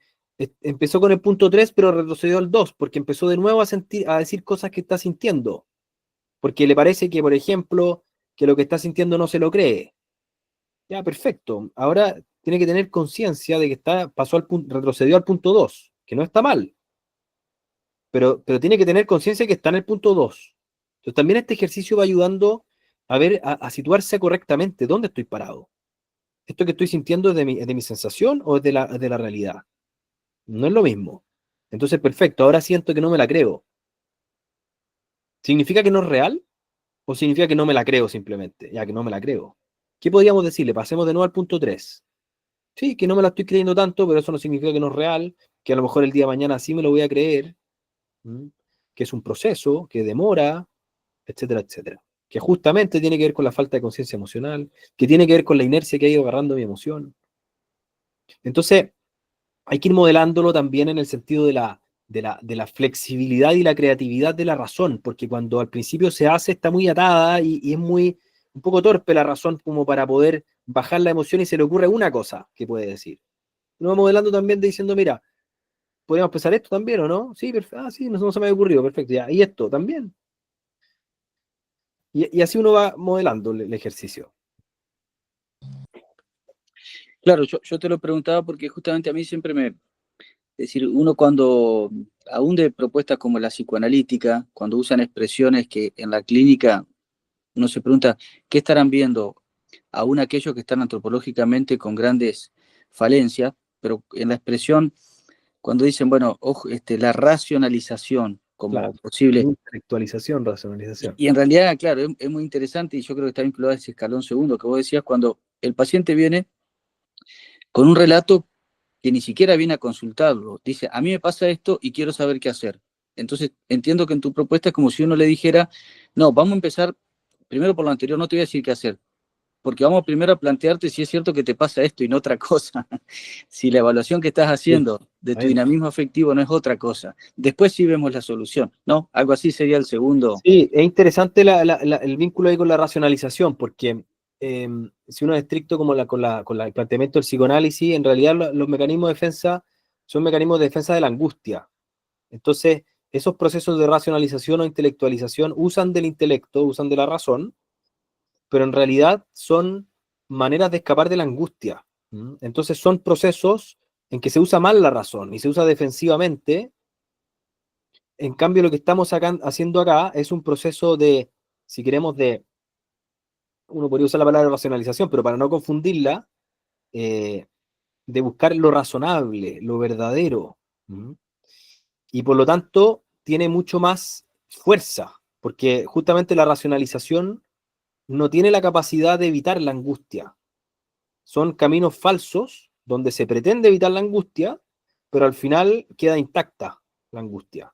empezó con el punto 3, pero retrocedió al 2, porque empezó de nuevo a decir cosas que está sintiendo. Porque le parece que, por ejemplo, que lo que está sintiendo no se lo cree. Ya, perfecto. Ahora tiene que tener conciencia de que retrocedió al punto 2, que no está mal. Pero tiene que tener conciencia de que está en el punto 2. Entonces también este ejercicio va ayudando a ver, a situarse correctamente. ¿Dónde estoy parado? ¿Esto que estoy sintiendo es de mi sensación o es de la realidad? No es lo mismo. Entonces, perfecto, ahora siento que no me la creo. ¿Significa que no es real? ¿O significa que no me la creo simplemente? Ya que no me la creo. ¿Qué podríamos decirle? Pasemos de nuevo al punto 3. Sí, que no me la estoy creyendo tanto, pero eso no significa que no es real, que a lo mejor el día de mañana sí me lo voy a creer, que es un proceso, que demora, etcétera, etcétera. Que justamente tiene que ver con la falta de conciencia emocional, que tiene que ver con la inercia que ha ido agarrando mi emoción. Entonces, hay que ir modelándolo también en el sentido de la flexibilidad y la creatividad de la razón, porque cuando al principio se hace está muy atada y es un poco torpe la razón como para poder bajar la emoción y se le ocurre una cosa que puede decir. Uno va modelando también diciendo, mira, podríamos pensar esto también, ¿o no? Sí, perfecto. Ah, sí, no se me había ocurrido, perfecto. Ya. Y esto también. Y así uno va modelando el ejercicio. Claro, yo te lo preguntaba porque justamente a mí siempre me... Es decir, uno cuando, aún de propuestas como la psicoanalítica, cuando usan expresiones que en la clínica uno se pregunta, ¿qué estarán viendo? Aún aquellos que están antropológicamente con grandes falencias, pero en la expresión, cuando dicen, bueno, ojo, la racionalización como Claro. posible, Intelectualización, racionalización. y en realidad, claro, es muy interesante y yo creo que está vinculado a ese escalón segundo que vos decías, cuando el paciente viene con un relato que ni siquiera viene a consultarlo. Dice, a mí me pasa esto y quiero saber qué hacer. Entonces, entiendo que en tu propuesta es como si uno le dijera, no, vamos a empezar primero por lo anterior, no te voy a decir qué hacer, porque vamos primero a plantearte si es cierto que te pasa esto y no otra cosa. Si la evaluación que estás haciendo de tu dinamismo afectivo no es otra cosa. Después sí vemos la solución, ¿no? Algo así sería el segundo. Sí, es interesante el vínculo ahí con la racionalización, porque si uno es estricto como con el planteamiento del psicoanálisis, en realidad los mecanismos de defensa son mecanismos de defensa de la angustia. Entonces, esos procesos de racionalización o intelectualización usan del intelecto, usan de la razón, pero en realidad son maneras de escapar de la angustia. Entonces, son procesos en que se usa mal la razón y se usa defensivamente. En cambio, lo que estamos haciendo acá es un proceso de, si queremos, uno podría usar la palabra racionalización, pero para no confundirla, de buscar lo razonable, lo verdadero. Y por lo tanto, tiene mucho más fuerza, porque justamente la racionalización no tiene la capacidad de evitar la angustia. Son caminos falsos donde se pretende evitar la angustia, pero al final queda intacta la angustia.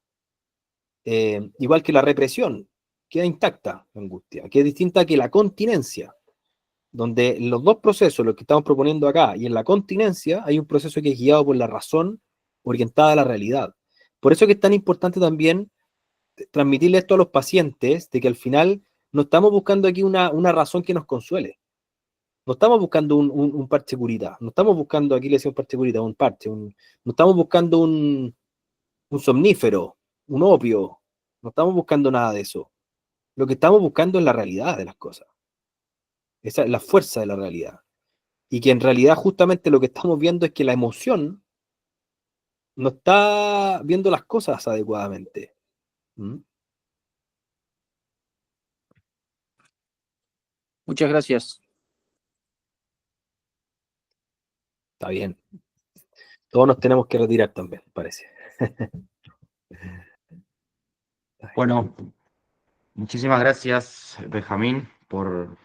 Igual que la represión, queda intacta la angustia, que es distinta que la continencia, donde los dos procesos, los que estamos proponiendo acá, y en la continencia hay un proceso que es guiado por la razón orientada a la realidad. Por eso que es tan importante también transmitirle esto a los pacientes, de que al final no estamos buscando aquí una razón que nos consuele. No estamos buscando un parche curita, no estamos buscando, aquí le decimos parche curita, un parche, no estamos buscando un somnífero, un opio, no estamos buscando nada de eso. Lo que estamos buscando es la realidad de las cosas. Esa es la fuerza de la realidad. Y que en realidad justamente lo que estamos viendo es que la emoción no está viendo las cosas adecuadamente. ¿Mm? Muchas gracias. Está bien. Todos nos tenemos que retirar también, parece. Bueno, muchísimas gracias, Benjamín, por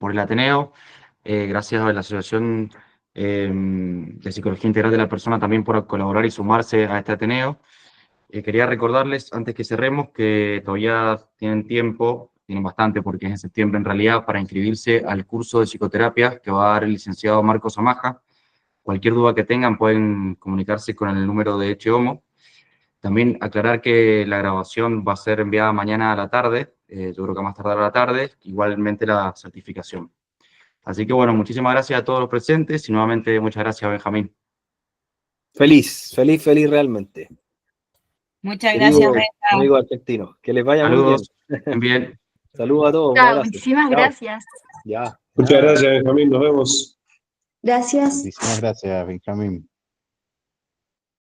el Ateneo. Gracias a la Asociación de Psicología Integral de la Persona también por colaborar y sumarse a este Ateneo. Quería recordarles, antes que cerremos, que todavía tienen tiempo, tienen bastante porque es en septiembre en realidad, para inscribirse al curso de psicoterapia que va a dar el licenciado Marcos Amaja. Cualquier duda que tengan pueden comunicarse con el número de Cheomo. También aclarar que la grabación va a ser enviada mañana a la tarde, yo creo que más tardar a la tarde, igualmente la certificación. Así que bueno, muchísimas gracias a todos los presentes y nuevamente muchas gracias, Benjamín. Feliz realmente. Muchas gracias, Benja. Amigo argentino. Que les vaya Saludos, muy bien. bien. Saludos a todos. Un Chao, abrazo. muchísimas Chao. gracias. Ya. Muchas gracias, Benjamín. Nos vemos. Gracias. Muchísimas gracias, Benjamín.